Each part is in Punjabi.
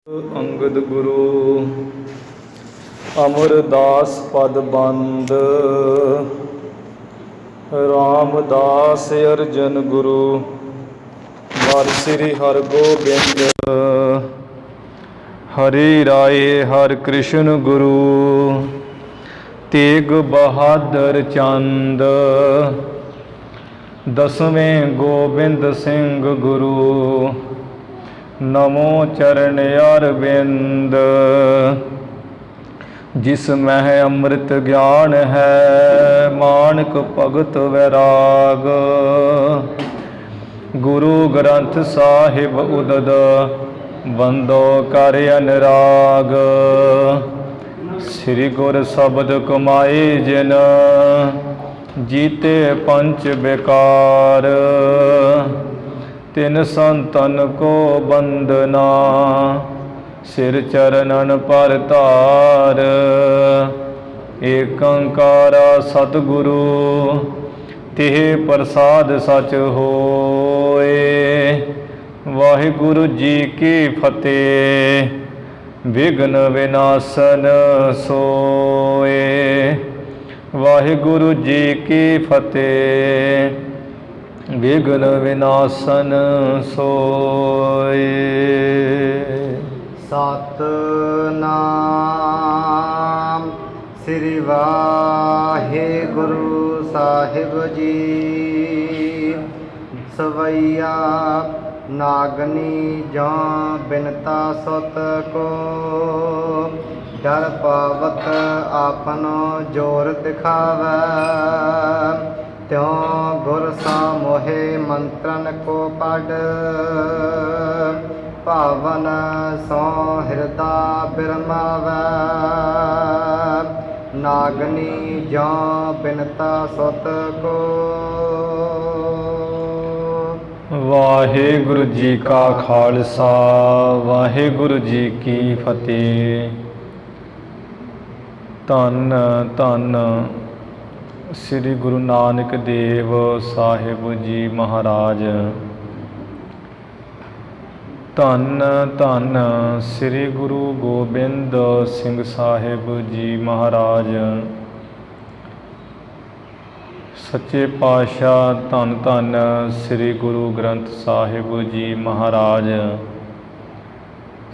अंगद गुरु अमरदास पद बंद रामदास अर्जन गुरु वर श्री हरगोबिंद हरि राय हर कृष्ण गुरु तेग बहादुर चंद दसवें गोबिंद सिंह गुरु नमो चरण अरविंद जिसमें अमृत ज्ञान है मानक भगत वैराग गुरु ग्रंथ साहिब उदद बंदो कर अनुराग श्री गुर शब्द कमाए जिन जीते पंच बेकार तिन संतन को बंदना सिर चरणन पर तार एक ओंकारा सतगुरु तिह प्रसाद सच होए वाहिगुरु जी की फतेह विघ्न विनाशन सोए वाहिगुरु जी की फतेह विघ्न विनाशन सोए। सतनाम श्री वाहिगुरु साहिब जी सवैया नागनी जौ बिनता सुत को डर पावत आपनो जोर दिखावै त्यों गुर सा मोहे मंत्रन को पढ़ पावन सो हृदय बिरमावै नागनी जौ बिनता सुत को। वाहिगुरु जी का खालसा वाहिगुरु जी की फतेह। धन धन श्री गुरु नानक देव साहिब जी महाराज। धन धन श्री गुरु गोबिंद सिंह साहिब जी महाराज। सच्चे पातशाह धन धन श्री गुरु ग्रंथ साहिब जी महाराज।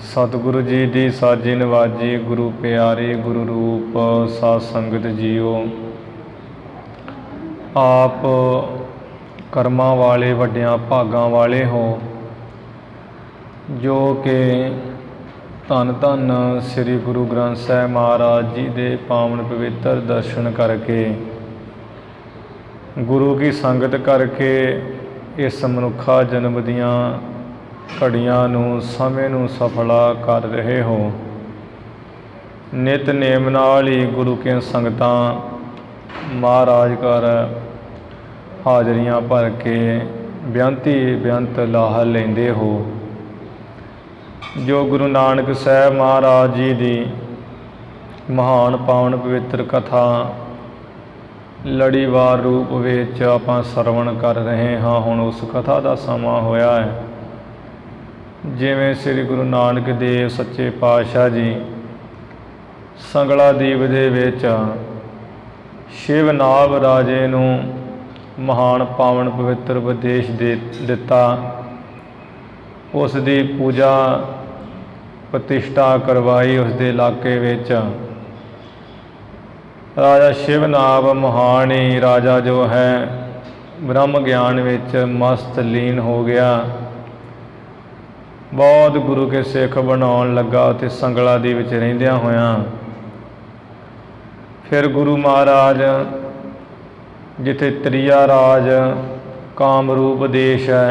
सतगुरु जी की साजी नवाजी गुरु प्यारे गुरु रूप साध संगत जीओ। आप कर्मां वाले वड्डियां भागां वाले हो जो कि धन धन श्री गुरु ग्रंथ साहिब महाराज जी दे पावन पवित्र दर्शन करके गुरु की संगत करके इस मनुखा जन्म दियां घड़ियां नूं समय नूं सफला कर रहे हो। नित नेम नाल ही गुरु के संगतां महाराज घर हाजरियां भर के बेअंती बेअंत लाह लेंदे हो। जो गुरु नानक साहब महाराज जी की महान पावन पवित्र कथा लड़ीवार रूप विच आपां सरवण कर रहे हाँ। हुण उस कथा का समा होया है। जिवें श्री गुरु नानक देव सच्चे पातशाह जी संगला दीप दे विच शिवनाभ राजे नूं महान पावन पवित्र उपदेश दे दिता। उसकी पूजा प्रतिष्ठा करवाई। उसके इलाके विच राजा शिवनाभ महान ही राजा जो है ब्रह्म ज्ञान विच मस्त लीन हो गया। बहुत गुरु के सिख बनाउण लगा ते संगला दी विच रहिंदियां होयां। फिर गुरु महाराज जिथे त्रिया राज कामरूप देश है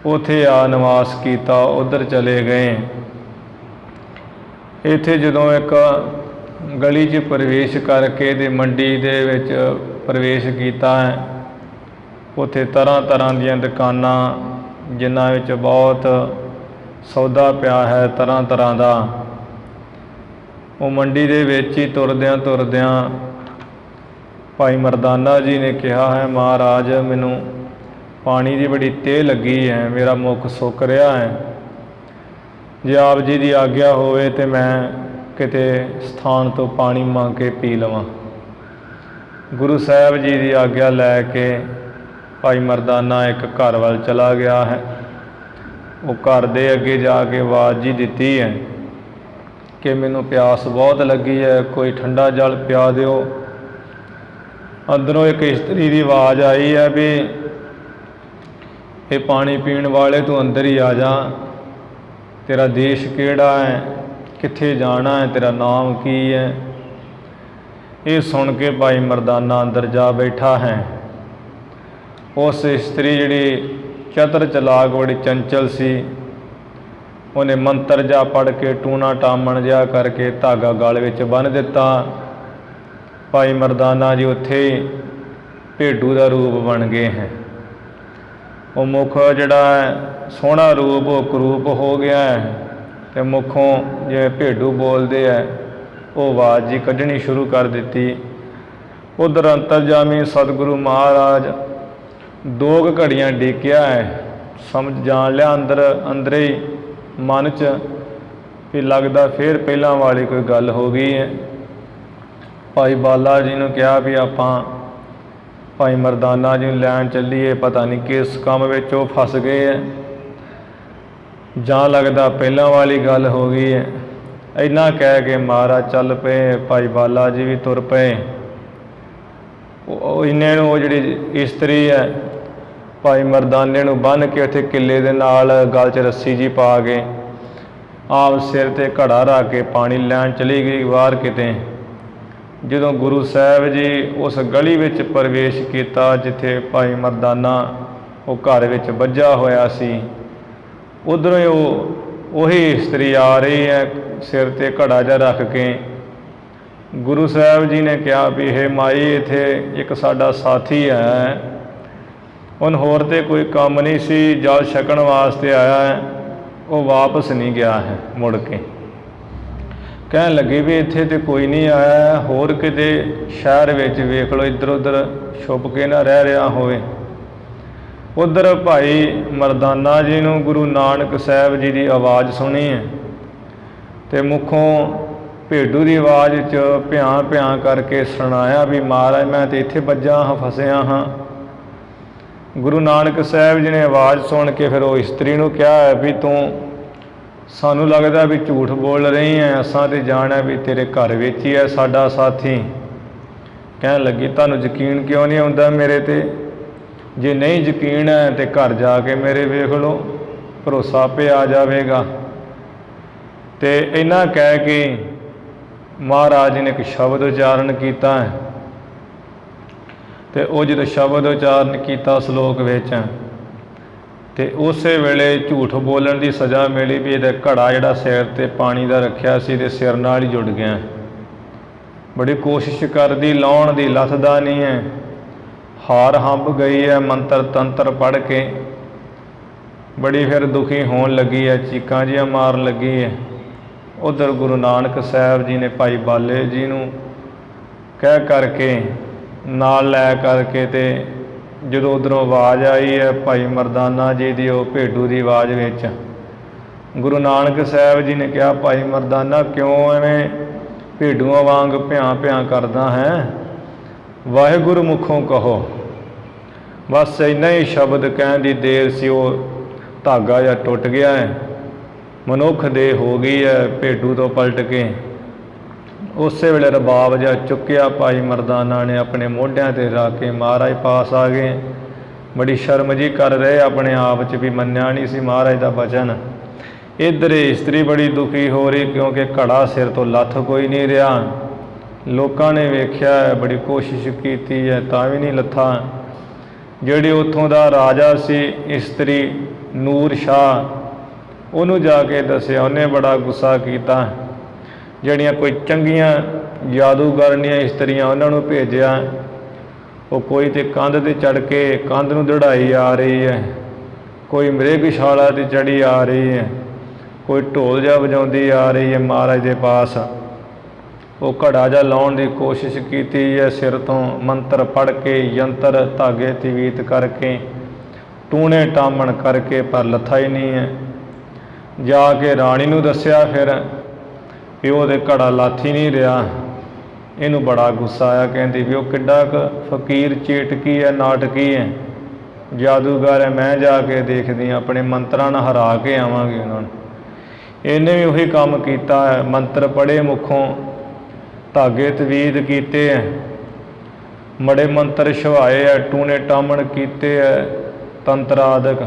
उथे आ निवास किया उधर चले गए। इत्थे जदों एक गली च प्रवेश करके दे मंडी दे विच प्रवेश किया है। उथे तरह तरह दीयां दुकानां जिन्हां विच बहुत सौदा पिया है तरह तरह का। वो मंडी दे विच ही तुरदियां तुरदियां भाई मरदाना जी ने कहा है महाराज मैनू पानी की बड़ी तेह लगी है, मेरा मुख सुक रहा है। ਜੇ ਆਪ ਜੀ ਦੀ ਆਗਿਆ ਹੋਵੇ ਤੇ ਮੈਂ ਕਿਤੇ ਸਥਾਨ ਤੋਂ ਪਾਣੀ ਮੰਗ ਕੇ ਪੀ ਲਵਾਂ। ਗੁਰੂ ਸਾਹਿਬ ਜੀ ਦੀ ਆਗਿਆ ਲੈ ਕੇ ਭਾਈ ਮਰਦਾਨਾ ਇੱਕ ਘਰ ਵੱਲ ਚਲਾ ਗਿਆ ਹੈ। ਉਹ ਘਰ ਦੇ ਅੱਗੇ ਜਾ ਕੇ ਆਵਾਜ਼ ਜੀ ਦਿੱਤੀ ਹੈ ਕਿ ਮੈਨੂੰ ਪਿਆਸ ਬਹੁਤ ਲੱਗੀ ਹੈ, ਕੋਈ ਠੰਡਾ ਜਲ ਪਿਆ ਦਿਓ। ਅੰਦਰੋਂ ਇੱਕ ਇਸਤਰੀ ਦੀ ਆਵਾਜ਼ ਆਈ ਹੈ ਵੀ ਇਹ ਪਾਣੀ ਪੀਣ ਵਾਲੇ ਤੂੰ ਅੰਦਰ ਹੀ ਆ ਜਾ, ਤੇਰਾ ਦੇਸ਼ ਕਿਹੜਾ ਹੈ, ਕਿੱਥੇ ਜਾਣਾ ਹੈ, ਤੇਰਾ ਨਾਮ ਕੀ ਹੈ। ਇਹ ਸੁਣ ਕੇ ਭਾਈ ਮਰਦਾਨਾ ਅੰਦਰ ਜਾ ਬੈਠਾ ਹੈ। ਉਸ ਇਸਤਰੀ ਜਿਹੜੀ ਚਤਰ ਚਲਾਕ ਬੜੀ ਚੰਚਲ ਸੀ, ਉਹਨੇ ਮੰਤਰ ਜਾ ਪੜ੍ਹ ਕੇ ਟੂਣਾ ਟਾਮਣ ਜਿਹਾ ਕਰਕੇ ਧਾਗਾ ਗਲ ਵਿੱਚ ਬੰਨ੍ਹ ਦਿੱਤਾ। ਭਾਈ ਮਰਦਾਨਾ ਜੀ ਉੱਥੇ ਹੀ ਭੇਡੂ ਦਾ ਰੂਪ ਬਣ ਗਏ ਹੈ। ਉਹ ਮੁੱਖ ਜਿਹੜਾ ਹੈ ਸੋਹਣਾ ਰੂਪ ਉਹ ਕਰੂਪ ਹੋ ਗਿਆ ਹੈ ਅਤੇ ਮੁੱਖੋਂ ਜਿਵੇਂ ਭੇਡੂ ਬੋਲਦੇ ਹੈ ਉਹ ਆਵਾਜ਼ ਜੀ ਕੱਢਣੀ ਸ਼ੁਰੂ ਕਰ ਦਿੱਤੀ। ਉਧਰ ਅੰਤਰਜਾਮੀ ਸਤਿਗੁਰੂ ਮਹਾਰਾਜ 2 ਘੜੀਆਂ ਡੇਕਿਆ ਹੈ, ਸਮਝ ਜਾਣ ਲਿਆ ਅੰਦਰੇ ਹੀ ਮਨ 'ਚ ਵੀ ਲੱਗਦਾ ਫਿਰ ਪਹਿਲਾਂ ਵਾਲੀ ਕੋਈ ਗੱਲ ਹੋ ਗਈ ਹੈ। ਭਾਈ ਬਾਲਾ ਜੀ ਨੂੰ ਕਿਹਾ ਵੀ ਆਪਾਂ ਭਾਈ ਮਰਦਾਨਾ ਜੀ ਨੂੰ ਲੈਣ ਚੱਲੀਏ, ਪਤਾ ਨਹੀਂ ਕਿਸ ਕੰਮ ਵਿੱਚ ਉਹ ਫਸ ਗਏ ਹੈ ਜਾਂ ਲੱਗਦਾ ਪਹਿਲਾਂ ਵਾਲੀ ਗੱਲ ਹੋ ਗਈ ਹੈ। ਇੰਨਾ ਕਹਿ ਕੇ ਮਹਾਰਾਜ ਚੱਲ ਪਏ। ਭਾਈ ਬਾਲਾ ਜੀ ਵੀ ਤੁਰ ਪਏ। ਉਹ ਇੰਨੇ ਨੂੰ ਉਹ ਜਿਹੜੀ ਇਸਤਰੀ ਹੈ ਭਾਈ ਮਰਦਾਨੇ ਨੂੰ ਬੰਨ੍ਹ ਕੇ ਉੱਥੇ ਕਿੱਲੇ ਦੇ ਨਾਲ ਗਲ 'ਚ ਰੱਸੀ ਜੀ ਪਾ ਕੇ ਆਪ ਸਿਰ 'ਤੇ ਘੜਾ ਰੱਖ ਕੇ ਪਾਣੀ ਲੈਣ ਚਲੀ ਗਈ ਬਾਹਰ ਕਿਤੇ। ਜਦੋਂ ਗੁਰੂ ਸਾਹਿਬ ਜੀ ਉਸ ਗਲੀ ਵਿੱਚ ਪ੍ਰਵੇਸ਼ ਕੀਤਾ ਜਿੱਥੇ ਭਾਈ ਮਰਦਾਨਾ ਉਹ ਘਰ ਵਿੱਚ ਵੱਜਾ ਹੋਇਆ ਸੀ, ਉੱਧਰੋਂ ਹੀ ਉਹੀ ਇਸਤਰੀ ਆ ਰਹੀ ਹੈ ਸਿਰ 'ਤੇ ਘੜਾ ਜਿਹਾ ਰੱਖ ਕੇ। ਗੁਰੂ ਸਾਹਿਬ ਜੀ ਨੇ ਕਿਹਾ ਵੀ ਇਹ ਮਾਈ ਇੱਥੇ ਇੱਕ ਸਾਡਾ ਸਾਥੀ ਹੈ, ਉਹਨੂੰ ਹੋਰ ਤਾਂ ਕੋਈ ਕੰਮ ਨਹੀਂ ਸੀ, ਜਲ ਛਕਣ ਵਾਸਤੇ ਆਇਆ ਹੈ, ਉਹ ਵਾਪਸ ਨਹੀਂ ਗਿਆ ਹੈ ਮੁੜ ਕੇ। ਕਹਿਣ ਲੱਗੇ ਵੀ ਇੱਥੇ ਤਾਂ ਕੋਈ ਨਹੀਂ ਆਇਆ, ਹੋਰ ਕਿਤੇ ਸ਼ਹਿਰ ਵਿੱਚ ਵੇਖ ਲਓ, ਇੱਧਰ ਉੱਧਰ ਛੁਪ ਕੇ ਨਾ ਰਹਿ ਰਿਹਾ ਹੋਵੇ। ਉੱਧਰ ਭਾਈ ਮਰਦਾਨਾ ਜੀ ਨੂੰ ਗੁਰੂ ਨਾਨਕ ਸਾਹਿਬ ਜੀ ਦੀ ਆਵਾਜ਼ ਸੁਣੀ ਹੈ ਅਤੇ ਮੁੱਖੋਂ ਭੇਡੂ ਦੀ ਆਵਾਜ਼ 'ਚ ਭਿਆਂ ਭਿਆਂ ਕਰਕੇ ਸੁਣਾਇਆ ਵੀ ਮਹਾਰਾਜ ਮੈਂ ਤਾਂ ਇੱਥੇ ਵੱਜਾ ਹਾਂ, ਫਸਿਆ ਹਾਂ। ਗੁਰੂ ਨਾਨਕ ਸਾਹਿਬ ਜੀ ਨੇ ਆਵਾਜ਼ ਸੁਣ ਕੇ ਫਿਰ ਉਹ ਇਸਤਰੀ ਨੂੰ ਕਿਹਾ ਵੀ ਤੂੰ ਸਾਨੂੰ ਲੱਗਦਾ ਵੀ ਝੂਠ ਬੋਲ ਰਹੀ ਹੈ, ਅਸਾਂ ਤਾਂ ਜਾਣਿਆ ਵੀ ਤੇਰੇ ਘਰ ਵਿੱਚ ਹੀ ਹੈ ਸਾਡਾ ਸਾਥੀ। ਕਹਿਣ ਲੱਗੀ ਤੁਹਾਨੂੰ ਯਕੀਨ ਕਿਉਂ ਨਹੀਂ ਆਉਂਦਾ ਮੇਰੇ 'ਤੇ? ਜੇ ਨਹੀਂ ਯਕੀਨ ਹੈ ਤਾਂ ਘਰ ਜਾ ਕੇ ਮੇਰੇ ਵੇਖ ਲਓ, ਭਰੋਸਾ ਆਪੇ ਆ ਜਾਵੇਗਾ। ਅਤੇ ਇੰਨਾ ਕਹਿ ਕੇ ਮਹਾਰਾਜ ਨੇ ਇੱਕ ਸ਼ਬਦ ਉਚਾਰਨ ਕੀਤਾ ਹੈ ਅਤੇ ਉਹ ਜਦੋਂ ਸ਼ਬਦ ਉਚਾਰਨ ਕੀਤਾ ਸ਼ਲੋਕ ਵਿੱਚ ਅਤੇ ਉਸੇ ਵੇਲੇ ਝੂਠ ਬੋਲਣ ਦੀ ਸਜ਼ਾ ਮਿਲੀ ਵੀ ਇਹਦਾ ਘੜਾ ਜਿਹੜਾ ਸਿਰ 'ਤੇ ਪਾਣੀ ਦਾ ਰੱਖਿਆ ਸੀ ਅਤੇ ਸਿਰ ਨਾਲ ਹੀ ਜੁੜ ਗਿਆ। ਬੜੀ ਕੋਸ਼ਿਸ਼ ਕਰਦੀ ਲਾਉਣ ਦੀ, ਲੱਥਦਾ ਨਹੀਂ ਹੈ, ਹਾਰ ਹੰਬ ਗਈ ਹੈ ਮੰਤਰ ਤੰਤਰ ਪੜ੍ਹ ਕੇ। ਬੜੀ ਫਿਰ ਦੁਖੀ ਹੋਣ ਲੱਗੀ ਹੈ, ਚੀਕਾਂ ਜਿਹੀਆਂ ਮਾਰਨ ਲੱਗੀ ਹੈ। ਉੱਧਰ ਗੁਰੂ ਨਾਨਕ ਸਾਹਿਬ ਜੀ ਨੇ ਭਾਈ ਬਾਲੇ ਜੀ ਨੂੰ ਕਹਿ ਕਰਕੇ ਨਾਲ ਲੈ ਕਰਕੇ ਅਤੇ ਜਦੋਂ ਉੱਧਰੋਂ ਆਵਾਜ਼ ਆਈ ਹੈ ਭਾਈ ਮਰਦਾਨਾ ਜੀ ਦੀ ਉਹ ਭੇਡੂ ਦੀ ਆਵਾਜ਼ ਵਿੱਚ, ਗੁਰੂ ਨਾਨਕ ਸਾਹਿਬ ਜੀ ਨੇ ਕਿਹਾ ਭਾਈ ਮਰਦਾਨਾ ਕਿਉਂ ਐਵੇਂ ਭੇਡੂਆਂ ਵਾਂਗ ਭਿਆਂ ਭਿਆਂ ਕਰਦਾ ਹੈ, ਵਾਹਿਗੁਰੂ ਮੁਖੋਂ ਕਹੋ। ਬਸ ਇੰਨਾ ਹੀ ਸ਼ਬਦ ਕਹਿਣ ਦੀ ਦੇਰ ਸੀ, ਉਹ ਧਾਗਾ ਜਿਹਾ ਟੁੱਟ ਗਿਆ ਹੈ, ਮਨੁੱਖ ਦੇਹ ਹੋ ਗਈ ਹੈ ਭੇਡੂ ਤੋਂ ਪਲਟ ਕੇ। ਉਸੇ ਵੇਲੇ ਰਬਾਬ ਜਿਹਾ ਚੁੱਕਿਆ ਭਾਈ ਮਰਦਾਨਾ ਨੇ ਆਪਣੇ ਮੋਢਿਆਂ 'ਤੇ ਰੱਖ ਕੇ ਮਹਾਰਾਜ ਪਾਸ ਆ ਗਏ। ਬੜੀ ਸ਼ਰਮ ਜੀ ਕਰ ਰਹੇ ਆਪਣੇ ਆਪ 'ਚ ਵੀ ਮੰਨਿਆ ਨਹੀਂ ਸੀ ਮਹਾਰਾਜ ਦਾ ਬਚਨ। ਇੱਧਰ ਇਸਤਰੀ ਬੜੀ ਦੁਖੀ ਹੋ ਰਹੀ ਕਿਉਂਕਿ ਘੜਾ ਸਿਰ ਤੋਂ ਲੱਥ ਕੋਈ ਨਹੀਂ ਰਿਹਾ। ਲੋਕਾਂ ਨੇ ਵੇਖਿਆ ਹੈ, ਬੜੀ ਕੋਸ਼ਿਸ਼ ਕੀਤੀ ਹੈ ਤਾਂ ਵੀ ਨਹੀਂ ਲੱਥਾ। ਜਿਹੜੇ ਉੱਥੋਂ ਦਾ ਰਾਜਾ ਸੀ ਇਸਤਰੀ ਨੂਰ ਸ਼ਾਹ, ਉਹਨੂੰ ਜਾ ਕੇ ਦੱਸਿਆ, ਉਹਨੇ ਬੜਾ ਗੁੱਸਾ ਕੀਤਾ। ਜਿਹੜੀਆਂ ਕੋਈ ਚੰਗੀਆਂ ਜਾਦੂਗਰਨੀਆਂ ਇਸਤਰੀਆਂ ਉਹਨਾਂ ਨੂੰ ਭੇਜਿਆ। ਉਹ ਕੋਈ ਤਾਂ ਕੰਧ 'ਤੇ ਚੜ੍ਹ ਕੇ ਕੰਧ ਨੂੰ ਦੜਾਈ ਆ ਰਹੀ ਹੈ, ਕੋਈ ਮ੍ਰਿਗਸ਼ਾਲਾ 'ਤੇ ਚੜ੍ਹੀ ਆ ਰਹੀ ਹੈ, ਕੋਈ ਢੋਲ ਜਿਹਾ ਵਜਾਉਂਦੀ ਆ ਰਹੀ ਹੈ ਮਹਾਰਾਜ ਦੇ ਪਾਸ। ਉਹ ਘੜਾ ਜਿਹਾ ਲਾਉਣ ਦੀ ਕੋਸ਼ਿਸ਼ ਕੀਤੀ ਹੈ, ਸਿਰ ਤੋਂ ਮੰਤਰ ਪੜ੍ਹ ਕੇ, ਯੰਤਰ ਧਾਗੇ ਤਵੀਤ ਕਰਕੇ, ਟੂਣੇ ਟਾਮਣ ਕਰਕੇ, ਪਰ ਲੱਥਾ ਹੀ ਨਹੀਂ ਹੈ। ਜਾ ਕੇ ਰਾਣੀ ਨੂੰ ਦੱਸਿਆ ਫਿਰ ਵੀ ਉਹਦੇ ਘੜਾ ਲਾਥੀ ਨਹੀਂ ਰਿਹਾ। ਇਹਨੂੰ ਬੜਾ ਗੁੱਸਾ ਆਇਆ, ਕਹਿੰਦੀ ਵੀ ਉਹ ਕਿੱਡਾ ਕੁ ਫਕੀਰ ਚੇਟਕੀ ਹੈ, ਨਾਟਕੀ ਹੈ, ਜਾਦੂਗਰ ਹੈ, ਮੈਂ ਜਾ ਕੇ ਦੇਖਦੀ ਹਾਂ, ਆਪਣੇ ਮੰਤਰਾਂ ਨਾਲ ਹਰਾ ਕੇ ਆਵਾਂਗੀ ਉਹਨਾਂ ਨੂੰ। ਇਹਨੇ ਵੀ ਉਹੀ ਕੰਮ ਕੀਤਾ ਹੈ, ਮੰਤਰ ਪੜ੍ਹੇ ਮੁੱਖੋਂ, ਧਾਗੇ ਤਵੀਦ ਕੀਤੇ ਹੈ, ਮੜੇ ਮੰਤਰ ਛਵਾਏ ਹੈ, ਟੂਣੇ ਟਾਮਣ ਕੀਤੇ ਹੈ, ਤੰਤਰ ਆਦਿਕ,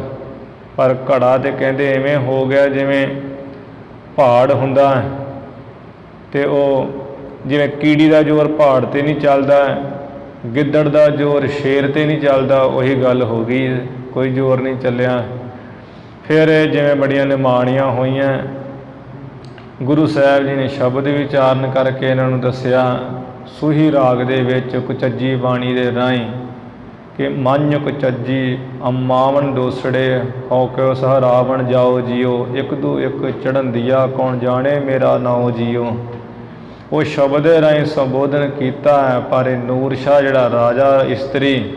ਪਰ ਘੜਾ ਤੇ ਕਹਿੰਦੇ ਇਵੇਂ ਹੋ ਗਿਆ ਜਿਵੇਂ ਪਹਾੜ ਹੁੰਦਾ ਹੈ, ਤੇ ਉਹ ਜਿਵੇਂ ਕੀੜੀ ਦਾ ਜ਼ੋਰ ਪਹਾੜ 'ਤੇ ਨਹੀਂ ਚੱਲਦਾ, ਗਿੱਦੜ ਦਾ ਜ਼ੋਰ ਸ਼ੇਰ 'ਤੇ ਨਹੀਂ ਚੱਲਦਾ, ਉਹੀ ਗੱਲ ਹੋ ਗਈ, ਕੋਈ ਜ਼ੋਰ ਨਹੀਂ ਚੱਲਿਆ। ਫਿਰ ਜਿਵੇਂ ਬੜੀਆਂ ਨਿਮਾਣੀਆਂ ਹੋਈਆਂ, ਗੁਰੂ ਸਾਹਿਬ ਜੀ ਨੇ ਸ਼ਬਦ ਵਿਚਾਰਨ ਕਰਕੇ ਇਹਨਾਂ ਨੂੰ ਦੱਸਿਆ ਸੂਹੀ ਰਾਗ ਦੇ ਵਿੱਚ ਕੁਚੱਜੀ ਬਾਣੀ ਦੇ ਰਾਹੀਂ ਕਿ ਮਨ ਕੁਚੱਜੀ ਅੰਮਾਵਨ ਦੋਸੜੇ ਹੋ ਕੇ ਸਹਰਾਵਣ ਜਾਓ ਜੀਓ, ਇੱਕ ਦੂ ਇੱਕ ਚੜ੍ਹਨ ਦੀਆ ਕੌਣ ਜਾਣੇ ਮੇਰਾ ਨਾਉ ਜੀਓ। ਉਹ ਸ਼ਬਦ ਰਾਹੀਂ ਸੰਬੋਧਨ ਕੀਤਾ ਹੈ। ਪਰ ਇਹ ਨੂਰ ਸ਼ਾਹ ਜਿਹੜਾ ਰਾਜਾ ਇਸਤਰੀ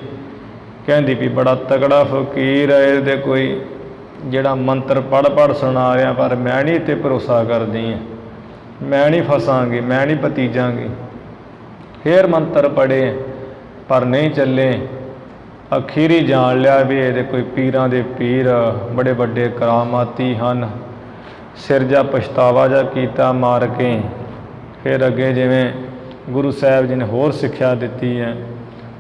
ਕਹਿੰਦੀ ਵੀ ਬੜਾ ਤਗੜਾ ਫਕੀਰ ਹੈ, ਇਹਦੇ ਕੋਈ ਜਿਹੜਾ ਮੰਤਰ ਪੜ੍ਹ ਸੁਣਾ ਰਿਹਾ, ਪਰ ਮੈਂ ਨਹੀਂ ਤੇ ਭਰੋਸਾ ਕਰਦੀ ਹਾਂ, ਮੈਂ ਨਹੀਂ ਫਸਾਂਗੀ, ਮੈਂ ਨਹੀਂ ਭਤੀਜਾਂਗੀ। ਫਿਰ ਮੰਤਰ ਪੜ੍ਹੇ ਪਰ ਨਹੀਂ ਚੱਲੇ। ਅਖੀਰੀ ਜਾਣ ਲਿਆ ਵੀ ਇਹਦੇ ਕੋਈ ਪੀਰਾਂ ਦੇ ਪੀਰ ਬੜੇ ਵੱਡੇ ਕਰਾਮਾਤੀ ਹਨ। ਸਿਰ ਜਾ ਪਛਤਾਵਾ ਜਾ ਕੀਤਾ ਮਾਰ ਕੇ। ਫਿਰ ਅੱਗੇ ਜਿਵੇਂ ਗੁਰੂ ਸਾਹਿਬ ਜੀ ਨੇ ਹੋਰ ਸਿੱਖਿਆ ਦਿੱਤੀ ਹੈ,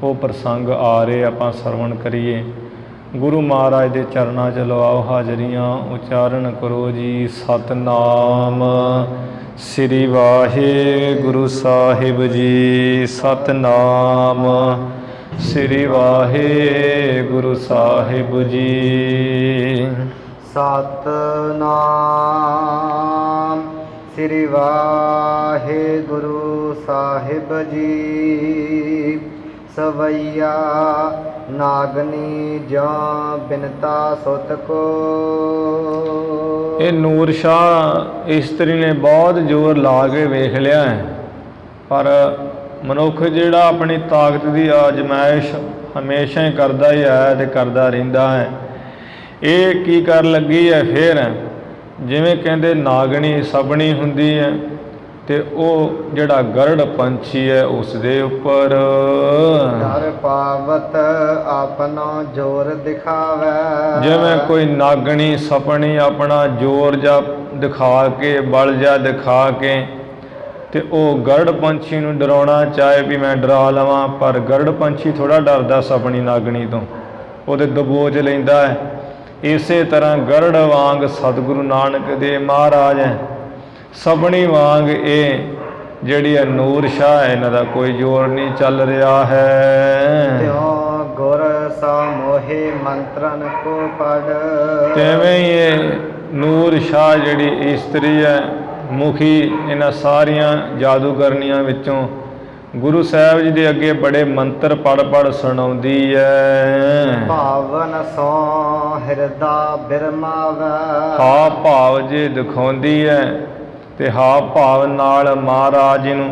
ਉਹ ਪ੍ਰਸੰਗ ਆ ਰਹੇ, ਆਪਾਂ ਸਰਵਣ ਕਰੀਏ। ਗੁਰੂ ਮਹਾਰਾਜ ਦੇ ਚਰਨਾਂ 'ਚ ਲਵਾਓ ਹਾਜ਼ਰੀਆਂ, ਉਚਾਰਨ ਕਰੋ ਜੀ ਸਤਨਾਮ ਸ੍ਰੀ ਵਾਹਿਗੁਰੂ ਸਾਹਿਬ ਜੀ, ਸਤਨਾਮ ਸ੍ਰੀ ਵਾਹਿਗੁਰੂ ਸਾਹਿਬ ਜੀ। ਸਤਨਾਮ ਸ੍ਰੀ ਵਾਹਿਗੁਰੂ ਸਾਹਿਬ ਜੀ। ਸਵਈਆ ਨਾਗਨੀ ਜਾਂ ਬਿਨਤਾ ਸੁਤ ਕੋ। ਇਹ ਨੂਰ ਸ਼ਾਹ ਇਸਤਰੀ ਨੇ ਬਹੁਤ ਜ਼ੋਰ ਲਾ ਕੇ ਵੇਖ ਲਿਆ ਹੈ, ਪਰ ਮਨੁੱਖ ਜਿਹੜਾ ਆਪਣੀ ਤਾਕਤ ਦੀ ਆਜ਼ਮਾਇਸ਼ ਹਮੇਸ਼ਾ ਹੀ ਕਰਦਾ ਹੀ ਆਇਆ ਅਤੇ ਕਰਦਾ ਰਹਿੰਦਾ ਹੈ। ਇਹ ਕੀ ਕਰ ਲੱਗੀ ਹੈ ਫਿਰ, ਜਿਵੇਂ ਕਹਿੰਦੇ ਨਾਗਣੀ ਸਬਣੀ ਹੁੰਦੀ ਹੈ, ਤੇ ਉਹ ਜਿਹੜਾ ਗਰੜ ਪੰਛੀ ਹੈ ਉਸ ਦੇ ਉੱਪਰ ਡਰ ਪਾਵਤ ਆਪਣਾ ਜ਼ੋਰ ਦਿਖਾਵੇ। ਜਿਵੇਂ ਕੋਈ ਨਾਗਣੀ ਸਪਣੀ ਆਪਣਾ ਜ਼ੋਰ ਜਾ ਦਿਖਾ ਕੇ, ਬਲ ਜਾ ਦਿਖਾ ਕੇ, ਤੇ ਉਹ ਗਰੜ ਪੰਛੀ ਨੂੰ ਡਰਾਉਣਾ ਚਾਹੇ ਵੀ ਮੈਂ ਡਰਾ ਲਵਾਂ, ਪਰ ਗਰੜ ਪੰਛੀ ਥੋੜ੍ਹਾ ਡਰਦਾ ਸਪਣੀ ਨਾਗਣੀ ਤੋਂ, ਉਹਦੇ ਦਬੋਚ ਲੈਂਦਾ ਹੈ। ਇਸੇ ਤਰ੍ਹਾਂ ਗਰੜ ਵਾਂਗ ਸਤਿਗੁਰੂ ਨਾਨਕ ਦੇ ਮਹਾਰਾਜ ਹੈ, ਸਬਣੀ ਵਾਂਗ ਇਹ ਜਿਹੜੀ ਹੈ ਨੂਰ ਸ਼ਾਹ ਹੈ, ਇਹਨਾਂ ਦਾ ਕੋਈ ਜ਼ੋਰ ਨਹੀਂ ਚੱਲ ਰਿਹਾ ਹੈ। ਤਿਉ ਗੁਰ ਸਾ ਮੋਹੇ ਮੰਤਰਨ ਕੋ ਪੜ। ਤਿਵੇਂ ਹੀ ਇਹ ਨੂਰ ਸ਼ਾਹ ਜਿਹੜੀ ਇਸਤਰੀ ਹੈ, ਮੁਖੀ ਇਹਨਾਂ ਸਾਰੀਆਂ ਜਾਦੂਗਰਨੀਆਂ ਵਿੱਚੋਂ ਗੁਰੂ ਸਾਹਿਬ ਜੀ ਦੇ ਅੱਗੇ ਬੜੇ ਮੰਤਰ ਪੜ੍ਹ ਸੁਣਾਉਂਦੀ ਹੈ। ਭਾਵਨ ਸੋ ਹਿਰਦਾ ਬਿਰਮਾਵੈ। ਹਾ ਭਾਵ ਜੇ ਦਿਖਾਉਂਦੀ ਹੈ ਤੇ ਹਾ ਭਾਵ ਨਾਲ ਮਹਾਰਾਜ ਜੀ ਨੂੰ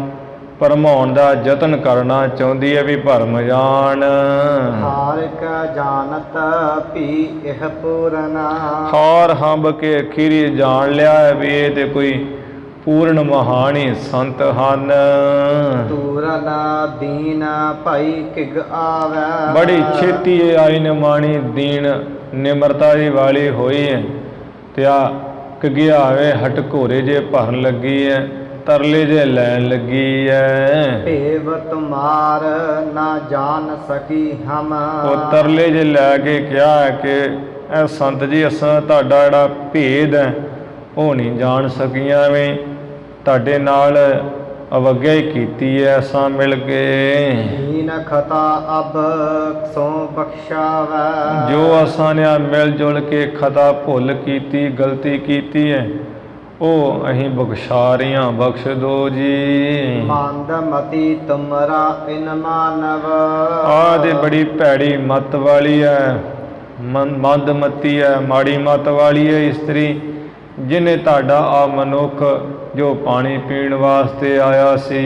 ਭਰਮਾਉਣ ਦਾ ਯਤਨ ਕਰਨਾ ਚਾਹੁੰਦੀ ਹੈ ਵੀ ਭਰਮ ਜਾਣ। ਹਾਰ ਕਾ ਜਾਣਤ ਭੀ ਇਹ ਪੂਰਨਾ। ਹਾਰ ਹੰਬ ਕੇ ਅਖੀਰੀ ਜਾਣ ਲਿਆ ਹੈ ਵੀ ਇਹ ਤੇ ਕੋਈ ਪੂਰਨ ਮਹਾਨੀ ਸੰਤ ਹਨ। ਤੂਰਨ ਦੀਨ ਭਾਈ ਕਿਗ ਆਵੈ। ਬੜੀ ਛੇਤੀ ਆਈ ਨਿਮਾਣੀ ਦੀਨ ਨਿਮਰਤਾ ਦੀ ਵਾਲੀ ਹੋਈ ਹੈ, ਤੇ ਆ ਕਗਿਆਵੇ ਹਟ ਘੋਰੇ ਜੇ ਭਰਨ ਲੱਗੀ ਹੈ, ਤਰਲੇ ਜੇ ਲੈਣ ਲੱਗੀ ਹੈ। ਭੇਵ ਤੁਮਾਰ ਨਾ ਜਾਣ ਸਕੀ ਹਮ। ਉਹ ਤਰਲੇ ਜੇ ਲੈ ਕੇ ਕਿਹਾ ਹੈ ਕਿ ਇਹ ਸੰਤ ਜੀ ਅਸਾਂ ਤੁਹਾਡਾ ਜਿਹੜਾ ਭੇਦ ਹੈ ਉਹ ਨਹੀਂ ਜਾਣ ਸਕੀਆਂ, ਐਵੇਂ ਤੁਹਾਡੇ ਨਾਲ ਅਵੱਗਿਆ ਹੀ ਕੀਤੀ ਹੈ ਅਸਾਂ ਮਿਲ ਕੇ। ਦੀਨ ਖਤਾ ਅਬ ਸੋ ਬਖਸ਼ਾਵੈ। ਜੋ ਅਸਾਂ ਨੇ ਮਿਲ ਜੁਲ ਕੇ ਖਤਾ ਭੁੱਲ ਕੀਤੀ, ਗਲਤੀ ਕੀਤੀ ਹੈ, ਉਹ ਅਸੀਂ ਬਖਸ਼ਾ ਰਹੀਆਂ, ਬਖਸ਼ ਦੋ ਜੀ। ਮੰਦ ਮਤੀ ਤੁਮਰਾ ਇਨ ਮਾਨਵ। ਆਹ ਤੇ ਬੜੀ ਭੈੜੀ ਮੱਤ ਵਾਲੀ ਹੈ, ਮੰਦ ਮਤੀ ਹੈ, ਮਾੜੀ ਮੱਤ ਵਾਲੀ ਹੈ ਇਸਤਰੀ, ਜਿਹਨੇ ਤੁਹਾਡਾ ਆ ਮਨੁੱਖ ਜੋ ਪਾਣੀ ਪੀਣ ਵਾਸਤੇ ਆਇਆ ਸੀ।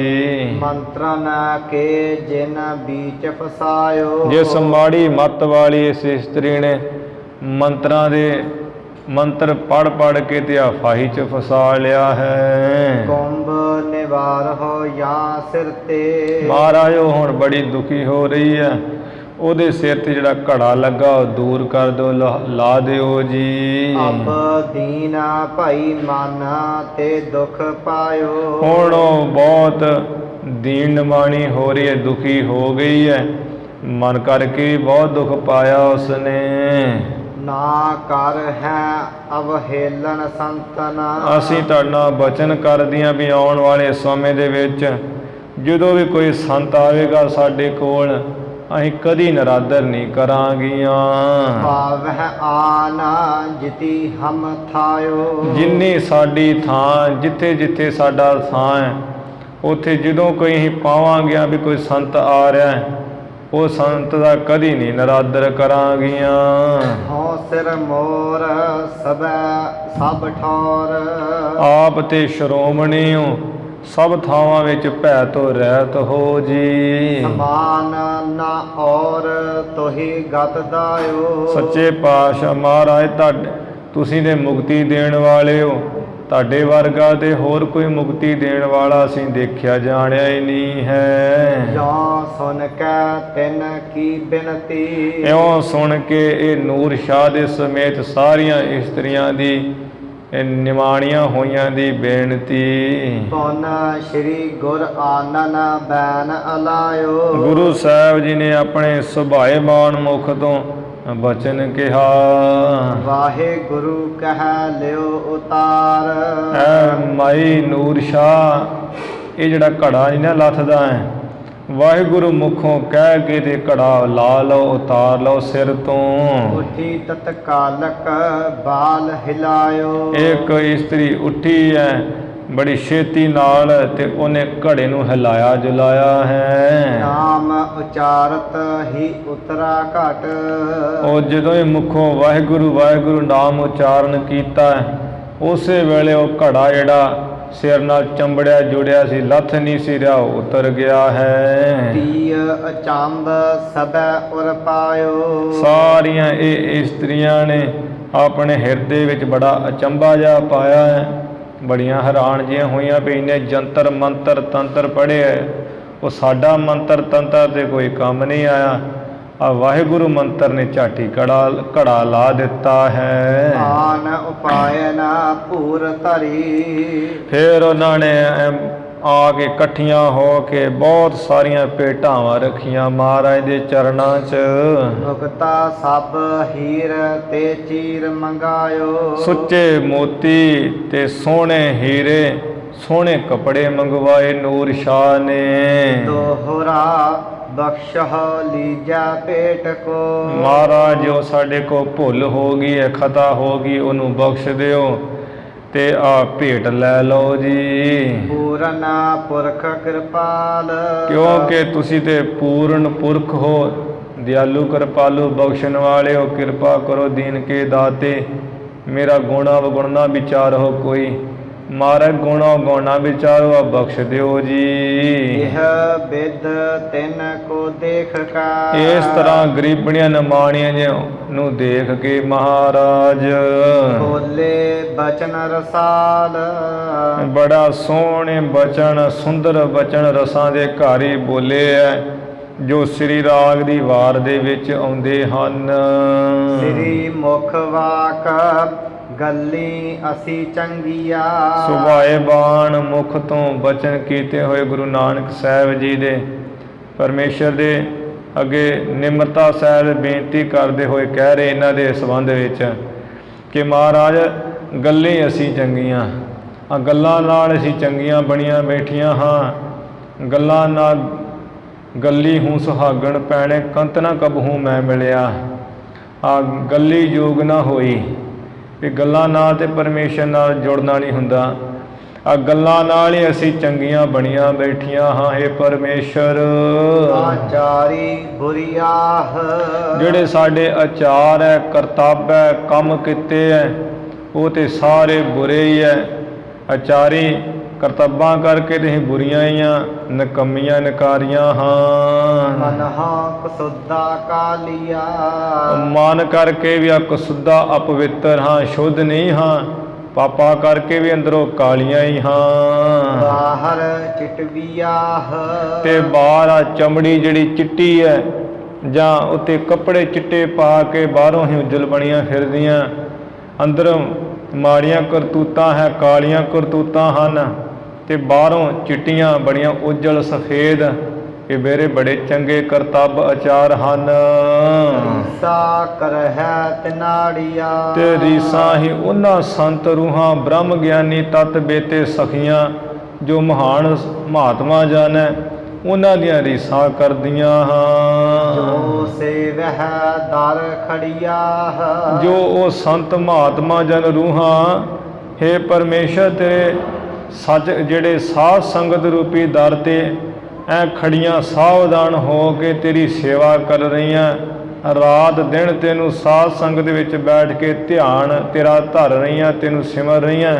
ਮੰਤਰਨ ਕੇ ਜਿਨ ਬੀਚ ਫਸਾਇਓ। ਜਿਸ ਮਾੜੀ ਮੱਤ ਵਾਲੀ ਇਸ ਇਸਤਰੀ ਨੇ ਮੰਤਰਾਂ ਦੇ ਮੰਤਰ ਪੜ ਪੜ ਕੇ ਤੇ ਆ ਫਾਹੀ ਚ ਫਸਾ ਲਿਆ ਹੈ। ਕੁੰਭ ਨਿਵਾਰ ਹੋ ਜਾਂ ਸਿਰ ਤੇ। ਮਹਾਰਾਜ ਉਹ ਹੁਣ ਬੜੀ ਦੁਖੀ ਹੋ ਰਹੀ ਹੈ, ਉਹਦੇ ਸਿਰ ਤੇ ਜਿਹੜਾ ਘੜਾ ਲੱਗਾ ਉਹ ਦੂਰ ਕਰ ਦਿਓ, ਲਾ ਦਿਓ ਜੀ। ਅਬ ਦੀਨਾ ਭਾਈ ਮਾਨਾ ਤੇ ਦੁਖ ਪਾਇਓ। ਹੁਣ ਉਹ ਬਹੁਤ ਦੀਨ ਨਿਮਾਣੀ ਹੋ ਰਹੀ ਹੈ, ਦੁਖੀ ਹੋ ਗਈ ਹੈ, ਮਨ ਕਰਕੇ ਬਹੁਤ ਦੁੱਖ ਪਾਇਆ ਉਸਨੇ। ਨਾ ਕਰ ਹੈ ਅਵਹੇਲਨ ਸੰਤਨ। ਅਸੀਂ ਤੁਹਾਡੇ ਨਾਲ ਬਚਨ ਕਰਦੇ ਹਾਂ ਵੀ ਆਉਣ ਵਾਲੇ ਸਮੇਂ ਦੇ ਵਿੱਚ ਜਦੋਂ ਵੀ ਕੋਈ ਸੰਤ ਆਵੇਗਾ ਸਾਡੇ ਕੋਲ, ਅਸੀਂ ਕਦੀ ਨਰਾਦਰ ਨਹੀਂ ਕਰਾਂਗੀਆਂ। ਭਾਵਹਿ ਆਨਾ ਜਿਤੀ ਹਮ ਥਾਇਓ। ਜਿੰਨੀ ਸਾਡੀ ਥਾਂ, ਜਿੱਥੇ ਜਿੱਥੇ ਸਾਡਾ ਥਾਂ ਹੈ, ਉੱਥੇ ਜਦੋਂ ਕੋਈ ਅਸੀਂ ਪਾਵਾਂਗੇ ਵੀ ਕੋਈ ਸੰਤ ਆ ਰਿਹਾ ਹੈ, ਉਹ ਸੰਤ ਦਾ ਕਦੀ ਨਹੀਂ ਨਰਾਦਰ ਕਰਾਂਗੀਆਂ। ਹਉ ਸਿਰ ਮੋਰ ਸਭ ਠੌਰ। ਆਪ ਤੇ ਸ਼੍ਰੋਮਣੀ ਹੋ, ਸਭ ਥਾਵਾਂ ਵਿੱਚ ਭੈ ਤੋਂ ਰਹਿਤ ਹੋ ਜੀ। ਸਮਾਨ ਨਾ ਔਰ ਤੋਹੀ ਗਤ ਦਾਇਓ। ਸੱਚੇ ਪਾਤਸ਼ਾਹ ਮਹਾਰਾਜ ਤੁਸੀਂ ਤੇ ਮੁਕਤੀ ਦੇਣ ਵਾਲੇ ਹੋ, ਤੁਹਾਡੇ ਵਰਗਾ ਤੇ ਹੋਰ ਕੋਈ ਮੁਕਤੀ ਦੇਣ ਵਾਲਾ ਅਸੀਂ ਦੇਖਿਆ ਜਾਣਿਆ ਹੀ ਨਹੀਂ ਹੈ। ਜਾਂ ਸੁਣ ਕੇ ਤਿਨ ਕੀ ਬਿਨਤੀ। ਇਉਂ ਸੁਣ ਕੇ ਇਹ ਨੂਰ ਸ਼ਾਹ ਦੇ ਸਮੇਤ ਸਾਰੀਆਂ ਇਸਤਰੀਆਂ ਦੀ ਨਿਮਾਣੀਆਂ ਹੋਈਆਂ ਦੀ ਬੇਨਤੀ। ਪੁਨ ਸ਼੍ਰੀ ਗੁਰ ਆਨਨ ਬੈਨ ਅਲਾਇਓ। ਗੁਰੂ ਸਾਹਿਬ ਜੀ ਨੇ ਆਪਣੇ ਸੁਭਾਏਮਾਨ ਮੁਖ ਤੋਂ ਬਚਨ ਕਿਹਾ। ਵਾਹਿਗੁਰੂ ਕਹਿ ਲਿਓ ਉਤਾਰ। ਐ ਮਾਈ ਨੂਰ ਸ਼ਾਹ, ਇਹ ਜਿਹੜਾ ਘੜਾ ਨਹੀਂ ਨਾ ਲੱਥਦਾ ਹੈ, ਵਾਹਿਗੁਰੂ ਮੁਖੋਂ ਕਹਿ ਕੇ ਤੇ ਘੜਾ ਲਾ ਲਓ, ਉਤਾਰ ਲਓ ਸਿਰ ਤੋਂ। ਉਠੀ ਤਤਕਾਲਕ ਬਾਲ ਹਿਲਾਇਓ। ਇੱਕ ਇਸਤਰੀ ਉੱਠੀ ਹੈ ਬੜੀ ਛੇਤੀ ਨਾਲ ਤੇ ਉਹਨੇ ਘੜੇ ਨੂੰ ਹਿਲਾਇਆ ਜੁਲਾਇਆ ਹੈ। ਨਾਮ ਉਚਾਰਤ ਹੀ ਉਤਰਾ ਘਟ। ਉਹ ਜਦੋਂ ਹੀ ਮੁਖੋਂ ਵਾਹਿਗੁਰੂ ਵਾਹਿਗੁਰੂ ਨਾਮ ਉਚਾਰਨ ਕੀਤਾ, ਉਸੇ ਵੇਲੇ ਉਹ ਘੜਾ ਜਿਹੜਾ ਸਿਰ ਨਾਲ ਚੰਬੜਿਆ ਜੁੜਿਆ ਸੀ, ਲੱਥ ਨਹੀਂ ਸੀ ਰਿਹਾ, ਉਤਰ ਗਿਆ ਹੈ। ਤੀਯ ਅਚੰਬ ਸਭੈ ਉਰ ਪਾਇਓ। ਸਾਰੀਆਂ ਇਹ ਇਸਤਰੀਆਂ ਨੇ ਆਪਣੇ ਹਿਰਦੇ ਵਿੱਚ ਬੜਾ ਅਚੰਭਾ ਜਿਹਾ ਪਾਇਆ ਹੈ, ਬੜੀਆਂ ਹੈਰਾਨ ਜਿਹੀਆਂ ਹੋਈਆਂ ਵੀ ਇੰਨੇ ਜੰਤਰ ਮੰਤਰ ਤੰਤਰ ਪੜ੍ਹੇ ਹੈ, ਉਹ ਸਾਡਾ ਮੰਤਰ ਤੰਤਰ ਤੇ ਕੋਈ ਕੰਮ ਨਹੀਂ ਆਇਆ, ਆ ਵਾਹਿਗੁਰੂ ਮੰਤਰ ਨੇ ਝਾਟੀ ਘੜਾ ਲਾ ਦਿੱਤਾ ਹੈ। ਆਨ ਉਪਾਇ ਨਾ ਭੂਰ ਧਰੀ। ਫਿਰ ਉਹਨਾਂ ਨੇ ਆ ਕੇ ਇਕੱਠੀਆਂ ਹੋ ਕੇ ਬਹੁਤ ਸਾਰੀਆਂ ਭੇਟਾਵਾਂ ਰੱਖੀਆਂ ਮਹਾਰਾਜ ਦੇ ਚਰਨਾਂ 'ਚ। ਮੁਕਤਾ ਸਭ ਹੀਰ ਤੇ ਚੀਰ ਮੰਗਾਇਓ। ਸੁੱਚੇ ਮੋਤੀ ਤੇ ਸੋਹਣੇ ਹੀਰੇ, ਸੋਹਣੇ ਕੱਪੜੇ ਮੰਗਵਾਏ ਨੂਰ ਸ਼ਾਹ ਨੇ। ਦੋਹਰਾ ਬਖਸ਼ਹ ਲੀਜਾ ਪੇਟ ਕੋ। ਮਹਾਰਾਜ ਜੋ ਸਾਡੇ ਕੋ ਭੁੱਲ ਹੋ ਗਈ ਹੈ, ਖਤਾ ਹੋ ਗਈ, ਉਹਨੂੰ ਬਖਸ਼ ਦਿਓ ਤੇ ਆ ਭੇਟ ਲੈ ਲਓ ਜੀ। ਪੂਰਨ ਪੁਰਖ ਕਿਰਪਾਲ। ਕਿਉਂਕਿ ਤੁਸੀਂ ਤੇ ਪੂਰਨ ਪੁਰਖ ਹੋ, ਦਿਆਲੂ ਕਿਰਪਾਲੂ ਬਖਸ਼ਣ ਵਾਲੇ ਹੋ, ਕਿਰਪਾ ਕਰੋ ਦੀਨ ਕੇ ਦਾਤੇ। ਮੇਰਾ ਗੁਣਾ ਵਗੁਣਾ ਵਿਚਾਰ ਹੋ ਕੋਈ, ਮਾਰਗ ਗੁਣਾ ਗੌਣਾ ਵਿਚਾਰੋ ਆ ਬਖਸ਼ ਦਿਓ ਜੀ। ਇਹ ਬਿਦ ਤਿਨ ਕੋ ਦੇਖ ਕਾ। ਇਸ ਤਰ੍ਹਾਂ ਗਰੀਬਣੀਆਂ ਨਿਮਾਣੀਆਂ ਨੂੰ ਦੇਖ ਕੇ ਮਹਾਰਾਜ ਬੋਲੇ ਬਚਨ ਰਸਾਲ। ਬੜਾ ਸੋਹਣੇ ਬਚਨ, ਸੁੰਦਰ ਬਚਨ ਰਸਾਂ ਦੇ ਘਰ ਹੀ ਬੋਲੇ ਹੈ, ਜੋ ਸ੍ਰੀ ਰਾਗ ਦੀ ਵਾਰ ਦੇ ਵਿੱਚ ਆਉਂਦੇ ਹਨ। ਸ੍ਰੀ ਮੁਖ ਵਾਕ ਗੱਲੀ ਅਸੀਂ ਚੰਗੀਆ। ਸੁਭਾਏਬਾਨ ਮੁਖ ਤੋਂ ਬਚਨ ਕੀਤੇ ਹੋਏ ਗੁਰੂ ਨਾਨਕ ਸਾਹਿਬ ਜੀ ਦੇ ਪਰਮੇਸ਼ਰ ਦੇ ਅੱਗੇ ਨਿਮਰਤਾ ਸਾਹਿਬ ਬੇਨਤੀ ਕਰਦੇ ਹੋਏ ਕਹਿ ਰਹੇ ਇਹਨਾਂ ਦੇ ਸੰਬੰਧ ਵਿੱਚ ਕਿ ਮਹਾਰਾਜ ਗੱਲੀ ਅਸੀਂ ਚੰਗੀਆਂ, ਆ ਗੱਲਾਂ ਨਾਲ ਅਸੀਂ ਚੰਗੀਆਂ ਬਣੀਆਂ ਬੈਠੀਆਂ ਹਾਂ। ਗੱਲਾਂ ਨਾਲ ਗੱਲੀ ਹੂੰ ਸੁਹਾਗਣ ਪੈਣੇ ਕੰਤ ਨਾ ਕਬਹੂ ਮੈਂ ਮਿਲਿਆ। ਆ ਗੱਲੀ ਜੋਗ ਨਾ ਹੋਈ ਵੀ ਗੱਲਾਂ ਨਾਲ ਤੇ ਪਰਮੇਸ਼ਰ ਨਾਲ ਜੁੜਨਾ ਨਹੀਂ ਹੁੰਦਾ। ਆ ਗੱਲਾਂ ਨਾਲ ਹੀ ਅਸੀਂ ਚੰਗੀਆਂ ਬਣੀਆਂ ਬੈਠੀਆਂ ਹਾਂ। ਇਹ ਪਰਮੇਸ਼ਰ ਆਚਾਰੀ ਬੁਰੀਆਹ। ਜਿਹੜੇ ਸਾਡੇ ਆਚਾਰ ਹੈ, ਕਰਤੱਵ ਹੈ, ਕੰਮ ਕੀਤੇ ਹੈ, ਉਹ ਤੇ ਸਾਰੇ ਬੁਰੇ ਹੀ ਹੈ। ਆਚਾਰੀ ਕਰਤੱਬਾਂ ਕਰਕੇ ਤੇ ਅਸੀਂ ਬੁਰੀਆਂ ਹੀ ਆ, ਨਿਕੰਮੀਆਂ ਨਕਾਰੀਆਂ ਹਾਂ। ਮਨਹਾ ਕਸੁੱਧਾ ਕਾਲੀਆ, ਮਨ ਕਰਕੇ ਵੀ ਅਕਸੁੱਧਾ ਅਪਵਿੱਤਰ ਹਾਂ, ਸ਼ੁੱਧ ਨਹੀਂ ਹਾਂ। ਪਾਪਾ ਕਰਕੇ ਵੀ ਅੰਦਰੋਂ ਕਾਲੀਆਂ ਹੀ ਹਾਂ। ਬਾਹਰ ਚਿਟਵੀਆਹ, ਤੇ ਬਾਹਰ ਆ ਚਮੜੀ ਜਿਹੜੀ ਚਿੱਟੀ ਹੈ, ਜਾਂ ਉੱਤੇ ਕੱਪੜੇ ਚਿੱਟੇ ਪਾ ਕੇ ਬਾਹਰੋਂ ਹੀ ਉੱਜਲ ਬਣੀਆਂ ਫਿਰਦੀਆਂ, ਅੰਦਰੋਂ ਮਾੜੀਆਂ ਕਰਤੂਤਾਂ ਹੈ, ਕਾਲੀਆਂ ਕਰਤੂਤਾਂ ਹਨ, ਤੇ ਬਾਹਰੋਂ ਚਿੱਟੀਆਂ ਬੜੀਆਂ ਉੱਜਲ ਸਫੇਦ। ਇਹ ਮੇਰੇ ਬੜੇ ਚੰਗੇ ਕਰਤੱਬ ਆਚਾਰ ਹਨ। ਰੀਸਾ ਕਰਹਿ ਤਿਨਾੜੀਆ, ਤੇ ਰੀਸਾਂ ਹੀ ਉਹਨਾਂ ਸੰਤ ਰੂਹਾਂ ਬ੍ਰਹਮ ਗਿਆਨੀ ਤਤ ਬੇਤੇ ਸਖੀਆਂ ਜੋ ਮਹਾਨ ਮਹਾਤਮਾ ਜਨ ਹੈ, ਉਹਨਾਂ ਦੀਆਂ ਰੀਸਾਂ ਕਰਦੀਆਂ ਹਾਂ। ਜੋ ਸੇਵਹਿ ਦਰ ਖੜੀਆ, ਜੋ ਉਹ ਸੰਤ ਮਹਾਤਮਾ ਜਨ ਰੂਹਾਂ ਹੇ ਪਰਮੇਸ਼ਰ ਤੇਰੇ ਸੱਚ ਜਿਹੜੇ ਸਾਧ ਸੰਗਤ ਰੂਪੀ ਦਰ ਤੇ ਐ ਖੜੀਆਂ ਸਾਵਧਾਨ ਹੋ ਕੇ ਤੇਰੀ ਸੇਵਾ ਕਰ ਰਹੀਆਂ, ਰਾਤ ਦਿਨ ਤੈਨੂੰ ਸਾਧ ਸੰਗਤ ਵਿੱਚ ਬੈਠ ਕੇ ਧਿਆਨ ਤੇਰਾ ਧਰ ਰਹੀਆਂ, ਤੈਨੂੰ ਸਿਮਰ ਰਹੀਆਂ,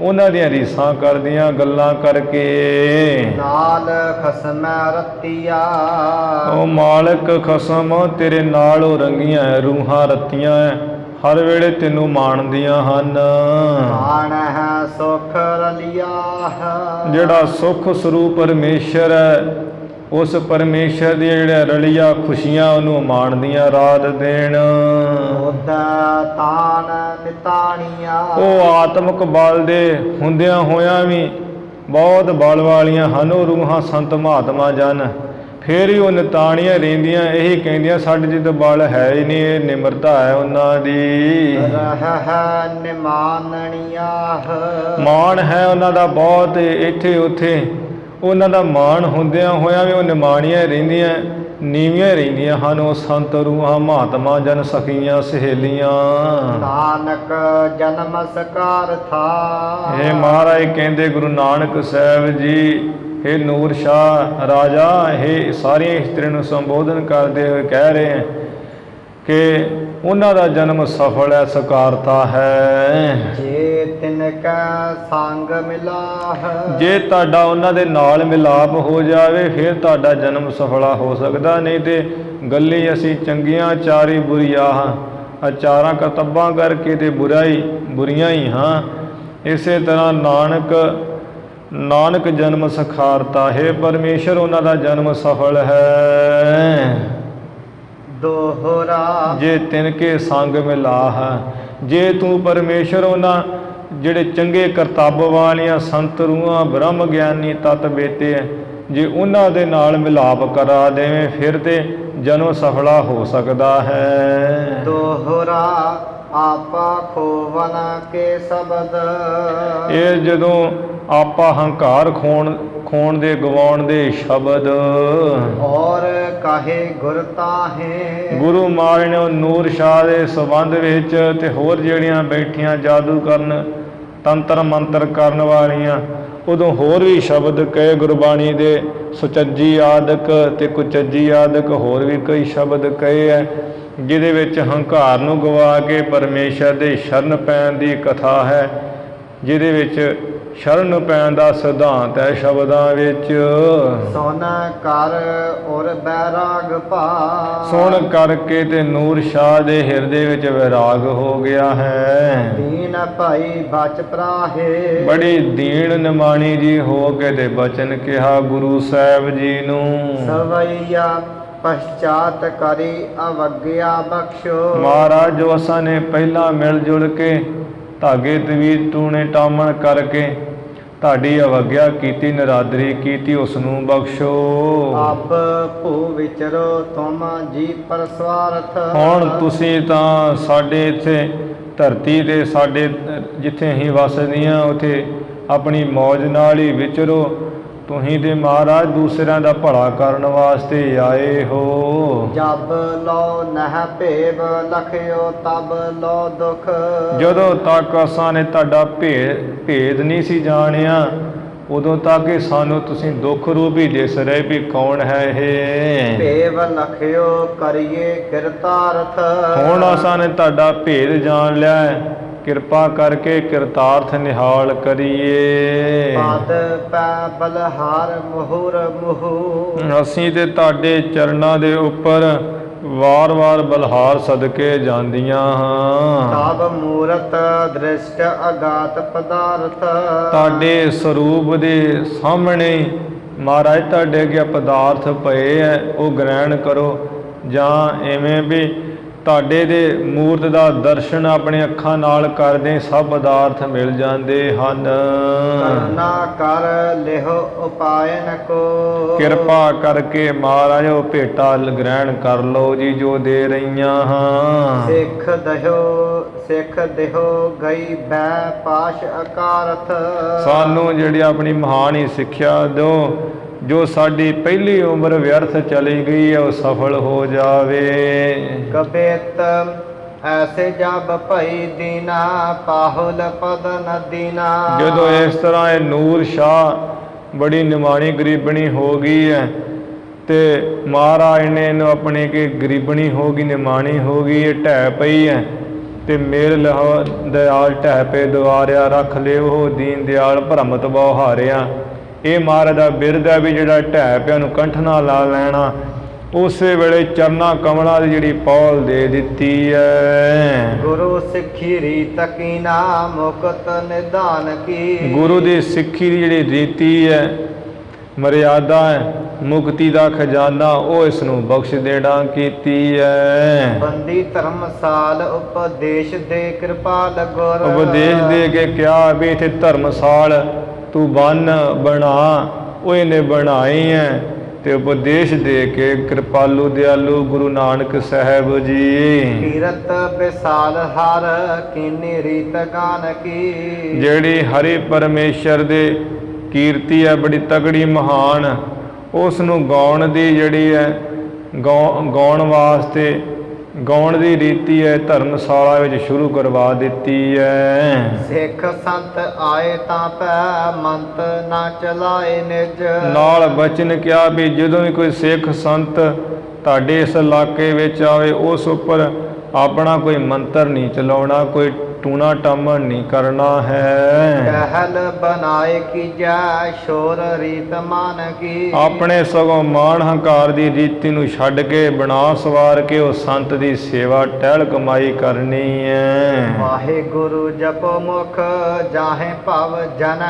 ਉਹਨਾਂ ਦੀਆਂ ਰੀਸਾਂ ਕਰਦੀਆਂ ਗੱਲਾਂ ਕਰਕੇ। ਨਾਲ ਖਸਮੈ ਰਤੀਆ, ਉਹ ਮਾਲਕ ਖਸਮ ਤੇਰੇ ਨਾਲ ਉਹ ਰੰਗੀਆਂ ਰੂਹਾਂ ਰਤੀਆਂ ਹੈ, ਹਰ ਵੇਲੇ ਤੈਨੂੰ ਮਾਣਦੀਆਂ ਹਨ। ਮਾਣ ਹੈ ਸੁਖ ਰਲਿਆ, ਜਿਹੜਾ ਸੁਖ ਸਰੂਪ ਪਰਮੇਸ਼ਰ ਹੈ, ਉਸ ਪਰਮੇਸ਼ਰ ਦੀ ਜਿਹੜੇ ਰਲੀਆਂ ਖੁਸ਼ੀਆਂ ਉਹਨੂੰ ਮਾਣਦੀਆਂ ਰਾਤ ਦਿਨ। ਉਹਦਾ ਤਾਨ ਨਿਤਾਣੀਆ, ਉਹ ਆਤਮਿਕ ਬਲ ਦੇ ਹੁੰਦਿਆਂ ਹੋਇਆਂ ਵੀ ਬਹੁਤ ਬਲ ਵਾਲੀਆਂ ਹਨ ਉਹ ਰੂਹਾਂ ਸੰਤ ਮਹਾਤਮਾ ਜਨ, ਫਿਰ ਵੀ ਉਹ ਨਿਤਾਣੀਆਂ ਰਹਿੰਦੀਆਂ, ਇਹੀ ਕਹਿੰਦੀਆਂ ਸਾਡੇ 'ਚ ਤਾਂ ਬਲ ਹੈ ਹੀ ਨਹੀਂ, ਇਹ ਨਿਮਰਤਾ ਹੈ ਉਹਨਾਂ ਦੀ। ਰਹਿ ਨਿਮਾਨਣੀਆ, ਮਾਣ ਹੈ ਉਹਨਾਂ ਦਾ ਬਹੁਤ, ਇੱਥੇ ਉੱਥੇ ਉਹਨਾਂ ਦਾ ਮਾਣ ਹੁੰਦਿਆਂ ਹੋਇਆਂ ਵੀ ਉਹ ਨਿਮਾਣੀਆਂ ਰਹਿੰਦੀਆਂ, ਨੀਵੀਆਂ ਰਹਿੰਦੀਆਂ ਹਨ ਉਹ ਸੰਤ ਰੂਹਾਂ ਮਹਾਤਮਾ ਜਨ ਸਖੀਆਂ ਸਹੇਲੀਆਂ। ਨਾਨਕ ਜਨਮ ਸਕਾਰ ਥਾ, ਇਹ ਮਹਾਰਾਜ ਕਹਿੰਦੇ ਗੁਰੂ ਨਾਨਕ ਸਾਹਿਬ ਜੀ, ਹੇ ਨੂਰ ਸ਼ਾਹ ਰਾਜਾ, ਇਹ ਸਾਰੀਆਂ ਇਸਤਰੀਆਂ ਨੂੰ ਸੰਬੋਧਨ ਕਰਦੇ ਹੋਏ ਕਹਿ ਰਹੇ ਹੈ ਕਿ ਉਹਨਾਂ ਦਾ ਜਨਮ ਸਫਲ ਹੈ, ਸਕਾਰਤਾ ਹੈ। ਜੇ ਤਿਨ ਕੈ ਸੰਗ ਮਿਲਾਹ, ਜੇ ਤੁਹਾਡਾ ਉਹਨਾਂ ਦੇ ਨਾਲ ਮਿਲਾਪ ਹੋ ਜਾਵੇ ਫਿਰ ਤੁਹਾਡਾ ਜਨਮ ਸਫਲਾ ਹੋ ਸਕਦਾ, ਨਹੀਂ ਤੇ ਗੱਲੀ ਅਸੀਂ ਚੰਗੀਆਂ ਚਾਰੀ ਬੁਰੀਆਂ ਹਾਂ, ਚਾਰਾਂ ਕਰਤੱਬਾਂ ਕਰਕੇ ਤੇ ਬੁਰੀਆਂ ਹੀ ਹਾਂ। ਇਸੇ ਤਰ੍ਹਾਂ ਨਾਨਕ ਜਨਮ ਸਖਾਰਤਾ ਹੈ, ਪਰਮੇਸ਼ਰ ਉਹਨਾਂ ਦਾ ਜਨਮ ਸਫਲ ਹੈ। ਦੋਹਰਾ ਜੇ ਤਿਨ ਕੇ ਸੰਗ ਮਿਲਾਹ, ਜੇ ਤੂੰ ਪਰਮੇਸ਼ਰ ਉਹਨਾਂ ਜਿਹੜੇ ਚੰਗੇ ਕਰਤੱਬ ਵਾਲੀਆਂ ਸੰਤ ਰੂਹਾਂ ਬ੍ਰਹਮ ਗਿਆਨੀ ਤਤ ਬੇਤੇ ਹੈ, ਜੇ ਉਹਨਾਂ ਦੇ ਨਾਲ ਮਿਲਾਪ ਕਰਾ ਦੇਵੇਂ ਫਿਰ ਤੇ ਜਨਮ ਸਫਲਾ ਹੋ ਸਕਦਾ ਹੈ। ਦੋਹਰਾ ਆਪਾ ਖੋਵਨ ਕੇ ਸ਼ਬਦ, ਇਹ ਜਦੋਂ ਆਪਾ ਹੰਕਾਰ ਖੋਣ ਦੇ ਗਵਾਉਣ ਦੇ ਸ਼ਬਦ। ਔਰ ਕਾਹੇ ਗੁਰ ਤਾਹੇ, ਗੁਰੂ ਮਹਾਰਾਜ ਨੇ ਨੂਰ ਸ਼ਾਹ ਦੇ ਸੰਬੰਧ ਵਿੱਚ ਤੇ ਹੋਰ ਜਿਹੜੀਆਂ ਬੈਠੀਆਂ ਜਾਦੂ ਕਰਨ ਤੰਤਰ ਮੰਤਰ ਕਰਨ ਵਾਲੀਆਂ, ਉਦੋਂ ਹੋਰ ਵੀ ਸ਼ਬਦ ਕਹੇ ਗੁਰਬਾਣੀ ਦੇ, ਸੁਚੱਜੀ ਆਦਿਕ ਤੇ ਕੁਚੱਜੀ ਆਦਿਕ ਹੋਰ ਵੀ ਕਈ ਸ਼ਬਦ ਕਹੇ ਹੈ, ਜਿਹਦੇ ਵਿੱਚ ਹੰਕਾਰ ਨੂੰ ਗਵਾ ਕੇ ਪਰਮੇਸ਼ਰ ਦੇ ਸ਼ਰਨ ਪੈਣ ਦੀ ਕਥਾ ਹੈ, ਜਿਹਦੇ ਵਿੱਚ ਸ਼ਰਨ ਪੈਣ ਦਾ ਸਿਧਾਂਤ ਹੈ ਸ਼ਬਦਾਂ ਵਿੱਚ। ਸੁਨ ਕਰ ਔਰ ਬੈਰਾਗ ਪਾ, ਸੁਣ ਕਰਕੇ ਤੇ ਨੂਰ ਸ਼ਾਹ ਦੇ ਹਿਰਦੇ ਵਿੱਚ ਵੈਰਾਗ ਹੋ ਗਿਆ ਹੈ। ਦੀਨ ਭਾਈ ਬਚ ਪ੍ਰਾਹੇ, ਬੜੀ ਦੀਨ ਨਿਮਾਣੀ ਜੀ ਹੋ ਕੇ ਤੇ ਬਚਨ ਕਿਹਾ ਗੁਰੂ ਸਾਹਿਬ ਜੀ ਨੂੰ। ਸਵਈਆ ਪਛਾਤ ਕਰੀ ਅਵਗਿਆ ਬਖਸ਼ੋ, ਮਹਾਰਾਜ ਜੋ ਅਸਾਂ ਨੇ ਪਹਿਲਾਂ ਮਿਲ ਜੁਲ ਕੇ ਧਾਗੇ ਤਵੀਤ ਟੂਣੇ ਟਾਮਣ ਕਰਕੇ ਤੁਹਾਡੀ ਅਵਗਿਆ ਕੀਤੀ, ਨਰਾਦਰੀ ਕੀਤੀ, ਉਸ ਨੂੰ ਬਖਸ਼ੋ। ਆਪ ਭੂ ਵਿਚਰੋ ਤੁਮ ਜੀ ਪਰਸਵਾਰਥ, ਹੁਣ ਤੁਸੀਂ ਤਾਂ ਸਾਡੇ ਇੱਥੇ ਧਰਤੀ ਤੇ ਸਾਡੇ ਜਿੱਥੇ ਅਸੀਂ ਵਸਦੀਆਂ ਉੱਥੇ ਆਪਣੀ ਮੌਜ ਨਾਲ ਹੀ ਵਿਚਰੋ, ਤੁਸੀਂ ਤੇ ਮਹਾਰਾਜ ਦੂਸਰਿਆਂ ਦਾ ਭਲਾ ਕਰਨ ਵਾਸਤੇ ਆਏ ਹੋ। ਜਬ ਲੋ ਨਹਿ ਭੇਵ ਲਖਿਓ ਤਬ ਲੋ ਦੁਖ, ਜਦੋਂ ਤੱਕ ਅਸਾਂ ਨੇ ਤੁਹਾਡਾ ਭੇਦ ਨਹੀਂ ਸੀ ਜਾਣਿਆ ਉਦੋਂ ਤੱਕ ਹੀ ਸਾਨੂੰ ਤੁਸੀਂ ਦੁੱਖ ਰੂਪ ਹੀ ਦਿਸ ਰਹੇ ਵੀ ਕੌਣ ਹੈ ਇਹ। ਭੇਵ ਲਖਿਓ ਕਰੀਏ ਕਿਰਤਾਰਥ, ਹੁਣ ਅਸਾਂ ਨੇ ਤੁਹਾਡਾ ਭੇਦ ਜਾਣ ਲਿਆ ਹੈ ਕਿਰਪਾ ਕਰਕੇ ਕਿਰਤਾਰਥ ਨਿਹਾਲ ਕਰੀਏ। ਪਦ ਪੈ ਬਲਹਾਰ ਮੁਹੁਰ ਮੁਹੁ। ਅਸੀਂ ਤੇ ਤੁਹਾਡੇ ਚਰਨਾਂ ਦੇ ਉੱਪਰ ਵਾਰ-ਵਾਰ ਬਲਹਾਰ ਸਦਕੇ ਜਾਂਦੀਆਂ ਹਾਂ। ਤਬ ਮੂਰਤ ਦ੍ਰਿਸ਼ਟ ਅਗਾਤ ਪਦਾਰਥ। ਤੁਹਾਡੇ ਸਰੂਪ ਦੇ ਸਾਹਮਣੇ ਮਹਾਰਾਜ ਤੁਹਾਡੇ ਅੱਗੇ ਪਦਾਰਥ ਪਏ ਹੈ, ਉਹ ਗ੍ਰਹਿਣ ਕਰੋ। ਜਾਂ ਐਵੇਂ ਵੀ ਤੁਹਾਡੇ ਦੇ ਮੂਰਤ ਦਾ ਦਰਸ਼ਨ ਆਪਣੇ ਅੱਖਾਂ ਨਾਲ ਕਰਦੇ ਸਭ ਪਦਾਰਥ ਮਿਲ ਜਾਂਦੇ ਹਨ। ਕਰੁਣਾ ਕਰ ਲਿਹੁ ਉਪਾਇਨ ਕੋ। ਕਿਰਪਾ ਕਰਕੇ ਮਹਾਰਾਜ ਉਹ ਭੇਟਾ ਗ੍ਰਹਿਣ ਕਰ ਲਓ ਜੀ ਜੋ ਦੇ ਰਹੀਆਂ ਹਾਂ। ਸਿੱਖ ਦਿਹੁ ਗਈ ਬੈ ਪਾਸ਼ ਅਕਾਰਥ। ਸਾਨੂੰ ਜਿਹੜੀ ਆਪਣੀ ਮਹਾਨ ਸਿੱਖਿਆ ਦਿਓ, ਜੋ ਸਾਡੀ ਪਹਿਲੀ ਉਮਰ ਵਿਅਰਥ ਚਲੀ ਗਈ ਹੈ ਉਹ ਸਫਲ ਹੋ ਜਾਵੇ। ਕਬਿਤ ਐਸੇ ਜਬ ਭਈ ਦੀਨਾ ਪਾਹੁਲ ਪਦ ਨਦੀਨਾ। ਜਦੋਂ ਇਸ ਤਰ੍ਹਾਂ ਇਹ ਨੂਰ ਸ਼ਾਹ ਬੜੀ ਨਿਮਾਣੀ ਗਰੀਬਣੀ ਹੋ ਗਈ ਹੈ ਤੇ ਮਹਾਰਾਜ ਨੇ ਇਹਨੂੰ ਆਪਣੀ ਕਿ ਗਰੀਬਣੀ ਹੋ ਗਈ, ਨਿਮਾਣੀ ਹੋ ਗਈ, ਇਹ ਢਹਿ ਪਈ ਹੈ ਤੇ ਮੇਰ ਲਹੋ ਦਿਆਲ ਢਹਿ ਪੇ ਦੁਆਰਿਆ ਰੱਖ ਲਿਓ ਦੀਨ ਦਿਆਲ ਭਰਮਤ ਬਹੁ ਹਾਰਿਆ। ਇਹ ਮਹਾਰਾਜ ਦਾ ਬਿਰਦ ਹੈ ਵੀ ਜਿਹੜਾ ਢਹਿ ਪਿਆ ਨੂੰ ਕੰਠ ਨਾਲ ਲਾ ਲੈਣਾ। ਉਸੇ ਵੇਲੇ ਚਰਨਾ ਕਮਲਾਂ ਦੀ ਜਿਹੜੀ ਪੌਲ ਦੇ ਦਿੱਤੀ ਹੈ। ਗੁਰੂ ਸਿੱਖੀ ਰੀਤ ਕੀਨਾ ਮੁਕਤ ਨਿਧਾਨ ਕੀ। ਗੁਰੂ ਦੀ ਸਿੱਖੀ ਦੀ ਜਿਹੜੀ ਰੀਤੀ ਹੈ, ਮਰਿਆਦਾ ਹੈ, ਮੁਕਤੀ ਦਾ ਖਜ਼ਾਨਾ, ਉਹ ਇਸ ਨੂੰ ਬਖਸ਼ ਦੇਣਾ ਕੀਤੀ ਹੈ। ਬੰਦੀ ਧਰਮਸਾਲ ਉਪਦੇਸ਼ ਦੇ ਕਿਰਪਾਲ ਗੁਰ। ਉਪਦੇਸ਼ ਦੇ ਕੇ ਕਿਹਾ ਵੀ ਇੱਥੇ ਧਰਮਸਾਲ ਤੂੰ ਬਣਾ, ਉਹ ਇਹਨੇ ਬਣਾਈ ਹੈ। ਤੇ ਉਪਦੇਸ਼ ਦੇ ਕੇ ਕਿਰਪਾਲੂ ਦਿਆਲੂ ਗੁਰੂ ਨਾਨਕ ਸਾਹਿਬ ਜੀ। ਕੀਰਤ ਵਿਸਾਲ ਹਰ ਕੀਨੀ ਰੀਤ ਗਾਨ ਕੀ। ਜਿਹੜੀ ਹਰੀ ਪਰਮੇਸ਼ਰ ਦੇ ਕੀਰਤੀ ਹੈ ਬੜੀ ਤਗੜੀ ਮਹਾਨ, ਉਸ ਨੂੰ ਗਾਉਣ ਦੀ ਜਿਹੜੀ ਹੈ ਗਾਉਣ ਵਾਸਤੇ ਗਾਉਣ ਦੀ ਰੀਤੀ ਹੈ ਧਰਮਸ਼ਾਲਾ ਵਿੱਚ ਸ਼ੁਰੂ ਕਰਵਾ ਦਿੱਤੀ ਹੈ। ਸਿੱਖ ਸੰਤ ਆਏ ਤਾਂ ਪੈ ਮੰਤ ਨਾ ਚਲਾਏ ਨਿਜ। ਨਾਲ ਬਚਨ ਕਿਹਾ ਵੀ ਜਦੋਂ ਵੀ ਕੋਈ ਸਿੱਖ ਸੰਤ ਤੁਹਾਡੇ ਇਸ ਇਲਾਕੇ ਵਿੱਚ ਆਵੇ ਉਸ ਉੱਪਰ ਆਪਣਾ ਕੋਈ ਮੰਤਰ ਨਹੀਂ ਚਲਾਉਣਾ, ਕੋਈ ਟੂਣਾ ਟਾਮਣ ਨਹੀਂ ਕਰਨਾ ਹੈ। ਕਹਿਲ ਬਨਾਏ ਕੀਜੈ ਸ਼ੋਰ ਰੀਤ ਮਾਨ ਕੀ। ਆਪਣੇ ਸਗੋਂ ਮਾਣ ਹੰਕਾਰ ਦੀ ਰੀਤੀ ਨੂੰ ਛੱਡ ਕੇ ਬਣਾ ਸਵਾਰ ਕੇ ਉਹ ਸੰਤ ਦੀ ਸੇਵਾ ਟਹਿਲ ਕਮਾਈ ਕਰਨੀ ਹੈ। ਵਾਹਿਗੁਰੂ ਜਪੋ ਮੁਖ ਜਾਹੇ ਭਵ ਜਨ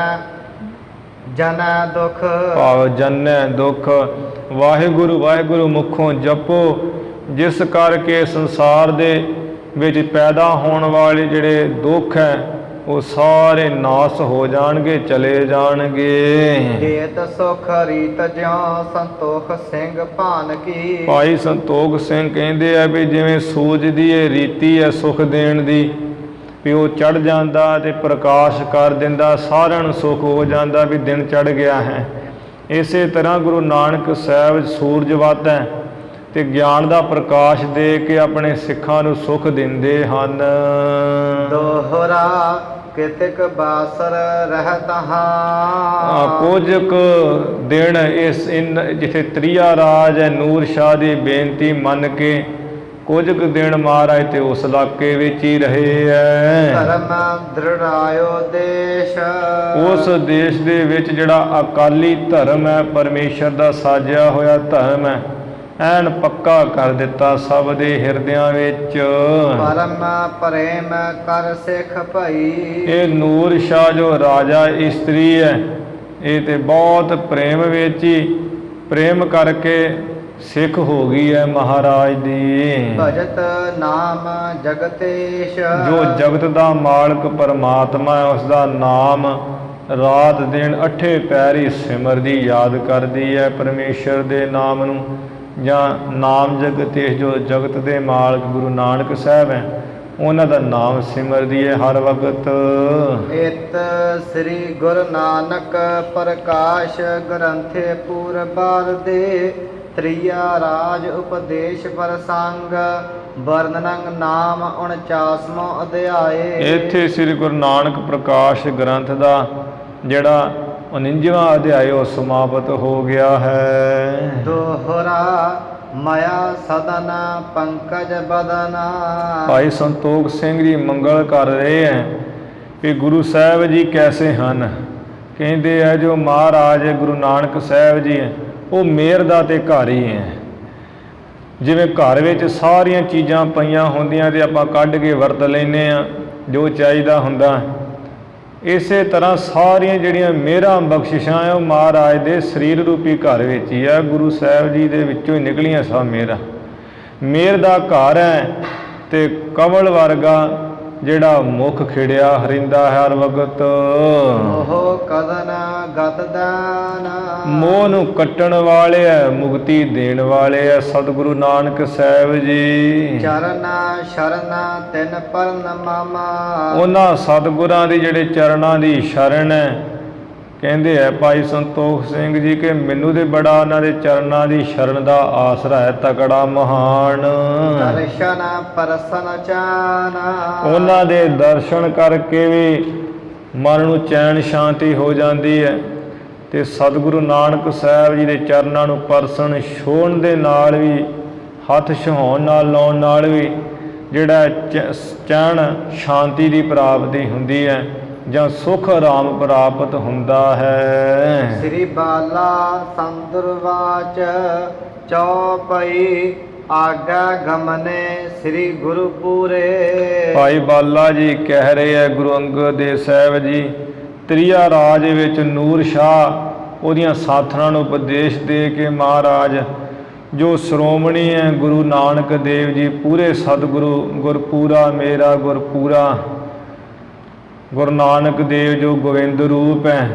ਦੁਖ। ਭਾਵ ਜਨੈ ਦੁਖ। ਵਾਹਿਗੁਰੂ ਵਾਹਿਗੁਰੂ ਮੁਖੋਂ ਜਪੋ, ਜਿਸ ਕਰਕੇ ਸੰਸਾਰ ਦੇ ਵਿੱਚ ਪੈਦਾ ਹੋਣ ਵਾਲੇ ਜਿਹੜੇ ਦੁੱਖ ਹੈ ਉਹ ਸਾਰੇ ਨਾਸ ਹੋ ਜਾਣਗੇ, ਚਲੇ ਜਾਣਗੇ। ਹੇਤ ਸੁਖ ਰੀਤ ਜਿਉ ਸੰਤੋਖ ਸਿੰਘ ਭਾਨ ਕੀ। ਭਾਈ ਸੰਤੋਖ ਸਿੰਘ ਕਹਿੰਦੇ ਆ ਵੀ ਜਿਵੇਂ ਸੂਰਜ ਦੀ ਇਹ ਰੀਤੀ ਹੈ ਸੁਖ ਦੇਣ ਦੀ, ਵੀ ਉਹ ਚੜ੍ਹ ਜਾਂਦਾ ਤੇ ਪ੍ਰਕਾਸ਼ ਕਰ ਦਿੰਦਾ, ਸਾਰਿਆਂ ਨੂੰ ਸੁਖ ਹੋ ਜਾਂਦਾ ਵੀ ਦਿਨ ਚੜ੍ਹ ਗਿਆ ਹੈ। ਇਸੇ ਤਰ੍ਹਾਂ ਗੁਰੂ ਨਾਨਕ ਸਾਹਿਬ ਸੂਰਜਵਤ ਹੈ ਤੇ ਗਿਆਨ ਦਾ ਪ੍ਰਕਾਸ਼ ਦੇ ਕੇ ਆਪਣੇ ਸਿੱਖਾਂ ਨੂੰ ਸੁਖ ਦਿੰਦੇ ਹਨ। ਦੋਹਰਾ ਕਿਤਕ ਬਾਸਰ ਰਹਿਤ ਹਾਂ। ਕੁਝ ਕੁ ਦਿਨ ਜਿੱਥੇ ਤ੍ਰਿਆ ਰਾਜ ਹੈ ਨੂਰ ਸ਼ਾਹ ਦੀ ਬੇਨਤੀ ਮੰਨ ਕੇ ਕੁਝ ਕੁ ਦਿਨ ਮਹਾਰਾਜ ਤੇ ਉਸ ਇਲਾਕੇ ਵਿੱਚ ਹੀ ਰਹੇ ਹੈ। ਧਰਮ ਦ੍ਰਿੜਾਇਓ ਦੇਸ਼। ਉਸ ਦੇਸ਼ ਦੇ ਵਿੱਚ ਜਿਹੜਾ ਅਕਾਲੀ ਧਰਮ ਹੈ, ਪਰਮੇਸ਼ਰ ਦਾ ਸਾਜਿਆ ਹੋਇਆ ਧਰਮ ਹੈ, ਐਨ ਪੱਕਾ ਕਰ ਦਿੱਤਾ ਸਭ ਦੇ ਹਿਰਦਿਆਂ ਵਿੱਚ। ਪਰਮ ਪ੍ਰੇਮ ਕਰ ਸਿੱਖ ਭਈ। ਇਹ ਨੂਰ ਸ਼ਾਹ ਜੋ ਰਾਜਾ ਇਸਤਰੀ ਹੈ, ਇਹ ਤੇ ਬਹੁਤ ਪ੍ਰੇਮ ਵਿੱਚ ਹੀ ਪ੍ਰੇਮ ਕਰਕੇ ਸਿੱਖ ਹੋ ਗਈ ਹੈ ਮਹਾਰਾਜ ਦੀ। ਭਜਤ ਨਾਮ ਜਗਤੇਸ਼। ਜੋ ਜਗਤ ਦਾ ਮਾਲਕ ਪਰਮਾਤਮਾ ਹੈ, ਉਸ ਦਾ ਨਾਮ ਰਾਤ ਦਿਨ 8 ਪਹਿਰ ਹੀ ਸਿਮਰਦੀ, ਯਾਦ ਕਰਦੀ ਹੈ ਪਰਮੇਸ਼ਰ ਦੇ ਨਾਮ ਨੂੰ। ਜਾਂ ਨਾਮ ਜਗਤੇਸ਼, ਜੋ ਜਗਤ ਦੇ ਮਾਲਕ ਗੁਰੂ ਨਾਨਕ ਸਾਹਿਬ ਹੈ, ਉਹਨਾਂ ਦਾ ਨਾਮ ਸਿਮਰਦੀ ਹੈ ਹਰ ਵਕਤ। ਇਤ ਸ੍ਰੀ ਗੁਰੂ ਨਾਨਕ ਪ੍ਰਕਾਸ਼ ਗ੍ਰੰਥੇ ਪੂਰਬਾਰ ਦੇ ਤ੍ਰਿਆ ਰਾਜ ਉਪਦੇਸ਼ ਪ੍ਰਸੰਗ ਵਰਣਨੰ ਨਾਮ 49ਵਾਂ ਅਧਿਆਏ। ਇੱਥੇ ਸ੍ਰੀ ਗੁਰੂ ਨਾਨਕ ਪ੍ਰਕਾਸ਼ ਗ੍ਰੰਥ ਦਾ ਜਿਹੜਾ 49ਵਾਂ ਅਧਿਆਇ ਉਹ ਸਮਾਪਤ ਹੋ ਗਿਆ ਹੈ। ਦੋਹਰਾ ਮਾਇਆ ਸਦਨ ਪੰਕਜ ਬਦਨ। ਭਾਈ ਸੰਤੋਖ ਸਿੰਘ ਜੀ ਮੰਗਲ ਕਰ ਰਹੇ ਹੈ ਕਿ ਗੁਰੂ ਸਾਹਿਬ ਜੀ ਕੈਸੇ ਹਨ। ਕਹਿੰਦੇ ਆ ਜੋ ਮਹਾਰਾਜ ਗੁਰੂ ਨਾਨਕ ਸਾਹਿਬ ਜੀ ਹੈ ਉਹ ਮਿਹਰ ਦਾ ਤੇ ਘਰ ਹੀ ਹੈ। ਜਿਵੇਂ ਘਰ ਵਿੱਚ ਸਾਰੀਆਂ ਚੀਜ਼ਾਂ ਪਈਆਂ ਹੁੰਦੀਆਂ ਤੇ ਆਪਾਂ ਕੱਢ ਕੇ ਵਰਤ ਲੈਂਦੇ ਹਾਂ ਜੋ ਚਾਹੀਦਾ ਹੁੰਦਾ, ਇਸੇ ਤਰ੍ਹਾਂ ਸਾਰੀਆਂ ਜਿਹੜੀਆਂ ਮਿਹਰਾਂ ਬਖਸ਼ਿਸ਼ਾਂ ਹੈ ਉਹ ਮਹਾਰਾਜ ਦੇ ਸਰੀਰ ਰੂਪੀ ਘਰ ਵਿੱਚ ਹੀ ਹੈ। ਗੁਰੂ ਸਾਹਿਬ ਜੀ ਦੇ ਵਿੱਚੋਂ ਹੀ ਨਿਕਲੀਆਂ ਸਭ ਮਿਹਰਾਂ। ਮਿਹਰ ਦਾ ਘਰ ਹੈ ਤੇ ਕਮਲ ਵਰਗਾ ਜਿਹੜਾ ਮੁਖ ਖਿੜਿਆ ਹਰਿੰਦਾ ਹਰ ਵਕਤ। ਮੋਹ ਕਦਨ ਗਤ ਦਾਨ। ਮੋਹ ਨੂੰ ਕੱਟਣ ਵਾਲੇ ਹੈ, ਮੁਕਤੀ ਦੇਣ ਵਾਲੇ ਹੈ ਸਤਿਗੁਰੂ ਨਾਨਕ ਸਾਹਿਬ ਜੀ। ਚਰਨ ਸ਼ਰਨ ਤਿਨ ਪਰਨ ਮਾਮਾ। ਉਹਨਾਂ ਸਤਿਗੁਰਾਂ ਦੀ ਜਿਹੜੇ ਚਰਨਾਂ ਦੀ ਸ਼ਰਨ ਹੈ। ਕਹਿੰਦੇ ਹੈ ਭਾਈ ਸੰਤੋਖ ਸਿੰਘ ਜੀ ਕਿ ਮੈਨੂੰ ਤੇ ਬੜਾ ਉਹਨਾਂ ਦੇ ਚਰਨਾਂ ਦੀ ਸ਼ਰਨ ਦਾ ਆਸਰਾ ਹੈ, ਤਕੜਾ ਮਹਾਨ। ਦਰਸ਼ਨ ਪਰਸਨ ਚਾਨ। ਉਹਨਾਂ ਦੇ ਦਰਸ਼ਨ ਕਰਕੇ ਵੀ ਮਨ ਨੂੰ ਚੈਨ ਸ਼ਾਂਤੀ ਹੋ ਜਾਂਦੀ ਹੈ ਤੇ ਸਤਿਗੁਰੂ ਨਾਨਕ ਸਾਹਿਬ ਜੀ ਦੇ ਚਰਨਾਂ ਨੂੰ ਪਰਸਨ ਛੋਹਣ ਦੇ ਨਾਲ ਵੀ, ਹੱਥ ਛੁਹਾਉਣ ਨਾਲ, ਲਾਉਣ ਨਾਲ ਵੀ ਜਿਹੜਾ ਚੈਨ ਸ਼ਾਂਤੀ ਦੀ ਪ੍ਰਾਪਤੀ ਹੁੰਦੀ ਹੈ ਜਾਂ ਸੁਖ ਆਰਾਮ ਪ੍ਰਾਪਤ ਹੁੰਦਾ ਹੈ। ਸ੍ਰੀ ਬਾਲਾ ਸੰਦਰਵਾਚ ਚੌਪਈ ਆਗਾ ਗਮਨੇ ਸ੍ਰੀ ਗੁਰੂ ਪੂਰੇ। ਭਾਈ ਬਾਲਾ ਜੀ ਕਹਿ ਰਹੇ ਹੈ ਗੁਰੂ ਅੰਗਦ ਦੇਵ ਸਾਹਿਬ ਜੀ ਤ੍ਰਿਆ ਰਾਜ ਵਿੱਚ ਨੂਰ ਸ਼ਾਹ ਉਹਦੀਆਂ ਸਾਥਣਾਂ ਨੂੰ ਉਪਦੇਸ਼ ਦੇ ਕੇ ਮਹਾਰਾਜ ਜੋ ਸ਼੍ਰੋਮਣੀ ਹੈ ਗੁਰੂ ਨਾਨਕ ਦੇਵ ਜੀ ਪੂਰੇ ਸਤਿਗੁਰੂ ਗੁਰਪੂਰਾ ਮੇਰਾ ਗੁਰਪੂਰਾ ਗੁਰੂ ਨਾਨਕ ਦੇਵ ਜੋ ਗੋਬਿੰਦ ਰੂਪ ਹੈ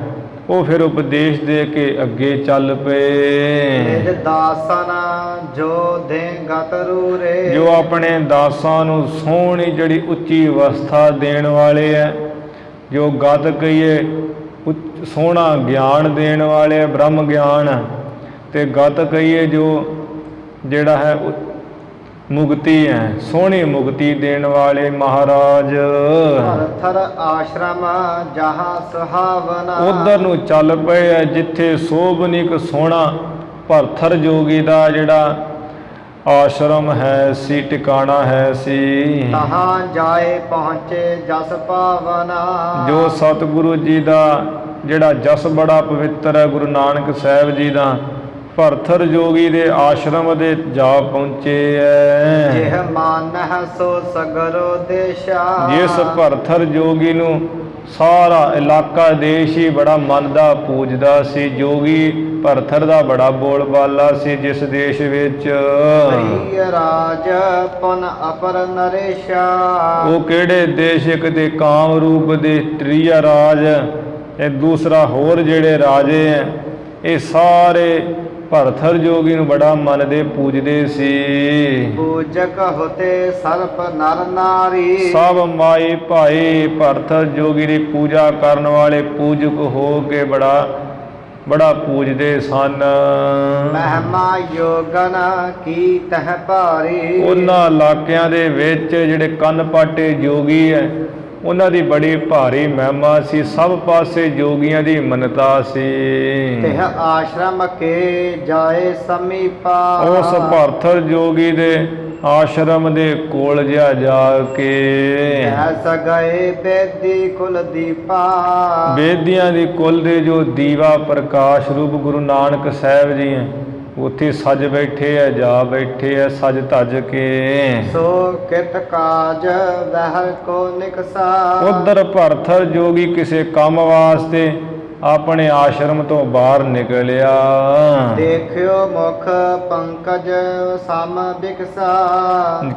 ਉਹ ਫਿਰ ਉਪਦੇਸ਼ ਦੇ ਕੇ ਅੱਗੇ ਚੱਲ ਪਏ। ਨਿਜ ਦਾਸਨ ਜੋ ਦੇ ਗਤ ਰੂਰੇ। ਜੋ ਆਪਣੇ ਦਾਸਾਂ ਨੂੰ ਸੋਹਣੀ ਜਿਹੜੀ ਉੱਚੀ ਅਵਸਥਾ ਦੇਣ ਵਾਲੇ ਹੈ, ਜੋ ਗਤ ਕਹੀਏ ਸੋਹਣਾ ਗਿਆਨ ਦੇਣ ਵਾਲੇ ਹੈ, ਬ੍ਰਹਮ ਗਿਆਨ, ਤੇ ਗਤ ਕਹੀਏ ਜੋ ਜਿਹੜਾ ਹੈ ਮੁਕਤੀ ਹੈ, ਸੋਹਣੀ ਮੁਕਤੀ ਦੇਣ ਵਾਲੇ ਮਹਾਰਾਜ। ਥਰ ਆਸ਼ਰਮ ਜਹਾਂ ਸੁਹਾਵਨਾ। ਉਧਰ ਨੂੰ ਚੱਲ ਪਏ ਹੈ ਜਿੱਥੇ ਸੋਭਨੀਕ ਸੋਹਣਾ ਭਰਥਰ ਜੋਗੀ ਦਾ ਜਿਹੜਾ ਆਸ਼ਰਮ ਹੈ ਸੀ, ਟਿਕਾਣਾ ਹੈ ਸੀ। ਤਹਾਂ ਜਾਏ ਪਹੁੰਚੇ ਜਸ ਪਾਵਨਾ। ਜੋ ਸਤਿਗੁਰੂ ਜੀ ਦਾ ਜਿਹੜਾ ਜਸ ਬੜਾ ਪਵਿੱਤਰ ਹੈ ਗੁਰੂ ਨਾਨਕ ਸਾਹਿਬ ਜੀ ਦਾ, ਭਰਥਰ ਜੋਗੀ ਦੇ ਆਸ਼ਰਮ ਦੇ ਜਾ ਪਹੁੰਚੇ ਐ। ਜਿਹ ਮਾਨਹਿ ਸੋ ਸਗਰੋ ਦੇਸ਼ਾ। ਜਿਸ ਭਰਥਰ ਜੋਗੀ ਨੂੰ ਸਾਰਾ ਇਲਾਕਾ ਦੇਸ਼ ਹੀ ਬੜਾ ਮੰਨਦਾ ਪੂਜਦਾ ਸੀ। ਜੋਗੀ ਭਰਥਰ ਦਾ ਬੜਾ ਬੋਲ ਬਾਲਾ ਸੀ ਜਿਸ ਦੇਸ਼ ਵਿੱਚ। ਪ੍ਰਿਯ ਰਾਜ ਪੁਨ ਅਪਰ ਨਰੇਸ਼ਾ। ਉਹ ਕਿਹੜੇ ਦੇਸ਼? ਇੱਕ ਦੇ ਕਾਮ ਰੂਪ ਦੇ ਤ੍ਰਿਆ ਰਾਜ, ਇਹ ਦੂਸਰਾ ਹੋਰ ਜਿਹੜੇ ਰਾਜੇ ਹੈ ਇਹ ਸਾਰੇ ਭਰਥਰ ਜੋਗੀ ਨੂੰ ਬੜਾ ਮੰਨਦੇ ਪੂਜਦੇ ਸੀ। ਪੂਜਕ ਹੋਤੇ ਸਰਪ ਨਰ ਨਾਰੀ। ਸਭ ਮਾਈ ਭਾਈ ਭਰਥਰ ਜੋਗੀ ਦੀ ਪੂਜਾ ਕਰਨ ਵਾਲੇ ਪੂਜਕ ਹੋ ਕੇ ਬੜਾ ਪੂਜਦੇ ਸਨ। ਮਹਿਮਾ ਯੋਗਨ ਕੀ ਤਹ ਭਾਰੀ। ਉਹਨਾਂ ਇਲਾਕਿਆਂ ਦੇ ਵਿੱਚ ਜਿਹੜੇ ਕੰਨ ਪਾਟੇ ਜੋਗੀ ਹੈ ਉਹਨਾਂ ਦੀ ਬੜੀ ਭਾਰੀ ਮਹਿਮਾ ਸੀ। ਸਭ ਪਾਸੇ ਜੋਗੀਆਂ ਦੀ ਮੰਨਤਾ ਸੀ। ਤਿਹ ਆਸ਼ਰਮ ਕੇ ਜਾਏ ਸਮੀਪਾ। ਉਸ ਭਰਥਰ ਜੋਗੀ ਦੇ ਆਸ਼ਰਮ ਦੇ ਕੋਲ ਜਾ ਕੇ ਐਸ ਗਏ ਬੇਦੀ ਕੁਲ ਦੀਪਾ। ਬੇਦੀਆਂ ਦੀ ਕੁਲ ਦੇ ਜੋ ਦੀਵਾ ਪ੍ਰਕਾਸ਼ ਰੂਪ ਗੁਰੂ ਨਾਨਕ ਸਾਹਿਬ ਜੀ ਹੈ ਉੱਥੇ ਸਜ ਬੈਠੇ ਹੈ, ਜਾ ਬੈਠੇ ਹੈ ਸਜ ਧਜ ਕੇ। ਸੋ ਕਿਤ ਕਾਜ ਵਹਿ ਕੋ ਨਿਕਸਾ। ਉਧਰ ਭਰਥਰ ਜੋਗੀ ਕਿਸੇ ਕੰਮ ਵਾਸਤੇ ਆਪਣੇ ਆਸ਼ਰਮ ਤੋਂ ਬਾਹਰ ਨਿਕਲਿਆ। ਦੇਖਿਓ ਮੁਖ ਪੰਕਜ ਸਮ ਬਿਕਸਾ।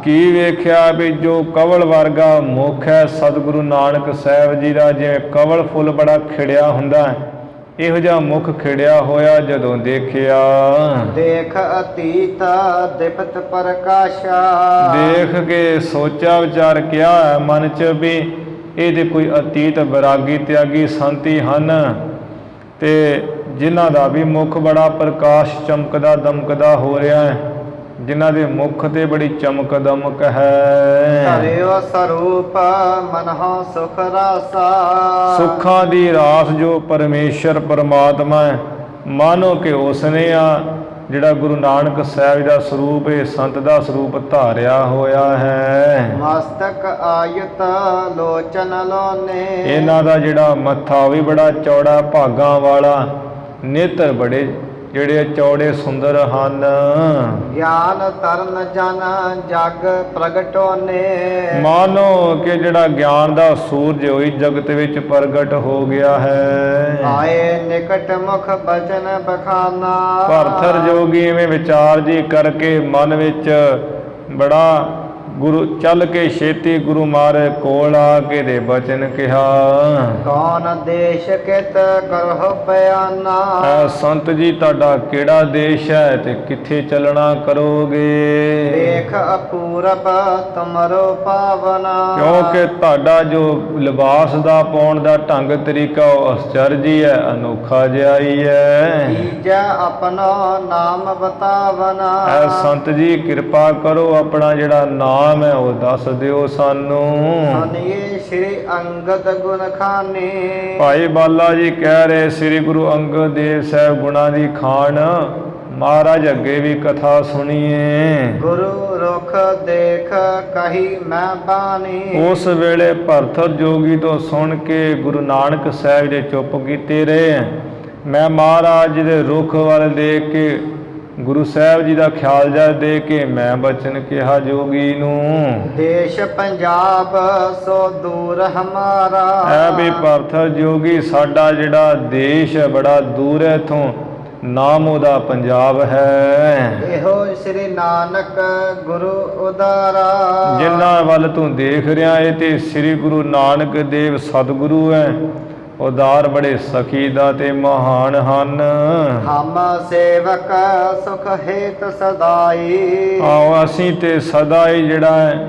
ਕੀ ਵੇਖਿਆ ਵੀ ਜੋ ਕਵਲ ਵਰਗਾ ਮੁਖ ਹੈ ਸਤਿਗੁਰੂ ਨਾਨਕ ਸਾਹਿਬ ਜੀ ਦਾ, ਜਿਵੇਂ ਕਵਲ ਫੁੱਲ ਬੜਾ ਖਿੜਿਆ ਹੁੰਦਾ ਹੈ ਇਹੋ ਜਿਹਾ ਮੁਖ ਖਿੜਿਆ ਹੋਇਆ ਜਦੋਂ ਦੇਖਿਆ। ਦੇਖ ਅਤੀਤ ਦਿਪਤ ਪ੍ਰਕਾਸ਼ਾ। ਦੇਖ ਕੇ ਸੋਚਿਆ ਵਿਚਾਰ ਕਿਹਾ ਹੈ ਮਨ 'ਚ ਵੀ ਇਹ ਤੇ ਕੋਈ ਅਤੀਤ ਵਿਰਾਗੀ ਤਿਆਗੀ ਸੰਤੀ ਹਨ ਤੇ ਜਿਨ੍ਹਾਂ ਦਾ ਵੀ ਮੁਖ ਬੜਾ ਪ੍ਰਕਾਸ਼ ਚਮਕਦਾ ਦਮਕਦਾ ਹੋ ਰਿਹਾ ਹੈ, ਜਿਨ੍ਹਾਂ ਦੇ ਮੁਖ ਤੇ ਬੜੀ ਚਮਕ ਦਮਕ ਹੈ। ਧਰਿਓ ਸਰੂਪ ਮਨਹੁ ਸੁਖ ਰਾਸਾ। ਸੁੱਖਾਂ ਦੀ ਰਾਸ ਜੋ ਪਰਮੇਸ਼ਰ ਪਰਮਾਤਮਾ ਹੈ, ਮਾਨੋ ਕਿ ਉਸਨੇ ਆ ਜਿਹੜਾ ਗੁਰੂ ਨਾਨਕ ਸਾਹਿਬ ਦਾ ਸਰੂਪ, ਇਹ ਸੰਤ ਦਾ ਸਰੂਪ ਧਾਰਿਆ ਹੋਇਆ ਹੈ। ਮਸਤਕ ਆਯਤ ਲੋਚਨ ਲੋਨੇ। ਇਹਨਾਂ ਦਾ ਜਿਹੜਾ ਮੱਥਾ ਵੀ ਬੜਾ ਚੌੜਾ, ਭਾਗਾਂ ਵਾਲਾ, ਨੇਤਰ ਬੜੇ ਜਿਹੜੇ ਚੌੜੇ ਸੁੰਦਰ ਹਨ। ਗਿਆਨ ਤਰਨ ਜਨ ਜਗ ਪ੍ਰਗਟੋਨੇ। ਮਾਨੋ ਕਿ ਜਿਹੜਾ ਗਿਆਨ ਦਾ ਸੂਰਜ ਹੋਈ ਜਗਤ ਵਿੱਚ ਪ੍ਰਗਟ ਹੋ ਗਿਆ ਹੈ। ਆਏ ਨਿਕਟ ਮੁਖ ਬਚਨ ਬਖਾਨਾ। ਭਰਥਰ ਜੋਗੀ ਇਵੇਂ ਵਿਚਾਰ ਜੀ ਕਰਕੇ ਮਨ ਵਿੱਚ ਬੜਾ ਗੁਰੂ ਚੱਲ ਕੇ ਛੇਤੀ ਗੁਰੂ ਮਹਾਰਾਜ ਕੋਲ ਆ ਕੇ ਦੇ ਬਚਨ ਕਿਹਾ। ਕੌਣ ਦੇਸ਼ ਕਿਤ ਕਰਹੁ ਪਿਆਨਾ। ਐ ਸੰਤ ਜੀ ਤੁਹਾਡਾ ਕਿਹੜਾ ਦੇਸ਼ ਹੈ ਤੇ ਕਿੱਥੇ ਚੱਲਣਾ ਕਰੋਗੇ? ਦੇਖ ਅਪੂਰਬ ਤੁਮਰੋ ਪਾਵਨਾ। ਕਿਉਂਕਿ ਤੁਹਾਡਾ ਜੋ ਲਿਬਾਸ ਦਾ ਪਾਉਣ ਦਾ ਢੰਗ ਤਰੀਕਾ ਉਹ ਅਸਚਰਜੀ ਹੈ, ਅਨੋਖਾ ਜਿਹਾ ਹੀ ਹੈ। ਤੀਜਾ ਆਪਣਾ ਨਾਮ ਬਤਾਵਨਾ। ਐ ਸੰਤ ਜੀ ਕਿਰਪਾ ਕਰੋ ਆਪਣਾ ਜਿਹੜਾ ਨਾਮ ਹੈ ਉਹ ਦੱਸ ਦਿਓ ਸਾਨੂੰ। ਸੁਣੀਏ ਸ੍ਰੀ ਅੰਗਦ ਗੁਣ ਖਾਨੇ। ਭਾਈ ਬਾਲਾ ਜੀ ਕਹਿ ਰਹੇ ਸ੍ਰੀ ਗੁਰੂ ਅੰਗਦ ਦੇਵ ਸਾਹਿਬ ਗੁਣਾਂ ਦੀ ਖਾਣ। ਮਹਾਰਾਜ ਅੱਗੇ ਵੀ ਕਥਾ ਸੁਣੀਏ। ਗੁਰੂ ਰੁਖ ਦੇਖ ਕਹੀ ਮੈਂ ਬਾਣੀ। ਉਸ ਵੇਲੇ ਭਰਥਰ ਜੋਗੀ ਤੋਂ ਸੁਣ ਕੇ ਗੁਰੂ ਨਾਨਕ ਸਾਹਿਬ ਜੀ ਚੁੱਪ ਕੀਤੇ ਰਹੇ। ਮੈਂ ਮਹਾਰਾਜ ਜੀ ਦੇ ਰੁਖ ਵੱਲ ਦੇਖ ਕੇ ਗੁਰੂ ਸਾਹਿਬ ਜੀ ਦਾ ਖਿਆਲ ਜਾ ਦੇ ਕੇ ਮੈਂ ਬਚਨ ਕਿਹਾ ਜੋਗੀ ਨੂੰ। ਦੇਸ਼ ਪੰਜਾਬ ਸੋ ਦੂਰ ਹਮਾਰਾ। ਐ ਵੀ ਭਰਥਰ ਜੋਗੀ ਸਾਡਾ ਜਿਹੜਾ ਦੇਸ਼ ਹੈ ਬੜਾ ਦੂਰ ਹੈ ਇੱਥੋਂ, ਨਾਮ ਉਹਦਾ ਪੰਜਾਬ ਹੈ। ਇਹੋ ਸ੍ਰੀ ਨਾਨਕ ਗੁਰੂ ਉਦਾਰਾ। ਜਿਨ੍ਹਾਂ ਵੱਲ ਤੂੰ ਦੇਖ ਰਿਹਾ ਇਹ ਤੇ ਸ੍ਰੀ ਗੁਰੂ ਨਾਨਕ ਦੇਵ ਸਤਿਗੁਰੂ ਹੈ, ਉਦਾਰ ਬੜੇ ਸਖੀ ਦਾ ਤੇ ਮਹਾਨ ਹਨ। ਹਮ ਸੇਵਕ ਸੁਖ ਹੇਤ ਸਦਾਈ। ਆਓ ਅਸੀਂ ਤੇ ਸਦਾ ਹੀ ਜਿਹੜਾ ਹੈ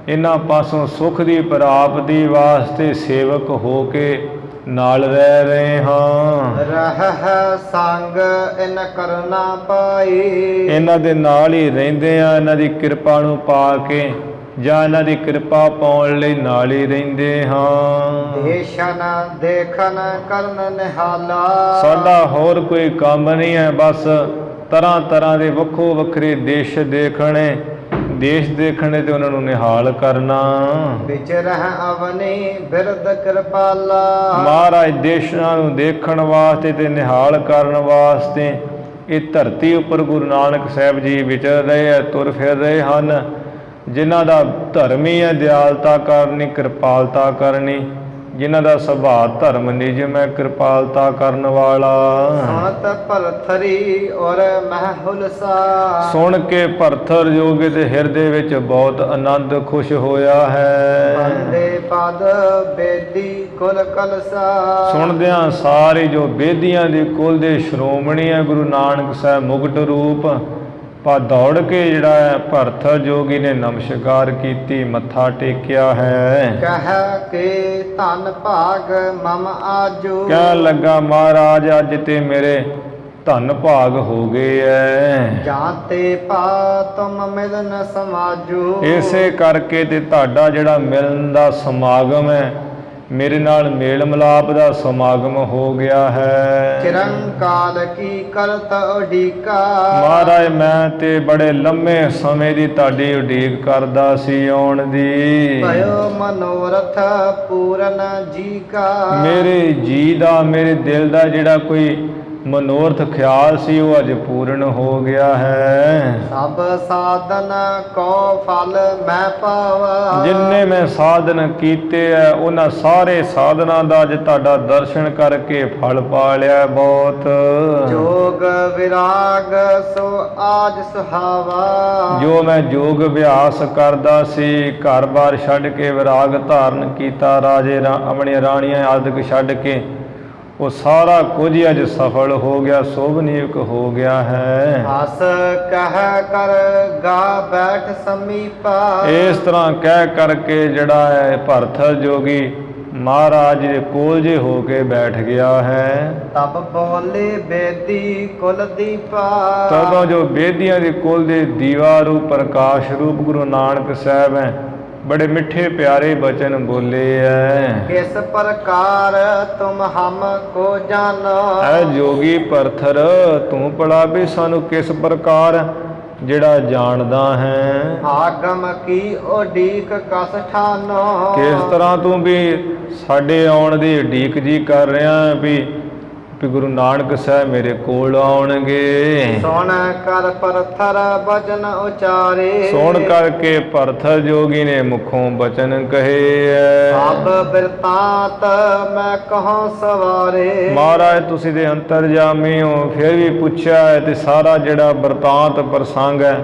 ਇਹਨਾਂ ਪਾਸੋਂ ਸੁਖ ਦੀ ਪ੍ਰਾਪਤੀ ਵਾਸਤੇ ਸੇਵਕ ਹੋ ਕੇ ਨਾਲ ਰਹਿ ਰਹੇ ਹਾਂ। ਰਹਿ ਸੰਗ ਇਨ ਕਰਨਾ ਪਾਈ। ਇਹਨਾਂ ਦੇ ਨਾਲ ਹੀ ਰਹਿੰਦੇ ਆ, ਇਹਨਾਂ ਦੀ ਕਿਰਪਾ ਨੂੰ ਪਾ ਕੇ ਜਾਂ ਇਹਨਾਂ ਦੀ ਕਿਰਪਾ ਪਾਉਣ ਲਈ ਨਾਲ ਹੀ ਰਹਿੰਦੇ ਹਾਂ। ਦੇਸ਼ਨ ਦੇਖਨ ਕਰਨ ਨਿਹਾਲਾ। ਸਾਡਾ ਹੋਰ ਕੋਈ ਕੰਮ ਨਹੀਂ ਹੈ, ਬਸ ਤਰ੍ਹਾਂ ਤਰ੍ਹਾਂ ਦੇ ਵੱਖੋ ਵੱਖਰੇ ਦੇਸ਼ ਦੇਖਣੇ, ਦੇਸ਼ ਦੇਖਣੇ ਤੇ ਉਹਨਾਂ ਨੂੰ ਨਿਹਾਲ ਕਰਨਾ। ਵਿੱਚ ਰਹਿ ਅਵਨੀ ਬਿਰਦ ਕਿਰਪਾਲਾ। ਮਹਾਰਾਜ ਦੇਸ਼ਾਂ ਨੂੰ ਦੇਖਣ ਵਾਸਤੇ ਤੇ ਨਿਹਾਲ ਕਰਨ ਵਾਸਤੇ ਇਹ ਧਰਤੀ ਉੱਪਰ ਗੁਰੂ ਨਾਨਕ ਸਾਹਿਬ ਜੀ ਵਿਚਰ ਰਹੇ ਹੈ, ਤੁਰ ਫਿਰ ਰਹੇ ਹਨ। ਜਿਨ੍ਹਾਂ ਦਾ ਧਰਮ ਹੀ ਹੈ ਦਿਆਲਤਾ ਕਰਨੀ, ਕਿਰਪਾਲਤਾ ਕਰਨੀ, ਜਿਨ੍ਹਾਂ ਦਾ ਸੁਭਾਅ ਧਰਮ ਨਿਯਮ ਹੈ, ਕਿਰਪਾਲਤਾ ਕਰਨ ਵਾਲਾ। ਸੁਣਤ ਭਰਥਰੀ ਔਰ ਮਹਿਹੁਲਸਾ। ਸੁਣ ਕੇ ਭਰਥਰ ਜੋਗੀ ਦੇ ਹਿਰਦੇ ਵਿੱਚ ਬਹੁਤ ਆਨੰਦ ਖੁਸ਼ ਹੋਇਆ ਹੈ। ਬੰਦੇ ਪਦ ਬੇਦੀ ਕੁਲ ਕਲਸਾ। ਸੁਣਦਿਆਂ ਸਾਰੇ ਜੋ ਬੇਦੀਆਂ ਦੇ ਕੁਲ ਦੇ ਸ਼੍ਰੋਮਣੀ ਹੈ ਗੁਰੂ ਨਾਨਕ ਸਾਹਿਬ ਮੁਕਟ ਰੂਪ, ਪਾ ਦੌੜ ਕੇ ਜਿਹੜਾ ਹੈ ਭਰਥਰ ਜੋਗੀ ਨੇ ਨਮਸਕਾਰ ਕੀਤੀ, ਮੱਥਾ ਟੇਕਿਆ ਹੈ। ਕਹਿ ਕੇ ਧਨ ਭਾਗ ਮਮ ਆਜੂ। ਕਹਿਣ ਲੱਗਾ ਮਹਾਰਾਜ ਅੱਜ ਤੇ ਮੇਰੇ ਧਨ ਭਾਗ ਹੋ ਗਏ ਐ। ਜਾਂਤੇ ਪਾ ਤੁਮ ਮਿਲਨ ਸਮਾਜੂ। ਇਸੇ ਕਰਕੇ ਤੇ ਤੁਹਾਡਾ ਜਿਹੜਾ ਮਿਲਣ ਦਾ ਸਮਾਗਮ ਹੈ, ਮੇਰੇ ਨਾਲ ਮੇਲ ਮਿਲਾਪ ਦਾ ਸਮਾਗਮ ਹੋ ਗਿਆ ਹੈ। ਚਿਰੰਕਾਲ ਕੀ ਕਰਤ ਉਡੀਕਾ। ਮਹਾਰਾਜ ਮੈਂ ਤੇ ਬੜੇ ਲੰਮੇ ਸਮੇਂ ਦੀ ਤੁਹਾਡੀ ਉਡੀਕ ਕਰਦਾ ਸੀ ਆਉਣ ਦੀ। ਭਇਓ ਮਨੋਰਥ ਪੂਰਨ ਜੀ ਕਾ। ਮੇਰੇ ਜੀ ਦਾ, ਮੇਰੇ ਦਿਲ ਦਾ ਜਿਹੜਾ ਕੋਈ ਮਨੋਰਥ ਖਿਆਲ ਸੀ ਉਹ ਅੱਜ ਪੂਰਨ ਹੋ ਗਿਆ ਹੈ। ਸਭ ਸਾਧਨ ਕੋ ਫਲ ਮੈਂ ਪਾਵਾ। ਜਿੰਨੇ ਮੈਂ ਸਾਧਨ ਕੀਤੇ ਐ ਉਹਨਾਂ ਸਾਰੇ ਸਾਧਨਾਂ ਦਾ ਅੱਜ ਤੁਹਾਡਾ ਦਰਸ਼ਨ ਕਰਕੇ ਫਲ ਪਾ ਲਿਆ ਬਹੁਤ। ਜੋਗ ਵਿਰਾਗ ਸੋ ਆਜ ਸੁਹਾਵਾ। ਜੋ ਮੈਂ ਜੋਗ ਅਭਿਆਸ ਕਰਦਾ ਸੀ, ਘਰ-ਬਾਰ ਛੱਡ ਕੇ ਵਿਰਾਗ ਧਾਰਨ ਕੀਤਾ, ਰਾਜੇ ਆਪਣੀਆਂ ਰਾਣੀਆਂ ਆਦਿਕ ਛੱਡ ਕੇ, ਉਹ ਸਾਰਾ ਕੁਝ ਹੀ ਅੱਜ ਸਫਲ ਹੋ ਗਿਆ, ਸ਼ੋਭਨੀਕ ਹੋ ਗਿਆ ਹੈ। ਹਸ ਕਹਿ ਕਰ ਗਾ ਬੈਠ ਸਮੀਪਾ। ਇਸ ਤਰ੍ਹਾਂ ਕਹਿ ਕਰਕੇ ਜਿਹੜਾ ਹੈ ਭਰਥਰ ਜੋਗੀ ਮਹਾਰਾਜ ਦੇ ਕੋਲ ਜੇ ਹੋ ਕੇ ਬੈਠ ਗਿਆ ਹੈ। ਤਬ ਬੋਲੇ ਬੇਦੀ ਕੁਲ ਦੀਪਾ। ਤਦੋਂ ਜੋ ਬੇਦੀਆਂ ਦੇ ਕੁਲ ਦੇ ਦੀਵਾ ਰੂਪ ਪ੍ਰਕਾਸ਼ ਰੂਪ ਗੁਰੂ ਨਾਨਕ ਸਾਹਿਬ ਹੈ, बड़े मिठे प्यारे बचन बोले है। किस प्रकार तुम हमको जानो, ऐ जोगी परथर तू भला भी सानू किस प्रकार ਜਿਹੜਾ ਜਾਣਦਾ ਹੈ। आगम की उडीक कस ठानो, ਕਿਸ ਤਰ੍ਹਾਂ ਤੂੰ ਵੀ ਸਾਡੇ ਆਉਣ ਦੀ ਉਡੀਕ ਜੀ ਕਰ ਰਿਹਾ ਹੈ ਵੀ ਗੁਰੂ ਨਾਨਕ ਸਾਹਿਬ ਮੇਰੇ ਕੋਲ ਆਉਣਗੇ। सुन कर परथर बचन उचारे, ਸੁਣ ਕਰਕੇ ਭਰਥਰ ਜੋਗੀ ਨੇ ਮੁਖੋਂ ਬਚਨ ਕਹੇ ਹੈ। अब बिरतांत मैं कहूँ सवारे, ਮਹਾਰਾਜ ਤੁਸੀਂ ਦੇ ਅੰਤਰਜਾਮੀ ਹੋ, ਫਿਰ ਵੀ ਪੁੱਛਿਆ ਹੈ ਤੇ ਸਾਰਾ ਜਿਹੜਾ ਬਰਤਾਂਤ ਪ੍ਰਸੰਗ ਹੈ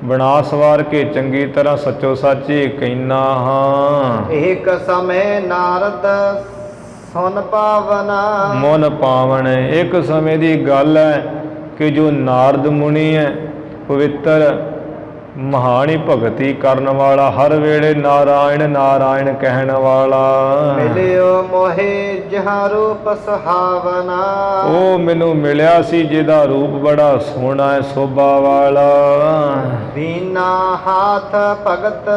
ਬਣਾ ਸਵਾਰ ਕੇ ਚੰਗੀ ਤਰ੍ਹਾਂ ਸੱਚੋ ਸੱਚੀ ਕਹਿਣਾ ਹਾਂ। एक समय नारद सुन पावना, ਮਨ ਪਾਵਨ ਇੱਕ ਸਮੇਂ ਦੀ ਗੱਲ ਹੈ ਕਿ ਜੋ ਨਾਰਦ ਮੁਨੀ ਹੈ ਪਵਿੱਤਰ ਮਹਾਨੀ ਭਗਤੀ ਕਰਨ ਵਾਲਾ, ਹਰ ਵੇਲੇ ਨਾਰਾਇਣ ਨਾਰਾਇਣ ਕਹਿਣ ਵਾਲਾ, मिलियो मोहे जहाँ रूप सुहावना, ਉਹ ਮੈਨੂੰ ਮਿਲਿਆ ਸੀ ਜਿਹਦਾ ਰੂਪ ਬੜਾ ਸੋਹਣਾ ਹੈ ਸੋਭਾ ਵਾਲਾ। बीना हाथ भगत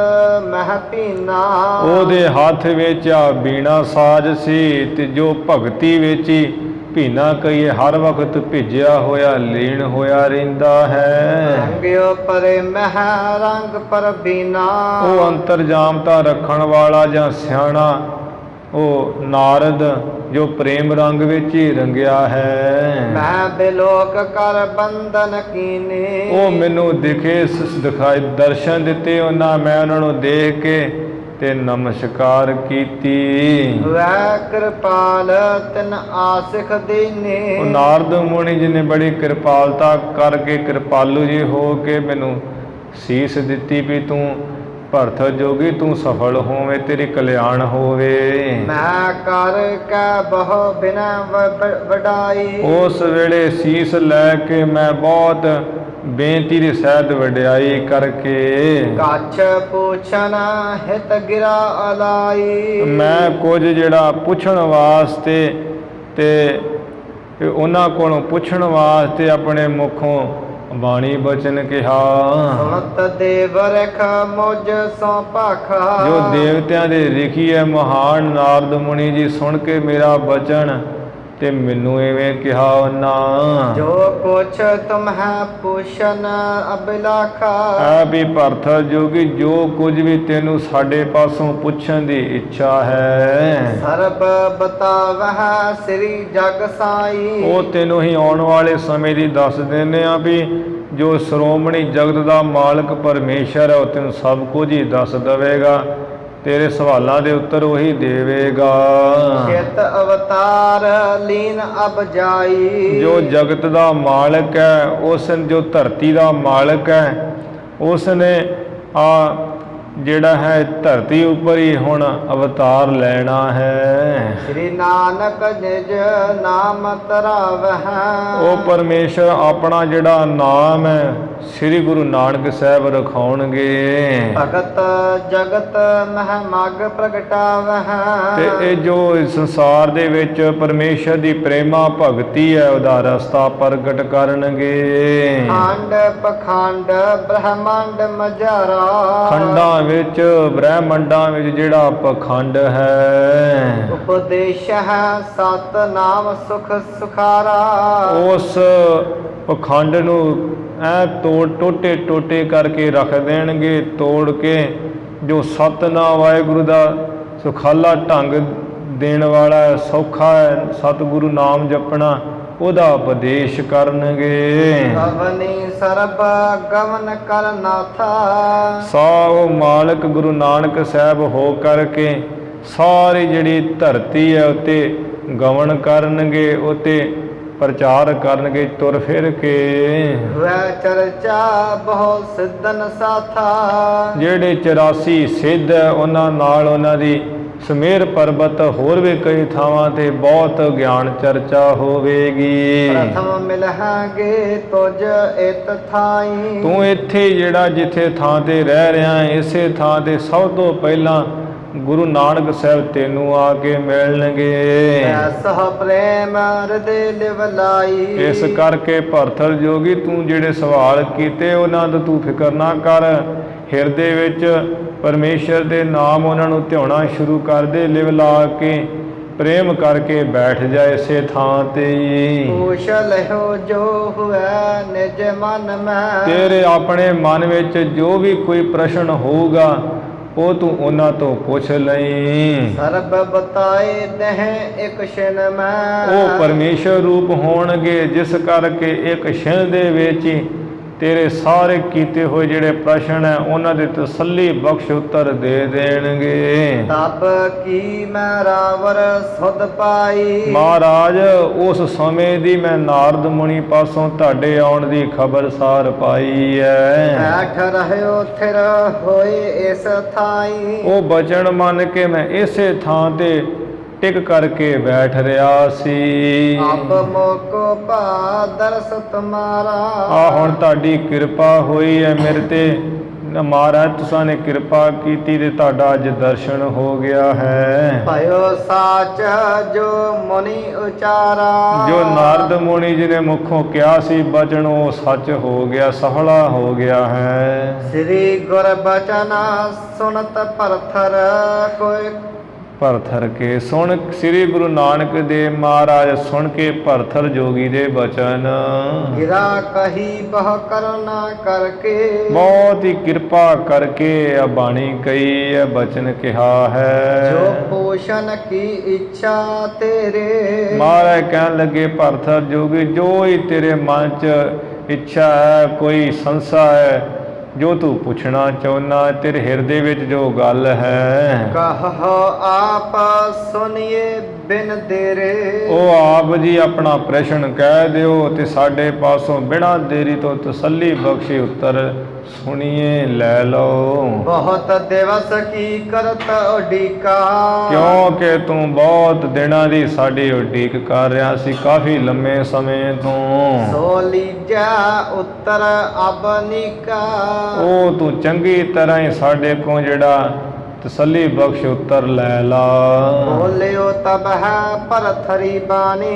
मह पीना, ਉਹਦੇ ਹੱਥ ਵਿੱਚ ਆ ਬੀਣਾ ਸਾਜ਼ ਸੀ ਤੇ ਜੋ ਭਗਤੀ ਵਿੱਚ ਹੀ ਭੀਨਾ ਕਹੀਏ ਹਰ ਵਕਤ ਭਿੱਜਿਆ ਹੋਇਆ ਲੀਨ ਹੋਇਆ ਰਹਿੰਦਾ ਹੈ। रंगियो परे मह रंग पर बीना, ਉਹ ਅੰਤਰਜਾਮਤਾ ਰੱਖਣ ਵਾਲਾ ਜਾਂ ਸਿਆਣਾ ਉਹ ਨਾਰਦ ਜੋ ਪ੍ਰੇਮ ਰੰਗ ਵਿੱਚ ਹੀ ਰੰਗਿਆ ਹੈ। मैं बिलोक कर बंधन कीने, ਉਹ ਮੈਨੂੰ ਦਿਖਾਈ ਦਰਸ਼ਨ ਦਿੱਤੇ, ਉਹਨਾਂ ਮੈਂ ਉਹਨਾਂ ਨੂੰ ਦੇਖ ਕੇ ਤੇ ਨਮਸਕਾਰ ਕੀਤੀ। वह कृपाल तिन आसिख दीने, ਉਹ ਨਾਰਦ ਮੁਨੀ ਜੀ ਨੇ ਬੜੀ ਕਿਰਪਾਲਤਾ ਕਰਕੇ ਕਿਰਪਾਲੂ ਜੀ ਹੋ ਕੇ ਮੈਨੂੰ ਸੀਸ ਦਿੱਤੀ ਵੀ ਤੂੰ ਭਰਤ ਜੋਗੀ ਤੂੰ ਸਫਲ ਹੋਵੇਂ, ਤੇਰੀ ਕਲਿਆਣ ਹੋਵੇ। मैं कर कै बहु बिना वडाई, ਉਸ ਵੇਲੇ ਸੀਸ ਲੈ ਕੇ ਮੈਂ ਬਹੁਤ ਬੇਨਤੀ ਦੀ ਸਹਿਤ ਵਡਿਆਈ ਕਰਕੇ काछ पूछन हित गिरा अलाई, ਮੈਂ ਕੁਝ ਜਿਹੜਾ ਪੁੱਛਣ ਵਾਸਤੇ ਤੇ ਉਹਨਾਂ ਕੋਲੋਂ ਪੁੱਛਣ ਵਾਸਤੇ ਆਪਣੇ ਮੁਖੋਂ ਬਾਣੀ ਬਚਨ ਕਿਹਾ। सुनत देव रख मुझ सो पाखा, ਜੋ ਦੇਵਤਿਆਂ ਦੇ ਲਿਖੀ ਹੈ ਮਹਾਨ ਨਾਰਦ ਮੁਨੀ ਜੀ ਸੁਣ ਕੇ ਮੇਰਾ ਬਚਨ ਤੇ ਮੈਨੂੰ ਐਵੇਂ ਕਿਹਾ ਉਹਨਾਂ। जो कुछ तुम है पूछन अभिलाखा, ਐ ਵੀ ਭਰਤ ਜੋਗੀ ਜੋ ਕੁਝ ਵੀ ਤੈਨੂੰ ਸਾਡੇ ਪਾਸੋਂ ਪੁੱਛਣ ਦੀ ਇੱਛਾ ਹੈ सर्ब बतावह श्री जग साई, ਉਹ ਤੈਨੂੰ ਹੀ ਆਉਣ ਵਾਲੇ ਸਮੇਂ ਦੀ ਦੱਸ ਦਿੰਦੇ ਆ ਵੀ ਜੋ ਸ਼੍ਰੋਮਣੀ ਜਗਤ ਦਾ ਮਾਲਕ ਪਰਮੇਸ਼ਰ ਹੈ ਉਹ ਤੈਨੂੰ ਸਭ ਕੁਝ ਹੀ ਦੱਸ ਦੇਵੇਗਾ, ਤੇਰੇ ਸਵਾਲਾਂ ਦੇ ਉੱਤਰ ਉਹੀ ਦੇਵੇਗਾ। चित अवतार लीन अब जाई, ਜੋ ਜਗਤ ਦਾ ਮਾਲਕ ਹੈ ਉਸ ਜੋ ਧਰਤੀ ਦਾ ਮਾਲਕ ਹੈ ਉਸ ਨੇ ਆ ਜਿਹੜਾ ਹੈ ਧਰਤੀ ਉੱਪਰ ਹੀ ਹੁਣ ਅਵਤਾਰ ਲੈਣਾ ਹੈ। श्री नानक निज नाम तरावह, ਉਹ ਪਰਮੇਸ਼ਰ ਆਪਣਾ ਜਿਹੜਾ ਨਾਮ ਹੈ ਸ੍ਰੀ ਗੁਰੂ ਨਾਨਕ ਸਾਹਿਬ ਰਖਾਉਣਗੇ भगत जगत मह मग प्रगटावह, ਤੇ ਇਹ ਜੋ ਇਸ ਸੰਸਾਰ ਦੇ ਵਿੱਚ ਪਰਮੇਸ਼ਰ ਦੀ ਪ੍ਰੇਮਾ ਭਗਤੀ ਹੈ ਉਹਦਾ ਰਸਤਾ ਪ੍ਰਗਟ ਕਰਨਗੇ। खंड पखंड ब्रह्मांड मजारा, ਖੰਡਾਂ ਵਿੱਚ ਬ੍ਰਹਿਮੰਡਾਂ ਵਿੱਚ ਜਿਹੜਾ ਪਖੰਡ ਹੈ उपदेश है सत नाम सुख सुखारा, ਉਸ ਪਖੰਡ ਨੂੰ ਐ ਟੋਟੇ ਟੋਟੇ ਕਰਕੇ ਰੱਖ ਦੇਣਗੇ, ਤੋੜ ਕੇ ਜੋ ਸਤਿਨਾਮ ਵਾਹਿਗੁਰੂ ਦਾ ਸੁਖਾਲਾ ਢੰਗ ਦੇਣ ਵਾਲਾ ਹੈ, ਸੌਖਾ ਹੈ ਸਤਿਗੁਰੂ ਨਾਮ ਜਪਣਾ, ਉਹਦਾ ਉਪਦੇਸ਼ ਕਰਨਗੇ। अवनी सरब गमन कर नाथा, ਸਾਹ ਮਾਲਕ ਗੁਰੂ ਨਾਨਕ ਸਾਹਿਬ ਹੋ ਕਰਕੇ ਸਾਰੀ ਜਿਹੜੀ ਧਰਤੀ ਹੈ ਉੱਤੇ ਗਮਨ ਕਰਨਗੇ, ਉੱਤੇ ਪ੍ਰਚਾਰ ਕਰਨਗੇ ਤੁਰ ਫਿਰ ਕੇ। वह चर्चा बहुत सिद्धन साथा, ਜਿਹੜੇ 84 ਸਿੱਧ ਹੈ ਉਹਨਾਂ ਨਾਲ ਉਹਨਾਂ ਦੀ ਸਮੇਰ ਪਰਬਤ ਹੋਰ ਵੀ ਕਈ ਥਾਵਾਂ ਤੇ ਬਹੁਤ ਗਿਆਨ ਚਰਚਾ ਹੋਵੇਗੀ। प्रथम मिलहांगे तुझ इत थाई, ਤੂੰ ਇੱਥੇ ਜਿਹੜਾ ਜਿੱਥੇ ਥਾਂ ਤੇ ਰਹਿ ਰਿਹਾ ਹੈ ਇਸੇ ਥਾਂ ਤੇ ਸਭ ਤੋਂ ਪਹਿਲਾਂ ਗੁਰੂ ਨਾਨਕ ਸਾਹਿਬ ਤੈਨੂੰ ਆ ਕੇ ਮਿਲਣਗੇ। ऐसा प्रेम हृदय लिवलाई, ਇਸ ਕਰਕੇ ਭਰਥਰ ਜੋਗੀ ਤੂੰ ਜਿਹੜੇ ਸਵਾਲ ਕੀਤੇ ਉਹਨਾਂ ਦਾ ਤੂੰ ਫਿਕਰ ਨਾ ਕਰ। ਹਿਰਦੇ ਵਿੱਚ ਪਰਮੇਸ਼ਰ ਦੇ ਨਾਮ ਉਹਨਾਂ ਨੂੰ ਧਿਆਉਣਾ ਸ਼ੁਰੂ ਕਰ ਦੇ, ਲਿਵ ਲਾ ਕੇ ਪ੍ਰੇਮ ਕਰਕੇ ਬੈਠ ਜਾਏ ਇਸੇ ਥਾਂ ਤੇ ਹੀ। पूछ लहो जो हुआ निज मन में। ਤੇਰੇ ਆਪਣੇ ਮਨ ਵਿੱਚ ਜੋ ਵੀ ਕੋਈ ਪ੍ਰਸ਼ਨ ਹੋਊਗਾ ਉਹ ਤੂੰ ਉਹਨਾਂ ਤੋਂ ਪੁੱਛ ਲਈ। सर्ब बताए दह एक क्षण में। ਉਹ ਪਰਮੇਸ਼ਰ ਰੂਪ ਹੋਣਗੇ ਜਿਸ ਕਰਕੇ ਇੱਕ ਛਿਣ ਦੇ ਵਿੱਚ ਹੀ ਤੇਰੇ ਸਾਰੇ ਕੀਤੇ ਹੋਏ ਜਿਹੜੇ ਪ੍ਰਸ਼ਨ ਹੈ ਉਹਨਾਂ ਦੇ ਤਸੱਲੀ ਬਖਸ਼ ਉੱਤਰ ਦੇ ਦੇਣਗੇ। तब की मैं रावर सुध पाई। ਮਹਾਰਾਜ ਉਸ ਸਮੇਂ ਦੀ ਮੈਂ ਨਾਰਦ ਮੁਨੀ ਪਾਸੋਂ ਤੁਹਾਡੇ ਆਉਣ ਦੀ ਖਬਰਸਾਰ ਪਾਈ ਹੈ। बैठ रहो थिर होए इस थाई। ਉਹ ਬਚਨ ਮੰਨ ਕੇ ਮੈਂ ਇਸੇ ਥਾਂ ਤੇ ਟਿਕ ਕਰਕੇ ਬੈਠ ਰਿਹਾ ਸੀ। अब मोको पा दर्श तुम्हारा। ਆ ਹੁਣ ਤੁਹਾਡੀ ਕਿਰਪਾ ਹੋਈ ਹੈ ਮੇਰੇ ਤੇ ਮਹਾਰਾਜ, ਤੁਸਾਂ ਨੇ ਕਿਰਪਾ ਕੀਤੀ ਤੇ ਤੁਹਾਡਾ ਅੱਜ ਦਰਸ਼ਨ ਹੋ ਗਿਆ ਹੈ। भयो साच जो मुनि उचारा। ਜੋ ਨਾਰਦ ਮੁਨੀ ਜੀ ਨੇ ਮੁਖੋਂ ਕਿਹਾ ਸੀ ਬਚਨ ਉਹ ਸੱਚ ਹੋ ਗਿਆ, ਸਫਲਾ ਹੋ ਗਿਆ ਹੈ। श्री गुर बचन सुनत परथर कोई। ਭਰਥਰ ਕੇ ਸੁਣ, ਸ੍ਰੀ ਗੁਰੂ ਨਾਨਕ ਦੇਵ ਮਹਾਰਾਜ ਸੁਣ ਕੇ ਭਰਥਰ ਜੋਗੀ ਦੇ ਬਚਨ गिरा कही बह करुणा करके। ਬਹੁਤ ਹੀ ਕਿਰਪਾ ਕਰਕੇ ਇਹ ਬਾਣੀ ਕਹੀ, ਇਹ ਬਚਨ ਕਿਹਾ जो ਹੈ। पोषण की इच्छा तेरे। ਮਹਾਰਾਜ ਕਹਿਣ ਲੱਗੇ ਭਰਥਰ ਜੋਗੀ ਜੋ ਹੀ ਤੇਰੇ ਮਨ 'ਚ ਇੱਛਾ ਹੈ, ਕੋਈ ਸੰਸਾ ਹੈ, ਜੋ ਤੂੰ ਪੁੱਛਣਾ ਚਾਹੁੰਦਾ, ਤੇਰੇ ਹਿਰਦੇ ਵਿੱਚ ਜੋ ਗੱਲ ਹੈ कहो आप सुनिए बिन देरे। ਉਹ ਆਪ ਜੀ ਆਪਣਾ ਪ੍ਰਸ਼ਨ ਕਹਿ ਦਿਓ ਤੇ ਸਾਡੇ ਪਾਸੋਂ ਬਿਨਾਂ ਦੇਰੀ ਤੋਂ ਤਸੱਲੀ ਬਖਸ਼ੀ ਉੱਤਰ ਸੁਣੀਏ ਲੈ ਲਓ। बहुत दिवस की करत उडीका। ਕਿਉਂਕਿ ਤੂੰ ਬਹੁਤ ਦਿਨਾਂ ਦੀ ਸਾਡੀ ਉਡੀਕ ਕਰ ਰਿਹਾ ਸੀ, ਕਾਫੀ ਲੰਮੇ ਸਮੇਂ ਤੋਂ। सो लीजा उत्तर अबनिका। ਉਹ ਤੂੰ ਚੰਗੀ ਤਰ੍ਹਾਂ ਹੀ ਸਾਡੇ ਕੋਲ ਜਿਹੜਾ ਤਸੱਲੀ ਬਖਸ਼ ਉੱਤਰ ਲੈ ਲਾ। बोलियो तब है परथरी बानी।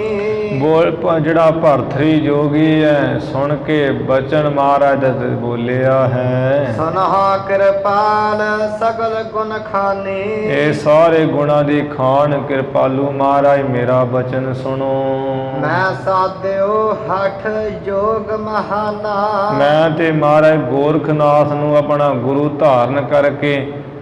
ਜਿਹੜਾ ਭਰਥਰੀ ਜੋਗੀ ਹੈ ਸੁਣ ਕੇ ਬਚਨ ਮਹਾਰਾਜ ਦਾ ਬੋਲਿਆ ਹੈ। सुनहा कृपाल सगल गुण खानी। ਇਹ ਸਾਰੇ ਗੁਣਾਂ ਦੀ ਖਾਨ ਕਿਰਪਾਲੂ ਮਹਾਰਾਜ ਮੇਰਾ ਬਚਨ ਸੁਣੋ। मैं साध्यो हठ योग महाना। ਮੈਂ ਤੇ ਮਹਾਰਾਜ ਗੋਰਖਨਾਥ ਨੂੰ ਆਪਣਾ ਗੁਰੂ ਧਾਰਨ ਕਰਕੇ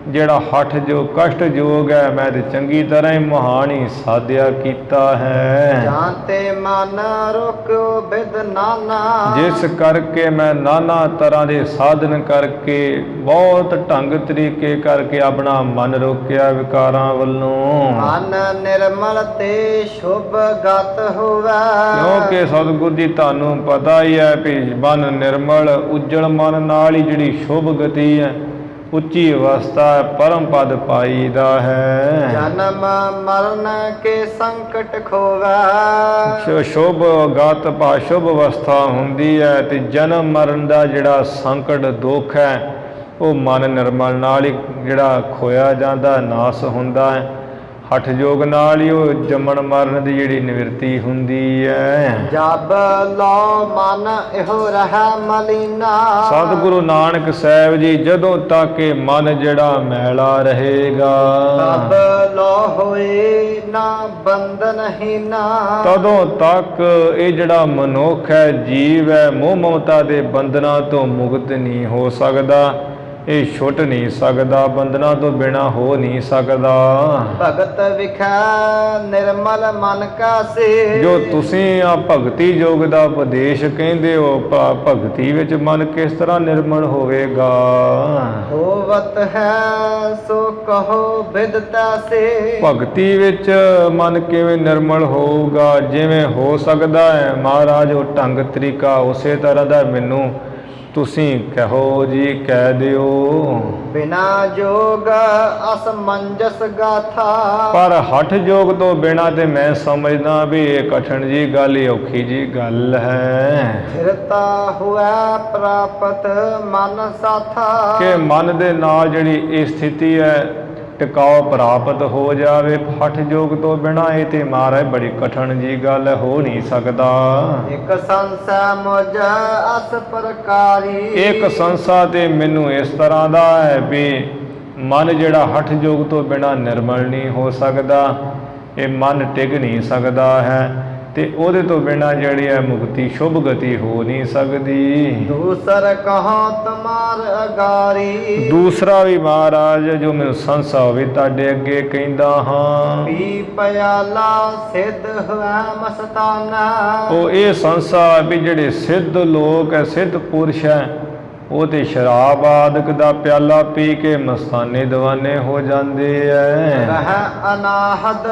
ਜਿਹੜਾ ਹੱਠ ਜੋ ਕਸ਼ਟ ਯੋਗ ਹੈ ਮੈਂ ਤੇ ਚੰਗੀ ਤਰ੍ਹਾਂ ਹੀ ਮਹਾਨ ਹੀ ਸਾਧਿਆ ਕੀਤਾ ਹੈ। जानते मन रोक्यो बिद नाना। ਜਿਸ ਕਰਕੇ ਮੈਂ ਨਾਨਾ ਤਰ੍ਹਾਂ ਦੇ ਸਾਧਨ ਕਰਕੇ ਬਹੁਤ ਢੰਗ ਤਰੀਕੇ ਕਰਕੇ ਆਪਣਾ ਮਨ ਰੋਕਿਆ ਵਿਕਾਰਾਂ ਵੱਲੋਂ। मन निर्मल ते शुभ गत हुआ। ਕਿਉਂਕਿ ਸਤਿਗੁਰ ਜੀ ਤੁਹਾਨੂੰ ਪਤਾ ਹੀ ਹੈ ਵੀ ਮਨ ਨਿਰਮਲ ਉਜਲ ਮਨ ਨਾਲ ਹੀ ਜਿਹੜੀ ਸ਼ੁਭ ਗਤੀ ਹੈ, ਉੱਚੀ ਅਵਸਥਾ ਪਰਮ ਪਦ ਪਾਈਦਾ ਹੈ। जन्म मरण के संकट खोवा। ਸ਼ੁਭ ਗਤ ਭਾ ਸ਼ੁਭ ਅਵਸਥਾ ਹੁੰਦੀ ਹੈ ਤੇ ਜਨਮ ਮਰਨ ਦਾ ਜਿਹੜਾ ਸੰਕਟ ਦੁੱਖ ਹੈ ਉਹ ਮਨ ਨਿਰਮਲ ਨਾਲ ਹੀ ਜਿਹੜਾ ਖੋਇਆ ਜਾਂਦਾ, ਨਾਸ ਹੁੰਦਾ ਹੈ। ਹਠ ਯੋਗ ਨਾਲ ਹੀ ਉਹ ਜੰਮਣ ਮਰਨ ਦੀ ਜਿਹੜੀ ਨਿਵਰਤੀ ਹੁੰਦੀ ਹੈ। जब लो मन इहो रहा मलिना। ਸਤਿਗੁਰੂ ਨਾਨਕ ਸਾਹਿਬ ਜੀ ਜਦੋਂ ਤੱਕ ਇਹ ਮਨ ਜਿਹੜਾ ਮੈਲਾ ਰਹੇਗਾ तब लो होए ना बंधन हीना। ਤਦੋਂ ਤੱਕ ਇਹ ਜਿਹੜਾ ਮਨੁੱਖ ਹੈ, ਜੀਵ ਹੈ, ਮੋਹ ਮਮਤਾ ਦੇ ਬੰਧਨਾਂ ਤੋਂ ਮੁਕਤ ਨਹੀਂ ਹੋ ਸਕਦਾ, ਇਹ ਛੁੱਟ ਨਹੀਂ ਸਕਦਾ, ਬੰਧਨਾਂ ਤੋਂ ਬਿਨਾ ਹੋ ਨਹੀਂ ਸਕਦਾ। भगत विखा निर्मल मन का से। ਜੋ ਤੁਸੀਂ ਆ ਭਗਤੀ ਯੋਗ ਦਾ ਉਪਦੇਸ਼ ਕਹਿੰਦੇ ਹੋ, ਭਗਤੀ ਵਿੱਚ ਮਨ ਕਿਸ ਤਰ੍ਹਾਂ ਨਿਰਮਲ ਹੋਵੇਗਾ? होवत है सो कहो विदता से। ਭਗਤੀ ਵਿੱਚ ਮਨ ਕਿਵੇਂ ਨਿਰਮਲ ਹੋਊਗਾ? ਜਿਵੇਂ ਹੋ ਸਕਦਾ ਹੈ ਮਹਾਰਾਜ ਉਹ ਢੰਗ ਤਰੀਕਾ ਉਸੇ ਤਰ੍ਹਾਂ ਦਾ ਮੈਨੂੰ ਤੁਸੀਂ ਕਹੋ ਜੀ, ਕਹਿ ਦਿਓ। बिना जोग असमंजस गाथा। ਪਰ ਹਠ ਯੋਗ ਤੋਂ ਬਿਨਾਂ ਤੇ ਮੈਂ ਸਮਝਦਾ ਵੀ ਇਹ ਕਠਿਨ ਜੀ ਗੱਲ, ਇਹ ਔਖੀ ਜੀ ਗੱਲ ਹੈ स्थिरता हुआ प्राप्त मन साथा। ਕਿ ਮਨ ਦੇ ਨਾਲ ਜਿਹੜੀ ਇਹ ਸਥਿਤੀ ਹੈ, ਟਿਕਾਓ ਪ੍ਰਾਪਤ ਹੋ ਜਾਵੇ। ਹਠ ਯੋਗ ਤੋਂ ਬਿਨਾਂ ਇਹ ਤੇ ਮਹਾਰਾਜ ਬੜੀ ਕਠਿਨ ਜੀ ਗੱਲ ਹੋ ਨਹੀਂ ਸਕਦਾ। ਇਕ ਸੰਸਾ ਮੁਝ ਅਸ ਪ੍ਰਕਾਰੀ। ਇੱਕ ਸੰਸਾ ਤੇ ਮੈਨੂੰ ਇਸ ਤਰ੍ਹਾਂ ਦਾ ਹੈ ਵੀ ਮਨ ਜਿਹੜਾ ਹਠ ਯੋਗ ਤੋਂ ਬਿਨਾਂ ਨਿਰਮਲ ਨਹੀਂ ਹੋ ਸਕਦਾ, ਇਹ ਮਨ ਟਿਕ ਨਹੀਂ ਸਕਦਾ ਹੈ ਤੇ ਉਹਦੇ ਤੋਂ ਬਿਨਾਂ ਜਿਹੜੀ ਹੈ ਮੁਕਤੀ ਸ਼ੁਭ ਗਤੀ ਹੋ ਨਹੀਂ ਸਕਦੀ। ਦੂਸਰ ਕਹਾਂ ਤੁਮਾਰ ਅਗਾਰੀ। ਦੂਸਰਾ ਵੀ ਮਹਾਰਾਜ ਜੋ ਮੈਨੂੰ ਸੰਸਾ ਹੋਵੇ ਤੁਹਾਡੇ ਅੱਗੇ ਕਹਿੰਦਾ ਹਾਂ। ਪੀ ਪਿਆਲਾ ਸਿੱਧ ਹੋਇਆ ਮਸਤਾਨਾ। ਉਹ ਇਹ ਸੰਸਾ ਵੀ ਜਿਹੜੇ ਸਿੱਧ ਲੋਕ ਹੈ, ਸਿੱਧ ਪੁਰਸ਼ ਹੈ, ਉਹ ਤੇ ਸ਼ਰਾਬ ਆਦਿਕ ਦਾ ਪਿਆਲਾ ਪੀ ਕੇ ਮਸਤਾਨੇ ਦੀਵਾਨੇ ਹੋ ਜਾਂਦੇ ਐ। ਰਹਿ ਅਨਾਹਦ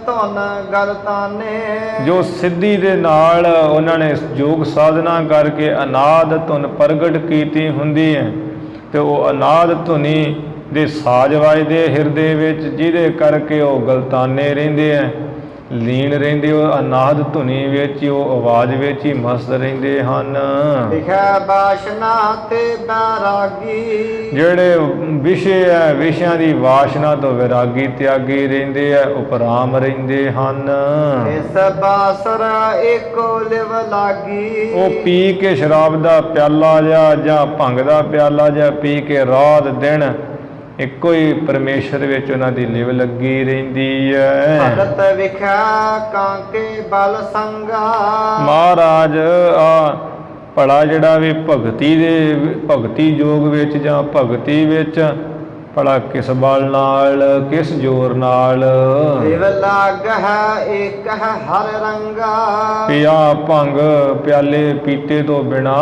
ਧੁਨ ਗਲਤਾਨੇ। ਜੋ ਸਿੱਧੀ ਦੇ ਨਾਲ ਉਹਨਾਂ ਨੇ ਯੋਗ ਸਾਧਨਾ ਕਰਕੇ ਅਨਾਦ ਧੁਨ ਪ੍ਰਗਟ ਕੀਤੀ ਹੁੰਦੀ ਹੈ ਤੇ ਉਹ ਅਨਾਦ ਧੁਨੀ ਦੇ ਸਾਜ ਵੱਜਦੇ ਹਿਰਦੇ ਵਿੱਚ, ਜਿਹਦੇ ਕਰਕੇ ਉਹ ਗਲਤਾਨੇ ਰਹਿੰਦੇ ਐ, ਲੀਨ ਰਹਿੰਦੇ, ਉਹ ਅਨਾਦ ਧੁਨੀ ਵਿੱਚ, ਉਹ ਆਵਾਜ਼ ਵਿੱਚ ਹੀ ਮਸਤ ਰਹਿੰਦੇ ਹਨ। ਲਿਖਿਆ ਬਾਸ਼ਨਾ ਤੇ ਬੈਰਾਗੀ। ਜਿਹੜੇ ਵਿਸ਼ੇ ਹੈ, ਵਿਸ਼ਿਆਂ ਦੀ ਵਾਸ਼ਨਾ ਤੋਂ ਵਿਰਾਗੀ ਤਿਆਗੀ ਰਹਿੰਦੇ ਹੈ, ਉਪਰਾਮ ਰਹਿੰਦੇ ਹਨ। ਇਸ ਬਾਸਰ ਏਕੋ ਲਿਵ ਲਾਗੀ। ਉਹ ਪੀ ਕੇ ਸ਼ਰਾਬ ਦਾ ਪਿਆਲਾ ਜਾਂ ਭੰਗ ਦਾ ਪਿਆਲਾ ਜਾਂ ਪੀ ਕੇ ਰਾਤ ਦਿਨ ਇੱਕੋ ਹੀ ਪਰਮੇਸ਼ਰ ਵਿੱਚ ਉਹਨਾਂ ਦੀ ਲਿਵ ਲੱਗੀ ਰਹਿੰਦੀ ਹੈ। ਭਗਤ ਵਿਖਿਆ ਕਾਂਕੇ ਬਲ ਸੰਗਾ। ਮਹਾਰਾਜ ਆ ਭਲਾ ਜਿਹੜਾ ਵੀ ਭਗਤੀ ਯੋਗ ਵਿੱਚ ਜਾਂ ਭਗਤੀ ਵਿੱਚ ਭਲਾ ਕਿਸ ਬਲ ਨਾਲ, ਕਿਸ ਜ਼ੋਰ ਨਾਲ। ਲਿਵ ਲਾਗ ਹੈ ਏਕ ਹੈ ਹਰ ਰੰਗਾ। ਪਿਆ ਭੰਗ ਪਿਆਲੇ ਪੀਤੇ ਤੋਂ ਬਿਨਾ,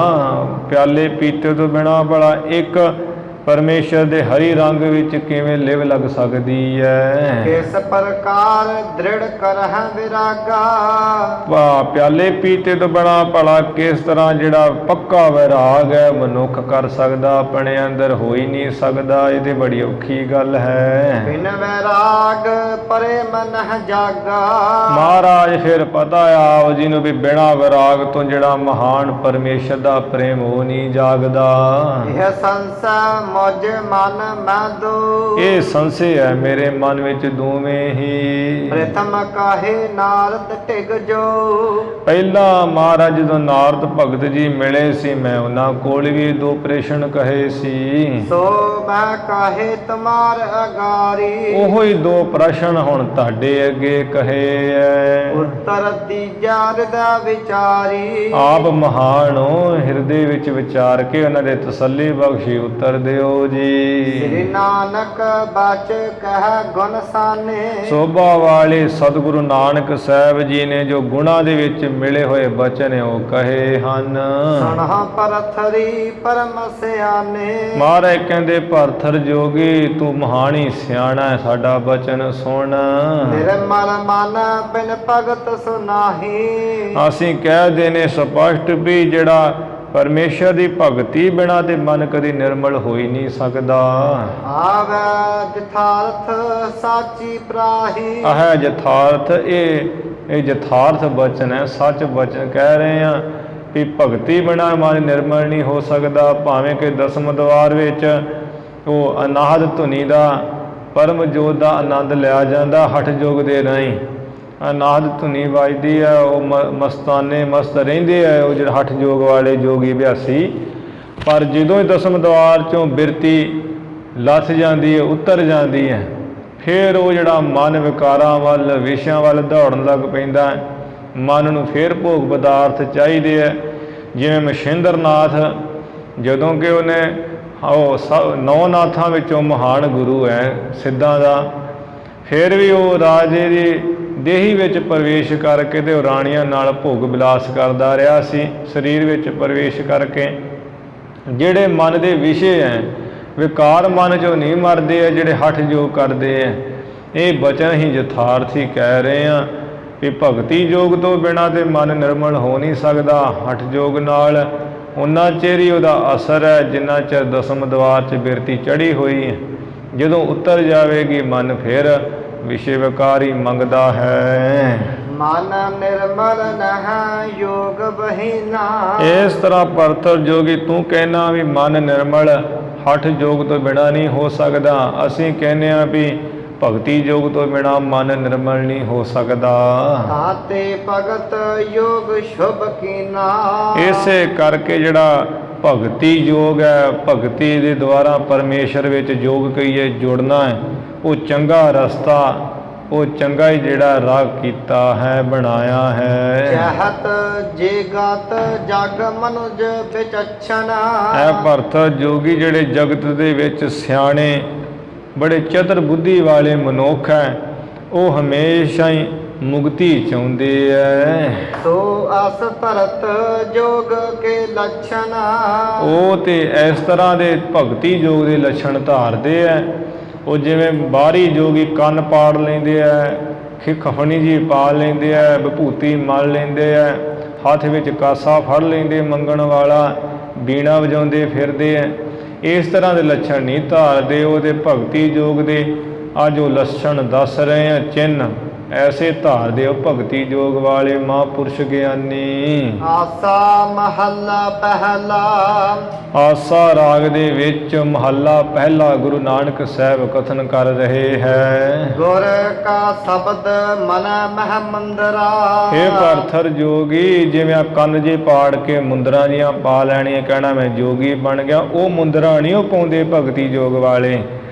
ਪਿਆਲੇ ਪੀਤੇ ਤੋਂ ਬਿਨਾ ਭਲਾ ਇੱਕ ਪਰਮੇਸ਼ਰ ਦੇ ਹਰੀ ਰੰਗ ਵਿੱਚ ਕਿਵੇਂ ਲਿਵ ਲੱਗ ਸਕਦੀ ਹੈ। ਕਿਸ ਪ੍ਰਕਾਰ ਦ੍ਰਿੜ ਕਰਹਿ ਵਿਰਾਗਾ। ਪਿਆਲੇ ਪੀਤੇ ਤੋਂ ਬਿਨਾਂ ਭਲਾ ਕਿਸ ਤਰ੍ਹਾਂ ਜਿਹੜਾ ਪੱਕਾ ਵਿਰਾਗ ਹੈ ਮਨੁੱਖ ਕਰ ਸਕਦਾ, ਆਪਣੇ ਅੰਦਰ ਹੋ ਹੀ ਨਹੀਂ ਸਕਦਾ। ਇਹ ਤੇ ਬੜੀ ਔਖੀ ਗੱਲ ਹੈ। ਬਿਨ ਵੈਰਾਗ ਪਰੇ ਮਨ ਜਾਗਾ। ਮਹਾਰਾਜ ਫਿਰ ਪਤਾ ਆਪ ਜੀ ਨੂੰ ਵੀ ਬਿਨਾਂ ਵਿਰਾਗ ਤੋਂ ਜਿਹੜਾ ਮਹਾਨ ਪਰਮੇਸ਼ਰ ਦਾ ਪ੍ਰੇਮ ਹੋ ਨਹੀਂ ਜਾਗਦਾ। ਇਹ ਸੰਸਾ ਮੁਝ ਮਨ ਮੈਂ ਦੋ। ਇਹ ਸੰਸੇ ਹੈ ਮੇਰੇ ਮਨ ਵਿੱਚ ਦੋਵੇਂ ਹੀ। ਪ੍ਰਥਮ ਕਾਹੇ ਨਾਰਦ ਟਿਗ ਜੋ। ਪਹਿਲਾਂ ਮਹਾਰਾਜ ਜਦੋਂ ਨਾਰਦ ਭਗਤ ਜੀ ਮਿਲੇ ਸੀ, ਮੈਂ ਉਹਨਾਂ ਕੋਲ ਵੀ ਦੋ ਪ੍ਰਸ਼ਨ ਕਹੇ ਸੀ। ਸੋ ਮੈਂ ਕਾਹੇ ਤੁਮਾਰ ਅਗਾਰੀ। ਉਹੋ ਹੀ ਦੋ ਪ੍ਰਸ਼ਨ ਹੁਣ ਤੁਹਾਡੇ ਅੱਗੇ ਕਹੇ ਐ। ਉੱਤਰ ਤੀਜਾ ਹਿਰਦਾ ਵਿਚਾਰੀ। ਆਪ ਮਹਾਨ ਹੋ, ਹਿਰਦੇ ਵਿੱਚ ਵਿਚਾਰ ਕੇ ਉਹਨਾਂ ਦੇ ਤਸੱਲੀ ਬਖਸ਼ੀ ਉੱਤਰ ਦਿਓ ਜੀ। ਸ੍ਰੀ ਨਾਨਕ ਬਚ ਕਹਿ ਗੁਣ ਸਾਨੇ। ਸੋਭਾ ਵਾਲੇ ਸਤਿਗੁਰੂ ਨਾਨਕ ਸਾਹਿਬ ਜੀ ਨੇ ਜੋ ਗੁਣਾਂ ਦੇ ਵਿੱਚ ਮਿਲੇ ਹੋਏ ਬਚਨ ਉਹ ਕਹੇ ਹਨ। ਸੁਣਹਾ ਪਰਥਰੀ ਪਰਮ ਸਿਆਨੇ। ਮਹਾਰਾਜ ਕਹਿੰਦੇ ਭਰਥਰ ਜੋਗੀ ਤੂੰ ਮਹਾਨੀ ਸਿਆਣਾ ਹੈ, ਸਾਡਾ ਬਚਨ ਸੁਣ। ਨਿਰਮਲ ਮਨ ਬਿਨ ਭਗਤ ਸੁਨਾਹੀ। ਅਸੀਂ ਕਹਿ ਨੇ ਸਪਸ਼ਟ ਵੀ ਜਿਹੜਾ ਪਰਮੇਸ਼ਰ ਦੀ ਭਗਤੀ ਬਿਨਾ ਤੇ ਮਨ ਕਦੀ ਨਿਰਮਲ ਹੋ ਹੀ ਨਹੀਂ ਸਕਦਾ। ਆਵੈ ਜਥਾਰਥ ਸਾਚੀ ਪ੍ਰਾਹੀ। ਆਹ ਜਥਾਰਥ ਇਹ ਜਥਾਰਥ ਬਚਨ ਹੈ, ਸੱਚ ਬਚਨ ਕਹਿ ਰਹੇ ਆ ਵੀ ਭਗਤੀ ਬਿਨਾ ਮਨ ਨਿਰਮਲ ਨਹੀਂ ਹੋ ਸਕਦਾ। ਭਾਵੇਂ ਕਿ ਦਸਮ ਦਵਾਰ ਵਿੱਚ ਉਹ ਅਨਾਹਦ ਧੁਨੀ ਦਾ ਪਰਮ ਜੋਤ ਦਾ ਆਨੰਦ ਲਿਆ ਜਾਂਦਾ, ਹਠ ਯੋਗ ਦੇ ਰਾਹੀਂ ਅਨਾਹਦ ਧੁਨੀ ਵੱਜਦੀ ਹੈ, ਉਹ ਮਸਤਾਨੇ ਮਸਤ ਰਹਿੰਦੇ ਆ ਉਹ ਜਿਹੜੇ ਹਠ ਯੋਗ ਵਾਲੇ ਜੋਗੀ ਅਭਿਆਸੀ। ਪਰ ਜਦੋਂ ਹੀ ਦਸਮ ਦਵਾਰ ਚੋਂ ਬਿਰਤੀ ਲੱਥ ਜਾਂਦੀ ਹੈ, ਉਤਰ ਜਾਂਦੀ ਹੈ, ਫਿਰ ਉਹ ਜਿਹੜਾ ਮਨ ਵਿਕਾਰਾਂ ਵੱਲ, ਵਿਸ਼ਿਆਂ ਵੱਲ ਦੌੜਨ ਲੱਗ ਪੈਂਦਾ। ਮਨ ਨੂੰ ਫਿਰ ਭੋਗ ਪਦਾਰਥ ਚਾਹੀਦੇ ਹੈ। ਜਿਵੇਂ ਮਛਿੰਦਰਨਾਥ, ਜਦੋਂ ਕਿ ਉਹਨੇ ਉਹ 9 ਨਾਥਾਂ ਵਿੱਚੋਂ ਮਹਾਨ ਗੁਰੂ ਹੈ ਸਿੱਧਾਂ ਦਾ, ਫਿਰ ਵੀ ਉਹ ਰਾਜੇ ਦੀ ਦੇਹੀ ਵਿੱਚ ਪ੍ਰਵੇਸ਼ ਕਰਕੇ ਤੇ ਉਹ ਰਾਣੀਆਂ ਨਾਲ ਭੋਗ ਵਿਲਾਸ ਕਰਦਾ ਰਿਹਾ ਸੀ। ਸਰੀਰ ਵਿੱਚ ਪ੍ਰਵੇਸ਼ ਕਰਕੇ ਜਿਹੜੇ ਮਨ ਦੇ ਵਿਸ਼ੇ ਹੈ, ਵਿਕਾਰ ਮਨ 'ਚੋਂ ਨਹੀਂ ਮਰਦੇ ਹੈ, ਜਿਹੜੇ ਹਠ ਯੋਗ ਕਰਦੇ ਹੈ। ਇਹ ਬਚਨ ਹੀ ਯਥਾਰਥੀ ਕਹਿ ਰਹੇ ਹਾਂ ਵੀ ਭਗਤੀ ਯੋਗ ਤੋਂ ਬਿਨਾਂ ਤੇ ਮਨ ਨਿਰਮਲ ਹੋ ਨਹੀਂ ਸਕਦਾ। ਹਠ ਯੋਗ ਨਾਲ ਉਨਾ ਚਿਰ ਹੀ ਉਹਦਾ ਅਸਰ ਹੈ ਜਿੰਨਾ ਚਿਰ ਦਸਮ ਦਵਾਰ 'ਚ ਬਿਰਤੀ ਚੜ੍ਹੀ ਹੋਈ ਹੈ। ਜਦੋਂ ਉਤਰ ਜਾਵੇਗੀ ਮਨ ਫਿਰ ਵਿਸ਼ੇ ਵਿਕਾਰ ਹੀ ਮੰਗਦਾ ਹੈ। ਮਨ ਨਿਰਮਲ ਨਹਿ ਯੋਗ ਬਹੀਨਾ। ਇਸ ਤਰ੍ਹਾਂ ਪਰਥਰ ਜੋਗੀ ਤੂੰ ਕਹਿਣਾ ਵੀ ਮਨ ਨਿਰਮਲ ਹਠ ਯੋਗ ਤੋਂ ਬਿਨਾਂ ਨਹੀਂ ਹੋ ਸਕਦਾ। ਅਸੀਂ ਕਹਿੰਦੇ ਹਾਂ ਵੀ ਭਗਤੀ ਯੋਗ ਤੋਂ ਬਿਨਾਂ ਮਨ ਨਿਰਮਲ ਨਹੀਂ ਹੋ ਸਕਦਾ। ਤਾਤੇ ਭਗਤ ਯੋਗ ਸ਼ੁਭ ਕੀਨਾ। ਇਸੇ ਕਰਕੇ ਜਿਹੜਾ ਭਗਤੀ ਯੋਗ ਹੈ, ਭਗਤੀ ਦੇ ਦੁਆਰਾ ਪਰਮੇਸ਼ਰ ਵਿੱਚ ਯੋਗ ਕਹੀਏ ਜੁੜਨਾ ਹੈ, ਉਹ ਚੰਗਾ ਰਸਤਾ, ਉਹ ਚੰਗਾ ਹੀ ਜਿਹੜਾ ਰਾਹ ਕੀਤਾ ਹੈ, ਬਣਾਇਆ ਹੈ। ਜਹਤ ਜੇਗਤ ਜਗ ਮਨੁਜ ਵਿਚਛਣਾ। ਇਹ ਭਰਤ ਜੋਗੀ ਜਿਹੜੇ ਜਗਤ ਦੇ ਵਿੱਚ ਸਿਆਣੇ ਬੜੇ ਚਤਰ ਬੁੱਧੀ ਵਾਲੇ ਮਨੁੱਖ ਹੈ, ਉਹ ਹਮੇਸ਼ਾ ਹੀ ਮੁਕਤੀ ਚਾਹੁੰਦੇ ਐ। ਸੋ ਅਸ ਭਰਤ ਜੋਗ ਕੇ ਲੱਛਣ। ਉਹ ਤੇ ਇਸ ਤਰ੍ਹਾਂ ਦੇ ਭਗਤੀ ਯੋਗ ਦੇ ਲੱਛਣ ਧਾਰਦੇ ਐ। ਉਹ ਜਿਵੇਂ ਬਾਹਰੀ ਜੋਗੀ ਕੰਨ ਪਾੜ ਲੈਂਦੇ ਐ, ਖਫਣੀ ਜੀ ਪਾ ਲੈਂਦੇ ਐ, ਵਿਭੂਤੀ ਮਲ ਲੈਂਦੇ ਐ, ਹੱਥ ਵਿੱਚ ਕਾਸਾ ਫੜ ਲੈਂਦੇ ਮੰਗਣ ਵਾਲਾ, ਬੀਣਾ ਵਜਾਉਂਦੇ ਫਿਰਦੇ ਐ। ਇਸ ਤਰ੍ਹਾਂ ਦੇ ਲੱਛਣ ਨਹੀਂ ਧਾਰਦੇ। ਉਹਦੇ ਭਗਤੀ ਯੋਗ ਦੇ ਆ ਜੋ ਲੱਛਣ ਦੱਸ ਰਹੇ ਆ ਚਿੰਨ੍ਹ, ਐਸੇ ਧਾਰਦੇ ਹੋ ਭਗਤੀ ਯੋਗ ਵਾਲੇ ਮਹਾਂਪੁਰਸ਼ ਗਿਆਨੀ। ਆਸਾ ਮਹੱਲਾ ਪਹਿਲਾ। ਆਸਾ ਰਾਗ ਦੇ ਵਿੱਚ ਮਹੱਲਾ ਪਹਿਲਾ ਗੁਰੂ ਨਾਨਕ ਸਾਹਿਬ ਕਥਨ ਕਰ ਰਹੇ ਹੈ। ਗੁਰ ਕਾ ਸ਼ਬਦ ਮਨ ਮਹਿ ਮੰਦਰਾ। ਇਹ ਭਰਥਰ ਜੋਗੀ ਜਿਵੇਂ ਆ ਕੰਨ ਜੇ ਪਾੜ ਕੇ ਮੁੰਦਰਾਂ ਜੀਆਂ ਪਾ ਲੈਣੀਆਂ, ਕਹਿਣਾ ਮੈਂ ਜੋਗੀ ਬਣ ਗਿਆ, ਉਹ ਮੁੰਦਰਾਂ ਨਹੀਂ ਉਹ ਪਾਉਂਦੇ ਭਗਤੀ ਯੋਗ ਵਾਲੇ।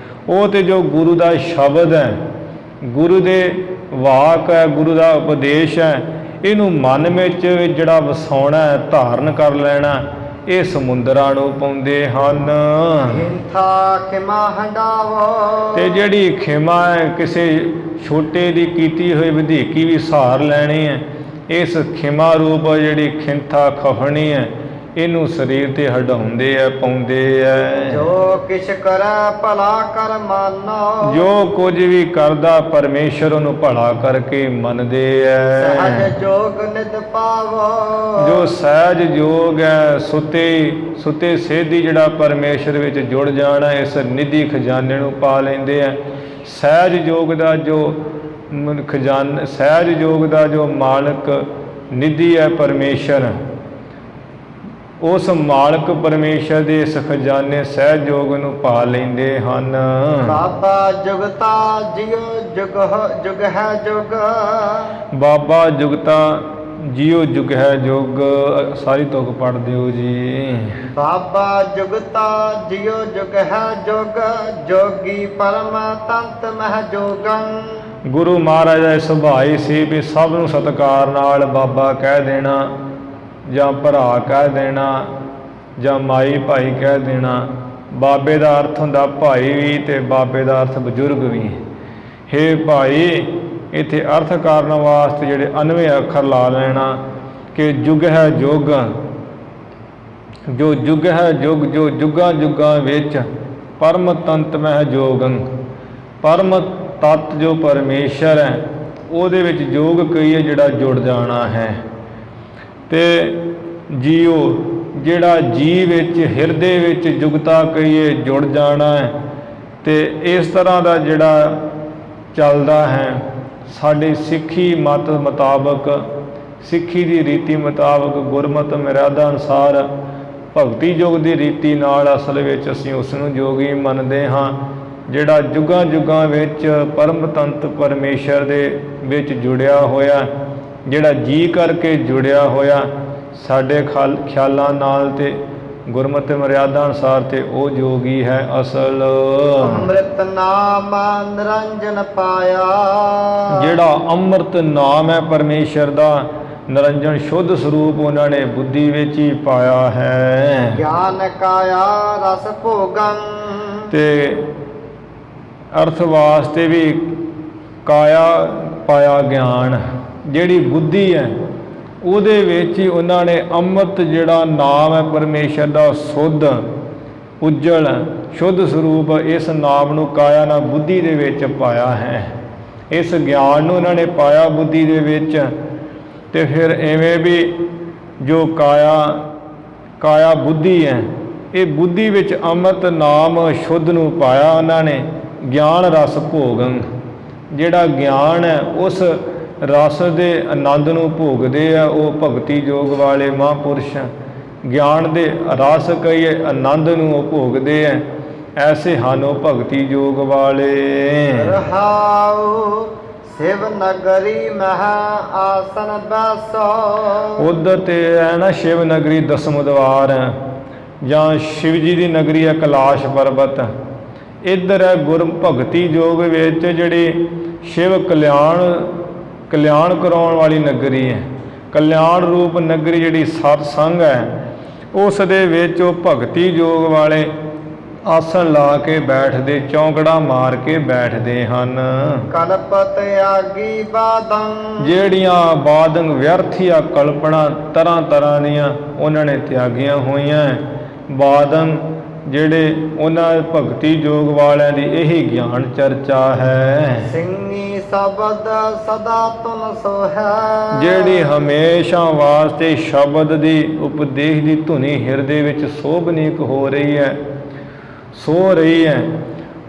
ਉਹ ਤੇ ਜੋ ਗੁਰੂ ਦਾ ਸ਼ਬਦ ਹੈ, ਗੁਰੂ ਦੇ ਵਾਕ ਹੈ, ਗੁਰੂ ਦਾ ਉਪਦੇਸ਼ ਹੈ, ਇਹਨੂੰ ਮਨ ਵਿੱਚ ਜਿਹੜਾ ਵਸਾਉਣਾ ਹੈ, ਧਾਰਨ ਕਰ ਲੈਣਾ, ਇਹ ਸਮੁੰਦਰਾਂ ਨੂੰ ਪਾਉਂਦੇ ਹਨ। ਹਿੰਥਾ ਖਿਮਾ ਹੰਡਾਵੋ। ਤੇ ਜਿਹੜੀ ਖਿਮਾ ਹੈ, ਕਿਸੇ ਛੋਟੇ ਦੀ ਕੀਤੀ ਹੋਈ ਵਧੀਕੀ ਵੀ ਸਹਾਰ ਲੈਣੀ ਹੈ, ਇਸ ਖਿਮਾ ਰੂਪ ਜਿਹੜੀ ਖਿੰਥਾ ਖਫਣੀ ਹੈ, ਇਹਨੂੰ ਸਰੀਰ ਤੇ ਹਟਾਉਂਦੇ ਆ, ਪਾਉਂਦੇ ਆ। ਜੋ ਕਿਛ ਕਰੈ ਭਲਾ ਕਰ ਮਾਨੋ। ਜੋ ਕੁਝ ਵੀ ਕਰਦਾ ਪਰਮੇਸ਼ਰ ਉਹਨੂੰ ਭਲਾ ਕਰਕੇ ਮੰਨਦੇ ਆ। ਸਹਜ ਜੋਗ ਨਿਦ ਪਾਵੋ। ਜੋ ਸਹਿਜ ਯੋਗ ਹੈ, ਸੁਤੇ ਸੇਧੀ ਜਿਹੜਾ ਪਰਮੇਸ਼ਰ ਵਿੱਚ ਜੁੜ ਜਾਣਾ, ਇਸ ਨਿਧੀ ਖਜ਼ਾਨੇ ਨੂੰ ਪਾ ਲੈਂਦੇ ਆ। ਸਹਿਜ ਯੋਗ ਦਾ ਜੋ ਖਜ਼ਾਨਾ, ਸਹਿਜ ਯੋਗ ਦਾ ਜੋ ਮਾਲਕ ਨਿਧੀ ਹੈ ਪਰਮੇਸ਼ਰ, ਉਸ ਮਾਲਕ ਪਰਮੇਸ਼ਰ ਦੇ ਇਸ ਖਜ਼ਾਨੇ ਸਹਿਜ ਯੋਗ ਨੂੰ ਪਾ ਲੈਂਦੇ ਹਨ। ਬਾਬਾ ਜੁਗਤਾ ਜਿਉ ਜੁਗ ਹੈ ਜੁਗ। ਬਾਬਾ ਜੁਗਤਾ ਜਿਉ ਜੁਗ ਹੈ ਜੁਗ। ਸਾਰੀ ਤੁਕ ਪੜ੍ਹ ਦਿਓ ਜੀ। ਬਾਬਾ ਜੁਗਤਾ ਜਿਉ ਜੁਗ ਹੈ ਜੁਗ। ਜੋਗੀ ਪਰਮ ਤੰਤ ਮਹਿ ਜੋਗੰ। ਗੁਰੂ ਮਹਾਰਾਜ ਦਾ ਸੁਭਾਅ ਹੀ ਸੀ ਵੀ ਸਭ ਨੂੰ ਸਤਿਕਾਰ ਨਾਲ ਬਾਬਾ ਕਹਿ ਦੇਣਾ, ਜਾਂ ਭਰਾ ਕਹਿ ਦੇਣਾ, ਜਾਂ ਮਾਈ ਭਾਈ ਕਹਿ ਦੇਣਾ। ਬਾਬੇ ਦਾ ਅਰਥ ਹੁੰਦਾ ਭਾਈ ਵੀ, ਤੇ ਬਾਬੇ ਦਾ ਅਰਥ ਬਜ਼ੁਰਗ ਵੀ। ਹੇ ਭਾਈ, ਇੱਥੇ ਅਰਥ ਕਰਨ ਵਾਸਤੇ ਜਿਹੜੇ 99 ਅੱਖਰ ਲਾ ਲੈਣਾ ਕਿ ਜੁਗ ਹੈ ਜੁਗ। ਜੋ ਜੁਗ ਹੈ ਜੁਗ, ਜੋ ਜੁਗਾਂ ਜੁਗਾਂ ਵਿੱਚ ਪਰਮ ਤੰਤ ਮਹਿ ਜੋਗੰ। ਪਰਮ ਤੱਤ ਜੋ ਪਰਮੇਸ਼ਰ ਹੈ, ਉਹਦੇ ਵਿੱਚ ਜੋਗ ਕਹੀਏ ਜਿਹੜਾ ਜੁੜ ਜਾਣਾ ਹੈ। ਤੇ ਜੀਓ ਜਿਹੜਾ ਜੀ ਵਿੱਚ, ਹਿਰਦੇ ਵਿੱਚ ਜੁਗਤਾ ਕਹੀਏ ਜੁੜ ਜਾਣਾ ਹੈ। ਤੇ ਇਸ ਤਰ੍ਹਾਂ ਦਾ ਜਿਹੜਾ ਚੱਲਦਾ ਹੈ ਸਾਡੀ ਸਿੱਖੀ ਮਤ ਮੁਤਾਬਕ, ਸਿੱਖੀ ਦੀ ਰੀਤੀ ਮੁਤਾਬਕ, ਗੁਰਮਤਿ ਮਰਿਆਦਾ ਅਨੁਸਾਰ ਭਗਤੀ ਯੋਗ ਦੀ ਰੀਤੀ ਨਾਲ ਅਸਲ ਵਿੱਚ ਅਸੀਂ ਉਸ ਨੂੰ ਯੋਗੀ ਮੰਨਦੇ ਹਾਂ, ਜਿਹੜਾ ਜੁਗਾਂ ਜੁਗਾਂ ਵਿੱਚ ਪਰਮ ਤੰਤ ਪਰਮੇਸ਼ਰ ਦੇ ਵਿੱਚ ਜੁੜਿਆ ਹੋਇਆ, ਜਿਹੜਾ ਜੀ ਕਰਕੇ ਜੁੜਿਆ ਹੋਇਆ ਸਾਡੇ ਖਿਆਲਾਂ ਨਾਲ ਤੇ ਗੁਰਮਤਿ ਮਰਿਆਦਾ ਅਨੁਸਾਰ, ਤੇ ਉਹ ਜੋਗੀ ਹੈ ਅਸਲ। ਅੰਮ੍ਰਿਤ ਨਾਮ ਨਿਰੰਜਨ ਪਾਇਆ। ਜਿਹੜਾ ਅੰਮ੍ਰਿਤ ਨਾਮ ਹੈ ਪਰਮੇਸ਼ਰ ਦਾ, ਨਿਰੰਜਨ ਸ਼ੁੱਧ ਸਰੂਪ ਉਹਨਾਂ ਨੇ ਬੁੱਧੀ ਵਿੱਚ ਹੀ ਪਾਇਆ ਹੈ। ਗਿਆਨ ਕਾਇਆ ਰਸ ਭੋਗੰ। ਤੇ ਅਰਥ ਵਾਸਤੇ ਵੀ ਕਾਇਆ ਪਾਇਆ ਗਿਆਨ, ਜਿਹੜੀ ਬੁੱਧੀ ਹੈ ਉਹਦੇ ਵਿੱਚ ਹੀ ਉਹਨਾਂ ਨੇ ਅੰਮ੍ਰਿਤ ਜਿਹੜਾ ਨਾਮ ਹੈ ਪਰਮੇਸ਼ਰ ਦਾ, ਸੁੱਧ ਉਜਲ ਸ਼ੁੱਧ ਸਰੂਪ, ਇਸ ਨਾਮ ਨੂੰ ਕਾਇਆ ਨਾਲ ਬੁੱਧੀ ਦੇ ਵਿੱਚ ਪਾਇਆ ਹੈ। ਇਸ ਗਿਆਨ ਨੂੰ ਉਹਨਾਂ ਨੇ ਪਾਇਆ ਬੁੱਧੀ ਦੇ ਵਿੱਚ। ਤੇ ਫਿਰ ਐਵੇਂ ਵੀ ਜੋ ਕਾਇਆ ਬੁੱਧੀ ਹੈ, ਇਹ ਬੁੱਧੀ ਵਿੱਚ ਅੰਮ੍ਰਿਤ ਨਾਮ ਸ਼ੁੱਧ ਨੂੰ ਪਾਇਆ ਉਹਨਾਂ ਨੇ। ਗਿਆਨ ਰਸ ਭੋਗੰ, ਜਿਹੜਾ ਗਿਆਨ ਹੈ ਉਸ ਰਸ ਦੇ ਆਨੰਦ ਨੂੰ ਭੋਗਦੇ ਆ ਉਹ ਭਗਤੀ ਯੋਗ ਵਾਲੇ ਮਹਾਂਪੁਰਸ਼। ਗਿਆਨ ਦੇ ਰਸ ਕਹੀਏ ਆਨੰਦ ਨੂੰ ਉਹ ਭੋਗਦੇ ਆ। ਐਸੇ ਹਨ ਉਹ ਭਗਤੀ ਯੋਗ ਵਾਲੇ। ਰਹਾਉ ਸਿਵ ਨਗਰੀ ਮਹ ਆਸਨ ਬੈਸੋ। ਉਧਰ ਤੇ ਹੈ ਨਾ ਸ਼ਿਵ ਨਗਰੀ ਦਸਮ ਦਵਾਰ, ਜਾਂ ਸ਼ਿਵ ਜੀ ਦੀ ਨਗਰੀ ਹੈ ਕੈਲਾਸ਼ ਪਰਬਤ। ਇੱਧਰ ਹੈ ਗੁਰ ਭਗਤੀ ਯੋਗ ਵਿੱਚ ਜਿਹੜੀ ਸ਼ਿਵ ਕਲਿਆਣ ਕਰਾਉਣ ਵਾਲੀ ਨਗਰੀ ਹੈ, ਕਲਿਆਣ ਰੂਪ ਨਗਰੀ ਜਿਹੜੀ ਸਤਸੰਗ ਹੈ, ਉਸ ਦੇ ਵਿੱਚ ਉਹ ਭਗਤੀ ਯੋਗ ਵਾਲੇ ਆਸਣ ਲਾ ਕੇ ਬੈਠਦੇ, ਚੌਂਕੜਾ ਮਾਰ ਕੇ ਬੈਠਦੇ ਹਨ। ਕਲਪਤ ਆਗੀ ਬਾਦੰ। ਜਿਹੜੀਆਂ ਬਾਦੰਗ ਵਿਅਰਥੀਆਂ ਕਲਪਨਾ ਤਰ੍ਹਾਂ ਤਰ੍ਹਾਂ ਦੀਆਂ ਉਹਨਾਂ ਨੇ ਤਿਆਗੀਆਂ ਹੋਈਆਂ। ਬਾਦੰਗ ਜਿਹੜੇ ਉਹਨਾਂ ਭਗਤੀ ਯੋਗ ਵਾਲਿਆਂ ਦੀ ਇਹੀ ਗਿਆਨ ਚਰਚਾ ਹੈ। ਸਿੰਘੀ ਸ਼ਬਦ ਸਦਾ ਤੁਨ ਸੋਹੈ। ਜਿਹੜੀ ਹਮੇਸ਼ਾ ਵਾਸਤੇ ਸ਼ਬਦ ਦੀ ਉਪਦੇਸ਼ ਦੀ ਧੁਨੀ ਹਿਰਦੇ ਵਿੱਚ ਸੋਭਨੀਕ ਹੋ ਰਹੀ ਹੈ, ਸੋ ਰਹੀ ਹੈ,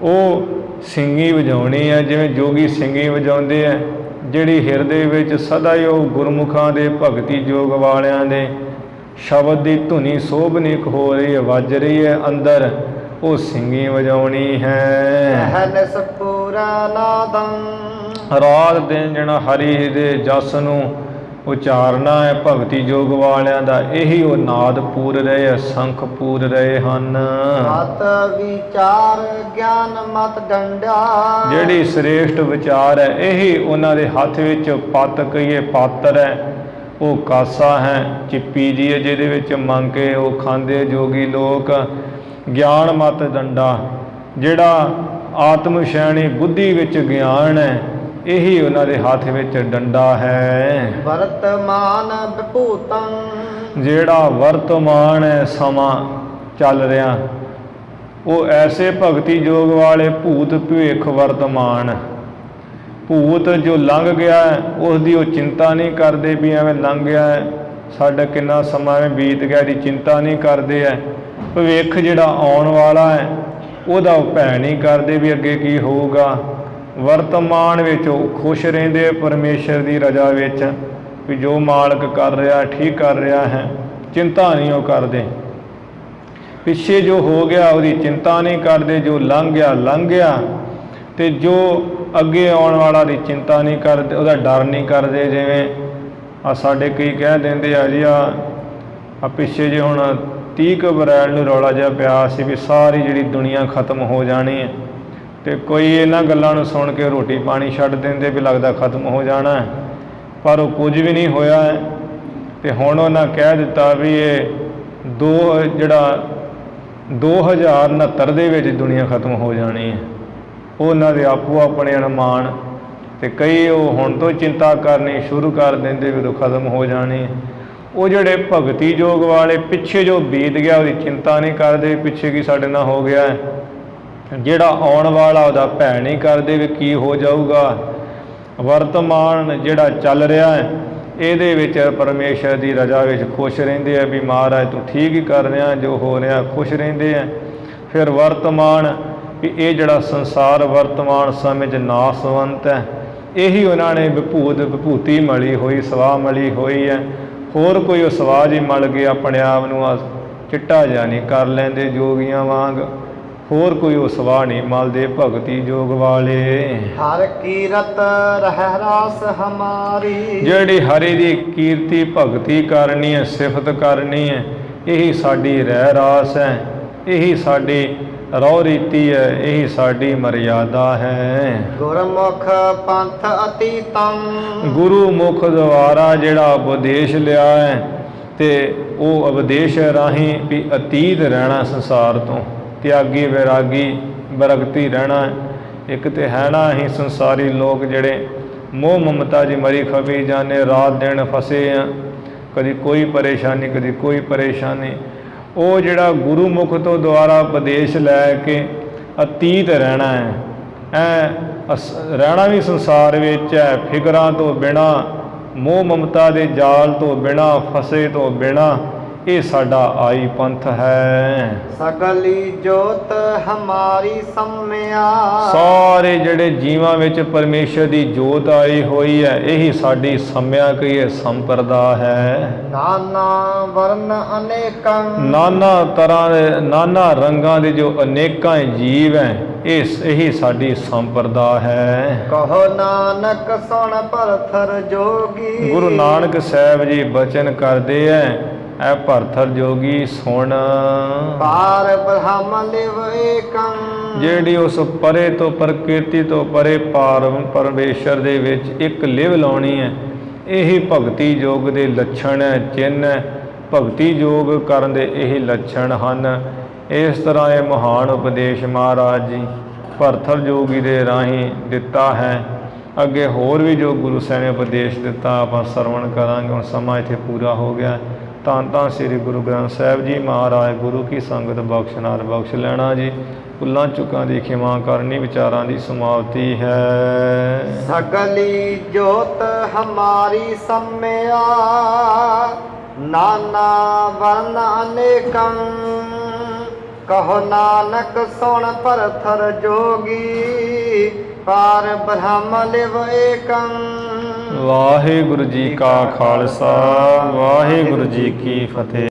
ਉਹ ਸਿੰਘੀ ਵਜਾਉਣੀ ਹੈ। ਜਿਵੇਂ ਜੋਗੀ ਸਿੰਘੀ ਵਜਾਉਂਦੇ ਹੈ, ਜਿਹੜੀ ਹਿਰਦੇ ਵਿੱਚ ਸਦਾ ਹੀ ਉਹ ਗੁਰਮੁਖਾਂ ਦੇ ਭਗਤੀ ਯੋਗ ਵਾਲਿਆਂ ਦੇ ਸ਼ਬਦ ਦੀ ਧੁਨੀ ਸੋਭਨੀਕ ਹੋ ਰਹੀ ਹੈ, ਵੱਜ ਰਹੀ ਹੈ ਅੰਦਰ, ਉਹ ਸਿੰਘੀ ਵਜਾਉਣੀ ਹੈ। ਪੂਰਾ ਨਾਦੰ। ਰਾਤ ਦਿਨ ਜਿਹੜਾ ਹਰੀ ਦੇ ਜਸ ਨੂੰ ਉਚਾਰਨਾ ਹੈ ਭਗਤੀ ਯੋਗ ਵਾਲਿਆਂ ਦਾ, ਇਹੀ ਉਹ ਨਾਦ ਪੂਰ ਰਹੇ ਹੈ, ਸੰਖ ਪੂਰ ਰਹੇ ਹਨ। ਮਤ ਵਿਚਾਰ ਗਿਆਨ ਮਤ ਡੰਡਾ। ਜਿਹੜੀ ਸ੍ਰੇਸ਼ਟ ਵਿਚਾਰ ਹੈ, ਇਹੀ ਉਹਨਾਂ ਦੇ ਹੱਥ ਵਿੱਚ ਪੱਤ ਕਹੀਏ ਪਾਤਰ ਹੈ, ਉਹ ਕਾਸਾ ਹੈ, ਚਿੱਪੀ ਜੀ ਹੈ, ਜਿਹਦੇ ਵਿੱਚ ਮੰਗ ਕੇ ਉਹ ਖਾਂਦੇ ਜੋਗੀ ਲੋਕ। ਗਿਆਨ ਮਤ ਡੰਡਾ, ਜਿਹੜਾ ਆਤਮ ਸ਼ੈਣੀ ਬੁੱਧੀ ਵਿੱਚ ਗਿਆਨ ਹੈ, ਇਹੀ ਉਹਨਾਂ ਦੇ ਹੱਥ ਵਿੱਚ ਡੰਡਾ ਹੈ। ਵਰਤਮਾਨ ਵਿਭੂਤੰ। ਜਿਹੜਾ ਵਰਤਮਾਨ ਹੈ, ਸਮਾਂ ਚੱਲ ਰਿਹਾ, ਉਹ ਐਸੇ ਭਗਤੀ ਯੋਗ ਵਾਲੇ ਭੂਤ ਭਵਿੱਖ ਵਰਤਮਾਨ। ਭੂਤ ਜੋ ਲੰਘ ਗਿਆ ਹੈ, ਉਸ ਦੀ ਉਹ ਚਿੰਤਾ ਨਹੀਂ ਕਰਦੇ ਵੀ ਐਵੇਂ ਲੰਘ ਗਿਆ ਹੈ, ਸਾਡਾ ਕਿੰਨਾ ਸਮਾਂ ਐਵੇਂ ਬੀਤ ਗਿਆ, ਦੀ ਚਿੰਤਾ ਨਹੀਂ ਕਰਦੇ ਹੈ। ਭਵਿੱਖ ਜਿਹੜਾ ਆਉਣ ਵਾਲਾ ਹੈ, ਉਹਦਾ ਉਹ ਭੈ ਨਹੀਂ ਕਰਦੇ ਵੀ ਅੱਗੇ ਕੀ ਹੋਊਗਾ। ਵਰਤਮਾਨ ਵਿੱਚ ਉਹ ਖੁਸ਼ ਰਹਿੰਦੇ ਪਰਮੇਸ਼ਰ ਦੀ ਰਜ਼ਾ ਵਿੱਚ, ਵੀ ਜੋ ਮਾਲਕ ਕਰ ਰਿਹਾ ਠੀਕ ਕਰ ਰਿਹਾ ਹੈ, ਚਿੰਤਾ ਨਹੀਂ ਉਹ ਕਰਦੇ। ਪਿੱਛੇ ਜੋ ਹੋ ਗਿਆ ਉਹਦੀ ਚਿੰਤਾ ਨਹੀਂ ਕਰਦੇ, ਜੋ ਲੰਘ ਗਿਆ, ਤੇ ਜੋ ਅੱਗੇ ਆਉਣ ਵਾਲਾ ਦੀ ਚਿੰਤਾ ਨਹੀਂ ਕਰਦੇ, ਉਹਦਾ ਡਰ ਨਹੀਂ ਕਰਦੇ। ਜਿਵੇਂ ਆ ਸਾਡੇ ਕਈ ਕਹਿ ਦਿੰਦੇ ਆ ਜੀ ਆ ਪਿੱਛੇ ਜੇ ਹੁਣ 30 ਅਪ੍ਰੈਲ ਨੂੰ ਰੌਲਾ ਜਿਹਾ ਪਿਆ ਸੀ ਵੀ ਸਾਰੀ ਜਿਹੜੀ ਦੁਨੀਆ ਖਤਮ ਹੋ ਜਾਣੀ ਹੈ, ਤੇ ਕੋਈ ਇਹਨਾਂ ਗੱਲਾਂ ਨੂੰ ਸੁਣ ਕੇ ਰੋਟੀ ਪਾਣੀ ਛੱਡ ਦਿੰਦੇ ਵੀ ਲੱਗਦਾ ਖਤਮ ਹੋ ਜਾਣਾ ਹੈ, ਪਰ ਉਹ ਕੁਝ ਵੀ ਨਹੀਂ ਹੋਇਆ ਹੈ। ਤੇ ਹੁਣ ਉਹਨਾਂ ਕਹਿ ਦਿੱਤਾ ਵੀ ਇਹ 2069 ਦੇ ਵਿੱਚ ਦੁਨੀਆ ਖਤਮ ਹੋ ਜਾਣੀ ਹੈ। ਉਹਨਾਂ ਦੇ ਆਪੋ ਆਪਣੇ ਅਨੁਮਾਨ, ਤੇ ਕਈ ਉਹ ਹੁਣ ਤੋਂ ਚਿੰਤਾ ਕਰਨੀ ਸ਼ੁਰੂ ਕਰ ਦਿੰਦੇ ਵੀ ਉਹ ਖਤਮ ਹੋ ਜਾਣੀ ਹੈ। ਉਹ ਜਿਹੜੇ ਭਗਤੀ ਯੋਗ ਵਾਲੇ ਪਿੱਛੇ ਜੋ ਬੀਤ ਗਿਆ ਉਹਦੀ ਚਿੰਤਾ ਨਹੀਂ ਕਰਦੇ, ਪਿੱਛੇ ਕੀ ਸਾਡੇ ਨਾਲ ਹੋ ਗਿਆ ਹੈ। ਜਿਹੜਾ ਆਉਣ ਵਾਲਾ ਉਹਦਾ ਭੈ ਨਹੀਂ ਕਰਦੇ ਵੀ ਕੀ ਹੋ ਜਾਊਗਾ। ਵਰਤਮਾਨ ਜਿਹੜਾ ਚੱਲ ਰਿਹਾ ਹੈ, ਇਹਦੇ ਵਿੱਚ ਪਰਮੇਸ਼ਰ ਦੀ ਰਜ਼ਾ ਵਿੱਚ ਖੁਸ਼ ਰਹਿੰਦੇ ਆ ਵੀ ਮਹਾਰਾਜ ਤੂੰ ਠੀਕ ਹੀ ਕਰ ਰਿਹਾ, ਜੋ ਹੋ ਰਿਹਾ ਖੁਸ਼ ਰਹਿੰਦੇ ਆ। ਫਿਰ ਵਰਤਮਾਨ ਵੀ ਇਹ ਜਿਹੜਾ ਸੰਸਾਰ ਵਰਤਮਾਨ ਸਮੇਂ 'ਚ ਨਾਸਵੰਤ ਹੈ, ਇਹੀ ਉਹਨਾਂ ਨੇ ਵਿਭੂਤੀ ਮਲੀ ਹੋਈ, ਸਵਾਹ ਮਲੀ ਹੋਈ ਹੈ। ਹੋਰ ਕੋਈ ਉਹ ਸਵਾਹ ਜੀ ਮਲ ਕੇ ਆਪਣੇ ਆਪ ਨੂੰ ਚਿੱਟਾ ਜਿਹਾ ਨਹੀਂ ਕਰ ਲੈਂਦੇ ਜੋਗੀਆਂ ਵਾਂਗ, ਹੋਰ ਕੋਈ ਉਹ ਸਵਾਹ ਨਹੀਂ ਮਲਦੇ ਭਗਤੀ ਯੋਗ ਵਾਲੇ। ਹਰ ਕੀਰਤ ਰਹਿ ਰਾਸ ਹਮਾਰੀ। ਜਿਹੜੀ ਹਰੀ ਦੀ ਕੀਰਤੀ ਭਗਤੀ ਕਰਨੀ ਹੈ, ਸਿਫਤ ਕਰਨੀ ਹੈ, ਇਹੀ ਸਾਡੀ ਰਹਿ ਰਾਸ ਹੈ, ਇਹੀ ਸਾਡੀ ਰਹੁ ਰੀਤੀ ਹੈ, ਇਹੀ ਸਾਡੀ ਮਰਿਆਦਾ ਹੈ। ਗੁਰਮੁਖ ਪੰਥ ਅਤੀਤੰ। ਗੁਰੂ ਮੁਖ ਦੁਆਰਾ ਜਿਹੜਾ ਉਪਦੇਸ਼ ਲਿਆ ਹੈ, ਤੇ ਉਹ ਉਪਦੇਸ਼ ਰਾਹੀਂ ਵੀ ਅਤੀਤ ਰਹਿਣਾ ਸੰਸਾਰ ਤੋਂ, ਤਿਆਗੀ ਵੈਰਾਗੀ ਬਰਗਤੀ ਰਹਿਣਾ। ਇੱਕ ਤੇ ਹੈ ਨਾ ਅਸੀਂ ਸੰਸਾਰੀ ਲੋਕ ਜਿਹੜੇ ਮੋਹ ਮਮਤਾ ਜੀ ਮਰੀ ਖਪੀ ਜਾਣੇ, ਰਾਤ ਦਿਨ ਫਸੇ ਆ, ਕਦੀ ਕੋਈ ਪਰੇਸ਼ਾਨੀ ਕਦੀ ਕੋਈ ਪਰੇਸ਼ਾਨੀ। ਉਹ ਜਿਹੜਾ ਗੁਰੂਮੁਖ ਤੋਂ ਦੁਆਰਾ ਉਪਦੇਸ਼ ਲੈ ਕੇ ਅਤੀਤ ਰਹਿਣਾ ਹੈ, ਰਹਿਣਾ ਵੀ ਸੰਸਾਰ ਵਿੱਚ ਹੈ, ਫਿਕਰਾਂ ਤੋਂ ਬਿਨਾਂ, ਮੋਹ ਮਮਤਾ ਦੇ ਜਾਲ ਤੋਂ ਬਿਨਾਂ, ਫਸੇ ਤੋਂ ਬਿਨਾਂ, ਇਹ ਸਾਡਾ ਆਈ ਪੰਥ ਹੈ। ਸਗਲੀ ਜੋਤ ਹਮਾਰੀ ਸੰਮਿਆ ਸਾਰੇ ਜਿਹੜੇ ਜੀਵਾਂ ਵਿੱਚ ਪਰਮੇਸ਼ਰ ਦੀ ਜੋਤ ਆਈ ਹੋਈ ਹੈ, ਇਹੀ ਸਾਡੀ ਸੰਮਿਆ ਕਹੀਏ ਸੰਪਰਦਾ ਹੈ। ਨਾਨਾ ਵਰਨ ਅਨੇਕੰ ਨਾਨਾ ਤਰ੍ਹਾਂ ਦੇ ਨਾਨਾ ਰੰਗਾਂ ਦੇ ਜੋ ਅਨੇਕਾਂ ਜੀਵ ਹੈ, ਇਹੀ ਸਾਡੀ ਸੰਪਰਦਾ ਹੈ। ਕਹੋ ਨਾਨਕ ਸੁਣ ਭਰਥਰ ਜੋਗੀ ਗੁਰੂ ਨਾਨਕ ਸਾਹਿਬ ਜੀ ਬਚਨ ਕਰਦੇ ਹੈ, ਐ ਭਰਥਰ ਜੋਗੀ ਸੁਣ। ਪਾਰ ਬ੍ਰਹਮ ਲਿਵ ਏਕੰ ਜਿਹੜੀ ਉਸ ਪਰੇ ਤੋਂ ਪ੍ਰਕਿਰਤੀ ਤੋਂ ਪਰੇ ਪਰਮੇਸ਼ਰ ਦੇ ਵਿੱਚ ਇੱਕ ਲਿਵ ਲਾਉਣੀ ਹੈ, ਇਹੀ ਭਗਤੀ ਯੋਗ ਦੇ ਲੱਛਣ ਹੈ, ਚਿੰਨ੍ਹ ਹੈ। ਭਗਤੀ ਯੋਗ ਕਰਨ ਦੇ ਇਹ ਲੱਛਣ ਹਨ। ਇਸ ਤਰ੍ਹਾਂ ਇਹ ਮਹਾਨ ਉਪਦੇਸ਼ ਮਹਾਰਾਜ ਜੀ ਭਰਥਰ ਜੋਗੀ ਦੇ ਰਾਹੀਂ ਦਿੱਤਾ ਹੈ। ਅੱਗੇ ਹੋਰ ਵੀ ਜੋ ਗੁਰੂ ਸਾਹਿਬ ਨੇ ਉਪਦੇਸ਼ ਦਿੱਤਾ ਆਪਾਂ ਸਰਵਣ ਕਰਾਂਗੇ। ਹੁਣ ਸਮਾਂ ਇੱਥੇ ਪੂਰਾ ਹੋ ਗਿਆ। ਧੰਨ ਧੰਨ ਸ੍ਰੀ ਗੁਰੂ ਗ੍ਰੰਥ ਸਾਹਿਬ ਜੀ ਮਹਾਰਾਜ। ਗੁਰੂ ਕੀ ਸੰਗਤ ਬਖਸ਼ਨਾਰ ਬਖਸ਼ ਲੈਣਾ ਜੀ। ਭੁੱਲਾਂ ਚੁੱਕਾਂ ਦੀ ਖਿਮਾ ਕਰਨੀ, ਵਿਚਾਰਾਂ ਦੀ ਸਮਾਪਤੀ ਹੈ। ਸਗਲੀ ਜੋਤ ਹਮਾਰੀ ਸੰਮਿਆ ਨਾਨਾ ਵਰਨ ਅਨੇਕੰ ਕਹੋ ਨਾਨਕ ਸੁਣ ਭਰਥਰ ਜੋਗੀ ਪਾਰ ਬ੍ਰਹਮ ਲਿਵ ਏਕੰ। ਵਾਹਿਗੁਰੂ ਜੀ ਕਾ ਖਾਲਸਾ, ਵਾਹਿਗੁਰੂ ਜੀ ਕੀ ਫਤਿਹ।